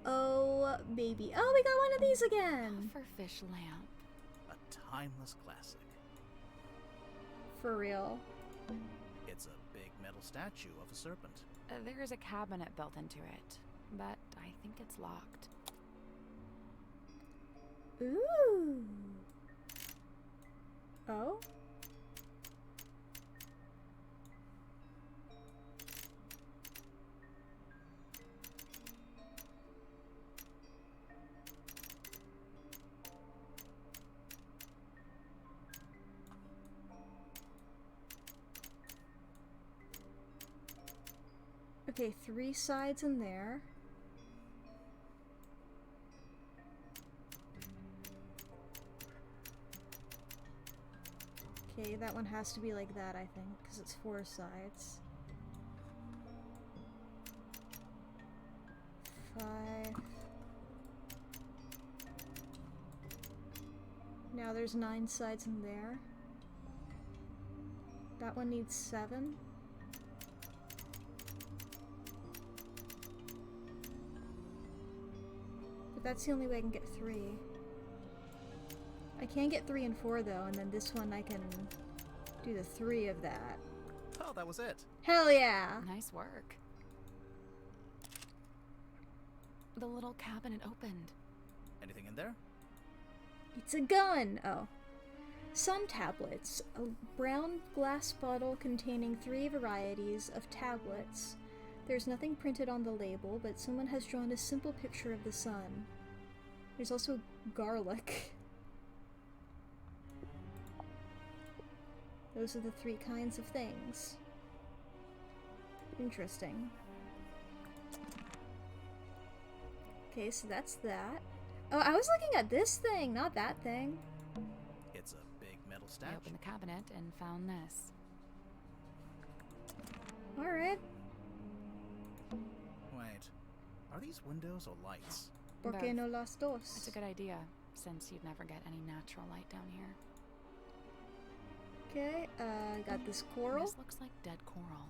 Oh, baby. Oh, we got one of these again! Pufferfish lamp. A timeless classic. For real. It's a big metal statue of a serpent. There is a cabinet built into it, but I think it's locked. Ooh. Oh? Okay, 3 sides in there. Okay, that one has to be like that, I think, because it's 4 sides. 5. Now there's 9 sides in there. That one needs 7. But that's the only way I can get 3. I can get 3 and 4 though, and then this one I can do the 3 of that. Oh, that was it. Hell yeah! Nice work. The little cabinet opened. Anything in there? It's a gun! Oh. Sun tablets. A brown glass bottle containing 3 varieties of tablets. There's nothing printed on the label, but someone has drawn a simple picture of the sun. There's also garlic. Those are the 3 kinds of things. Interesting. Okay, so that's that. Oh, I was looking at this thing, not that thing. It's a big metal I statue. opened the cabinet and found this. Alright. Wait, are these windows or lights? ¿Por qué no las dos? That's a good idea, since you'd never get any natural light down here. Okay, got this coral. This looks like dead coral.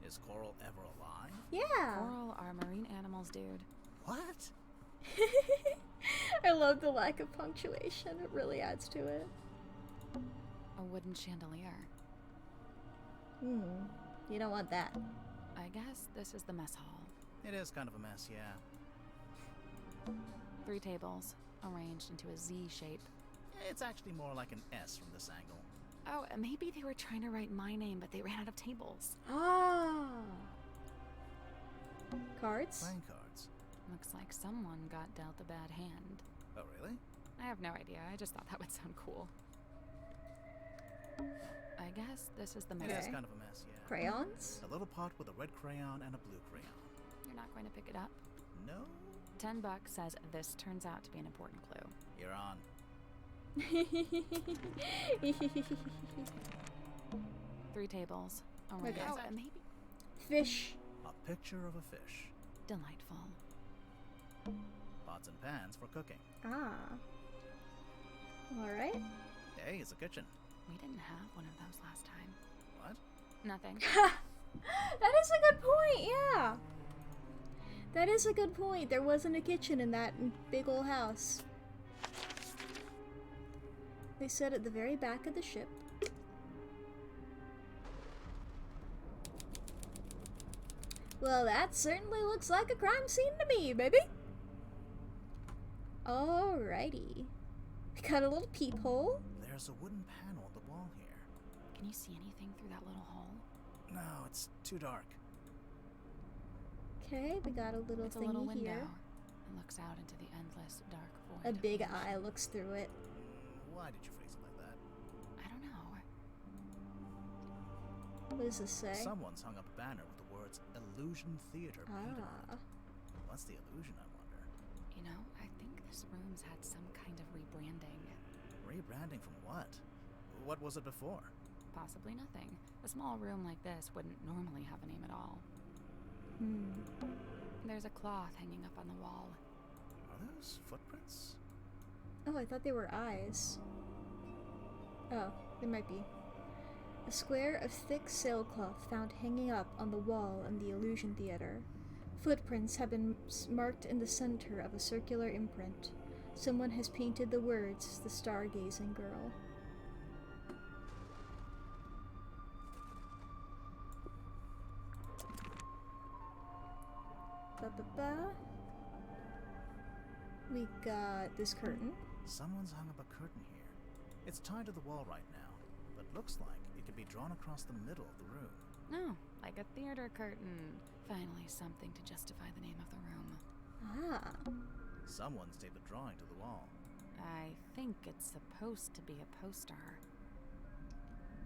Is coral ever alive? Yeah! Coral are marine animals, dude. What? I love the lack of punctuation. It really adds to it. A wooden chandelier. You don't want that. I guess this is the mess hall. It is kind of a mess, yeah. 3 tables, arranged into a Z shape. It's actually more like an S from this angle. Oh, maybe they were trying to write my name, but they ran out of tables. Ah! Cards? Playing cards. Looks like someone got dealt a bad hand. Oh, really? I have no idea. I just thought that would sound cool. I guess this is the mess. It is Okay. kind of a mess, yeah. Crayons? A little pot with a red crayon and a blue crayon. You're not going to pick it up? No? $10 says this turns out to be an important clue. You're on. 3 tables. Arranged. Okay. Oh, and maybe Fish. A picture of a fish. delightful. Pots and pans for cooking. Ah. Alright. Hey, it's a kitchen. We didn't have one of those last time. What? Nothing. That is a good point, yeah. That is a good point. There wasn't a kitchen in that big old house. They said at the very back of the ship. Well, that certainly looks like a crime scene to me, baby. Alrighty. We got a little peephole. There's a wooden panel on the wall here. Can you see anything through that little hole? No, it's too dark. Okay, we got a little It's a thingy little window. here. It looks out into the endless dark void. A of big the ocean. eye looks through it. Why did you phrase it like that? I don't know. What does this say? Someone's hung up a banner with the words Illusion Theater painted on Ah. it. What's the illusion, I wonder? You know, I think this room's had some kind of rebranding. Rebranding from what? What was it before? Possibly nothing. A small room like this wouldn't normally have a name at all. There's a cloth hanging up on the wall. Are those footprints? Oh, I thought they were eyes. Oh, there might be. A square of thick sailcloth found hanging up on the wall in the Illusion Theater. Footprints have been marked in the center of a circular imprint. Someone has painted the words, "The Stargazing Girl." Ba-ba-ba. We got this curtain. Someone's hung up a curtain here. It's tied to the wall right now, but looks like it could be drawn across the middle of the room. No, like a theater curtain. Finally, something to justify the name of the room. Ah. Someone's taped a drawing to the wall. I think it's supposed to be a poster.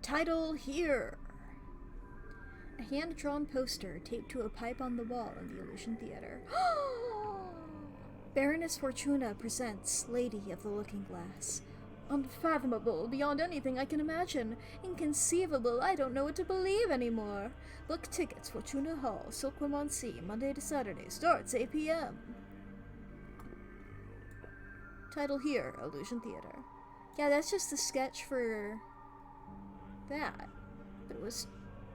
Title here. A hand-drawn poster taped to a pipe on the wall in the Illusion Theater. Baroness Fortuna presents Lady of the Looking Glass. Unfathomable, beyond anything I can imagine. Inconceivable, I don't know what to believe anymore. Book tickets, Fortuna Hall, Silkworm-on-Sea, Monday to Saturday, starts 8 p.m. Title here, Illusion Theater. Yeah, that's just the sketch for that. But it was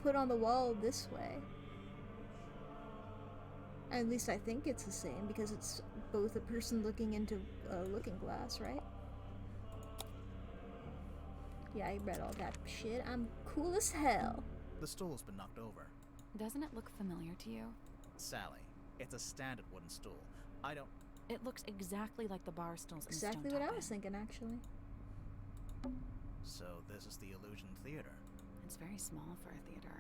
put on the wall this way. At least I think it's the same, because it's both a person looking into a looking glass, right? Yeah, I read all that shit. I'm cool as hell. The stool's been knocked over. Doesn't it look familiar to you? Sally, it's a standard wooden stool. I don't... It looks exactly like the bar stools in Exactly Stone what I Top was Inn. thinking, actually. So this is the Illusion Theater. It's very small for a theater.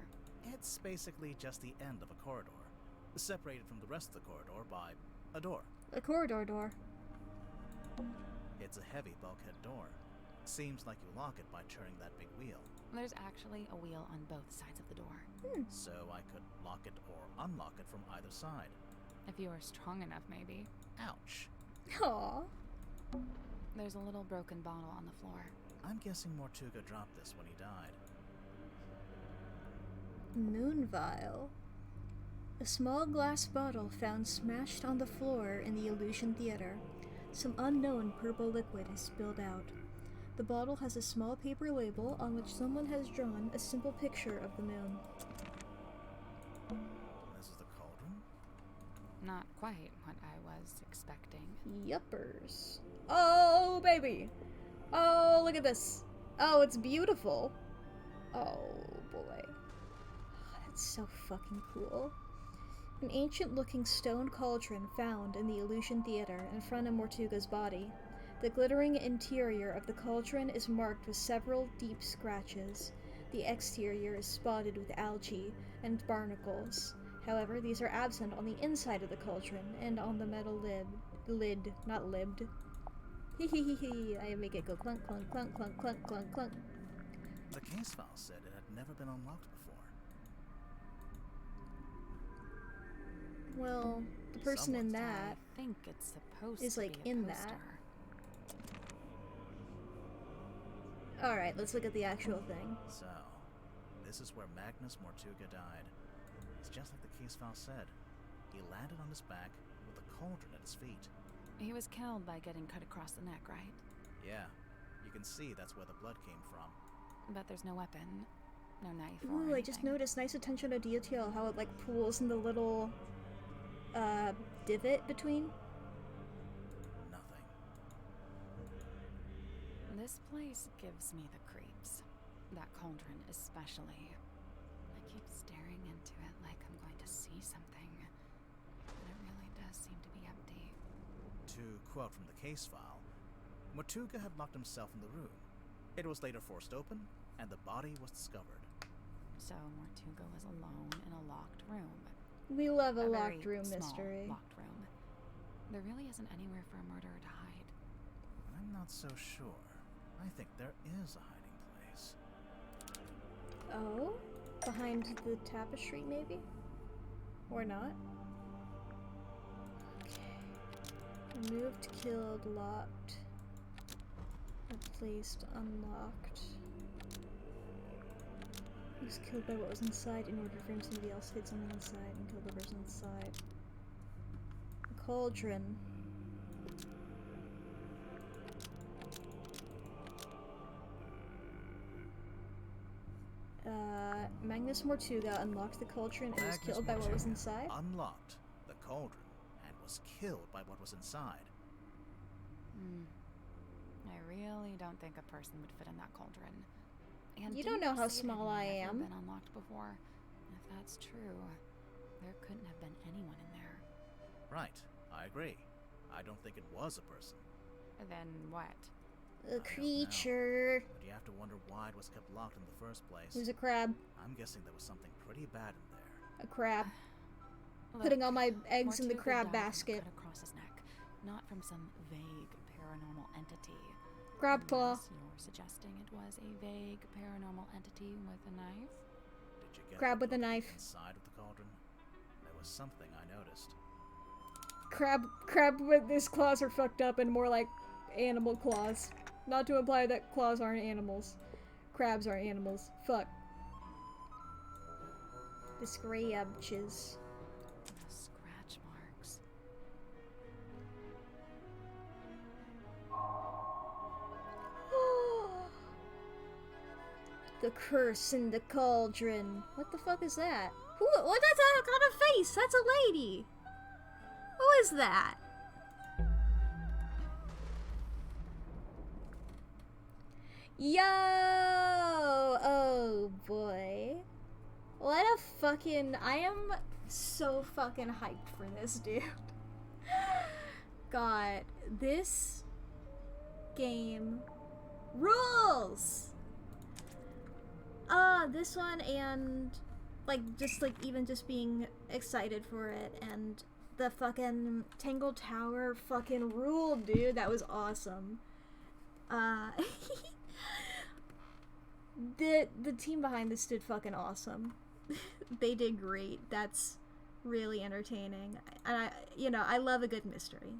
It's basically just the end of a corridor, separated from the rest of the corridor by a door. A corridor door. It's a heavy bulkhead door. Seems like you lock it by turning that big wheel. There's actually a wheel on both sides of the door. So I could lock it or unlock it from either side. If you were strong enough, maybe. Ouch. Aww. There's a little broken bottle on the floor. I'm guessing Mortuga dropped this when he died. Moon vial. A small glass bottle found smashed on the floor in the Illusion Theater. Some unknown purple liquid has spilled out. The bottle has a small paper label on which someone has drawn a simple picture of the moon. This is the cauldron? Not quite what I was expecting. Yuppers. Oh, baby! Oh, look at this! Oh, it's beautiful! Oh, boy. That's so fucking cool. An ancient-looking stone cauldron found in the Illusion Theater in front of Mortuga's body. The glittering interior of the cauldron is marked with several deep scratches. The exterior is spotted with algae and barnacles. However, these are absent on the inside of the cauldron and on the metal lid, not libbed. Hehehehe, I make it go clunk, clunk, clunk, clunk, clunk, clunk, clunk. The case file said it had never been unlocked before. Well, the person in that I think it's supposed is to like be a in poster. that. Alright, let's look at the actual thing. So, this is where Magnus Mortuga died. It's just like the case file said. He landed on his back with a cauldron at his feet. He was killed by getting cut across the neck, right? Yeah, you can see that's where the blood came from. But there's no weapon, no knife or Ooh, anything. I just noticed nice attention to detail, how it like pools in the little divot between. Nothing. This place gives me the creeps. That cauldron especially. I keep staring into it like I'm going to see something. But it really does seem to be empty. To quote from the case file, Mortuga had locked himself in the room. It was later forced open, and the body was discovered. So Mortuga was alone in a locked room. We love a very locked room small mystery. Locked room. There really isn't anywhere for a murderer to hide. I'm not so sure. I think there is a hiding place. Oh? Behind the tapestry, maybe? Or not? Okay. Removed, killed, locked. Replaced, unlocked. He was killed by what was inside in order to frame somebody else, hid someone inside, and killed the person inside. A cauldron. Magnus Mortuga unlocked the cauldron and was Magnus killed by what was Mortuga inside? unlocked the cauldron and was killed by what was inside. I really don't think a person would fit in that cauldron. And You don't didn't know how say it had small I never am. Been unlocked before. And if that's true, there couldn't have been anyone in there. Right, I agree. I don't think it was a person. Then what? A creature. But you have to wonder why it was kept locked in the first place. Who's a crab? I'm guessing there was something pretty bad in there. A crab. Look, Putting all my eggs in the Mortuga crab died from a basket. cut across his neck, not from some vague paranormal entity. Crab claw. Unless you're suggesting it was a vague paranormal entity with a knife? Did you get Crab the with a look knife. inside of the cauldron? There was something I noticed. Crab with his claws are fucked up and more like animal claws. Not to imply that claws aren't animals. Crabs aren't animals. Fuck. The scratches. The scratch marks. The curse in the cauldron. What the fuck is that? Who? What? That's got a face. That's a lady. Who is that? Yo! Oh boy. What a fucking... I am so fucking hyped for this, dude. God, this game rules! This one and, like, just, like, even just being excited for it, and the fucking Tangle Tower fucking ruled, dude. That was awesome. The team behind this did fucking awesome. They did great. That's really entertaining. And I love a good mystery.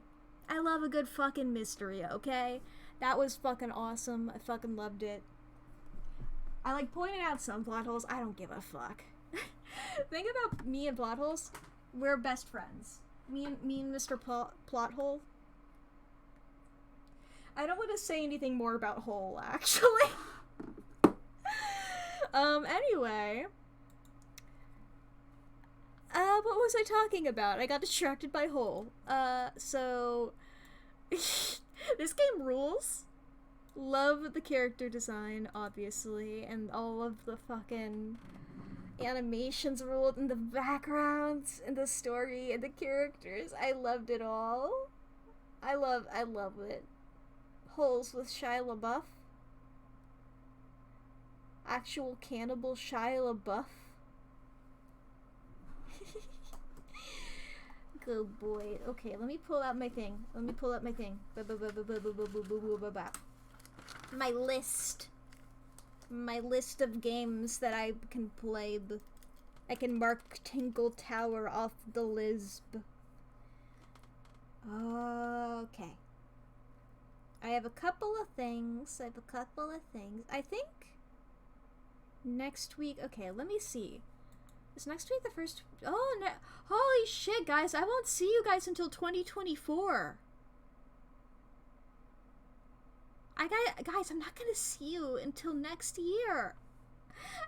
I love a good fucking mystery, okay? That was fucking awesome. I fucking loved it. I like pointing out some plot holes. I don't give a fuck. Think about me and plot holes. We're best friends. Me and Mr. Plot Hole. I don't want to say anything more about Hole, actually. Anyway. What was I talking about? I got distracted by Hole. So... this game rules. Love the character design, obviously, and all of the fucking animations ruled, and the backgrounds, and the story, and the characters. I loved it all. I love it. Holes with Shia LaBeouf. Actual cannibal Shia LaBeouf. Good boy. Okay, let me pull out my thing. My list. My list of games that I can play. I can mark Tangle Tower off the list. Okay. I have a couple of things. I think next week. Okay, let me see. Is next week the first? Oh, no. Holy shit, guys. I won't see you guys until 2024. Guys, I'm not gonna see you until next year.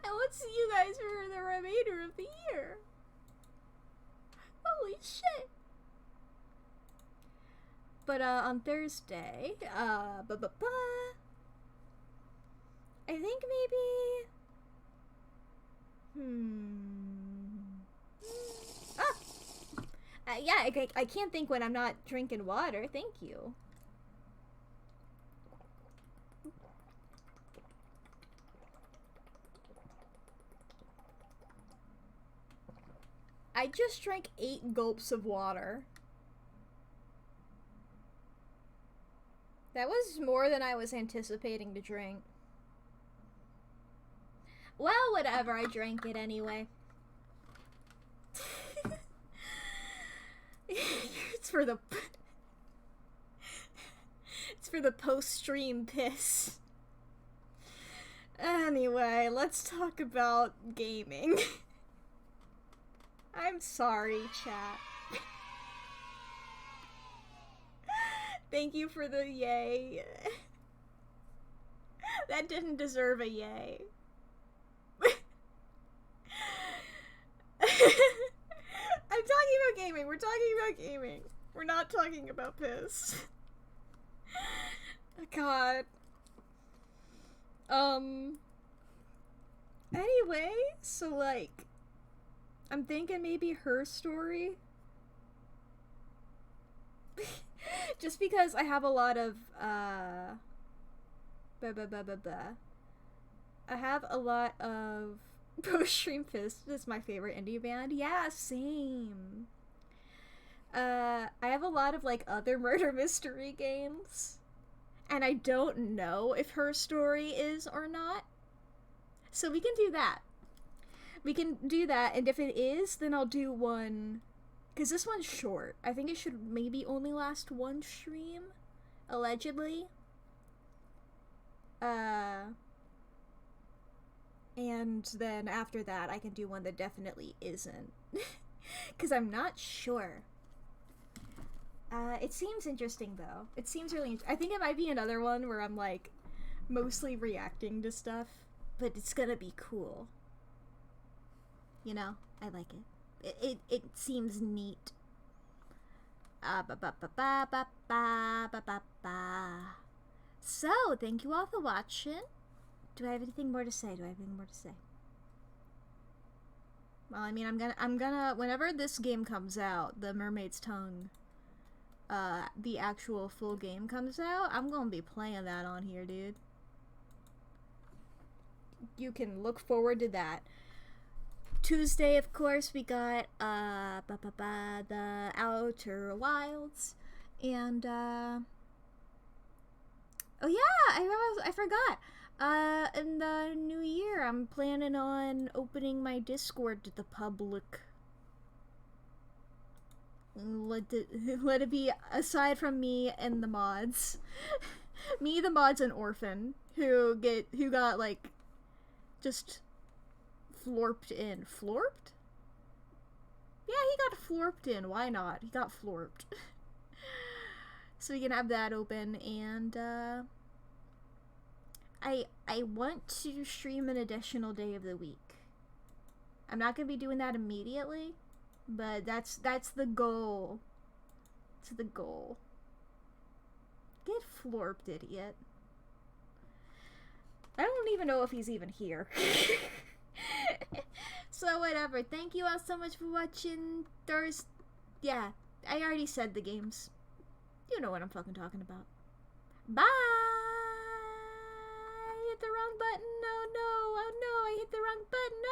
I won't see you guys for the remainder of the year. Holy shit. But, on Thursday, I think maybe... yeah, I can't think when I'm not drinking water. Thank you. I just drank 8 gulps of water. That was more than I was anticipating to drink. Well, whatever, I drank it anyway. It's for the post-stream piss. Anyway, let's talk about gaming. I'm sorry, chat. Thank you for the yay. That didn't deserve a yay. we're talking about gaming. We're not talking about piss. God. Anyway, so like, I'm thinking maybe her story. Just because I have a lot of, I have a lot of Post-Stream Fist is my favorite indie band. Yeah, same. I have a lot of like other murder mystery games, and I don't know if her story is or not. So we can do that. We can do that, and if it is, then I'll do one, because this one's short. I think it should maybe only last one stream, allegedly. And then after that, I can do one that definitely isn't. Because I'm not sure. It seems interesting, though. It seems really I think it might be another one where I'm, like, mostly reacting to stuff. But it's gonna be cool. You know? I like it. It seems neat. So, thank you all for watching. Do I have anything more to say? Well, I mean, I'm gonna, whenever this game comes out, the Mermaid's Tongue, the actual full game comes out, I'm gonna be playing that on here, dude. You can look forward to that. Tuesday, of course, we got, the Outer Wilds, and, oh yeah, I forgot. In the new year, I'm planning on opening my Discord to the public. Let it be aside from me and the mods. Me, the mods, and Orphan, who got, like, just florped in. Florped? Yeah, he got florped in. Why not? He got florped. So we can have that open, and, I want to stream an additional day of the week. I'm not gonna be doing that immediately, but that's the goal. It's the goal. Get florped, idiot. I don't even know if he's even here. So whatever. Thank you all so much for watching. Yeah, I already said the games. You know what I'm fucking talking about. Bye! I hit the wrong button. Oh no, I hit the wrong button.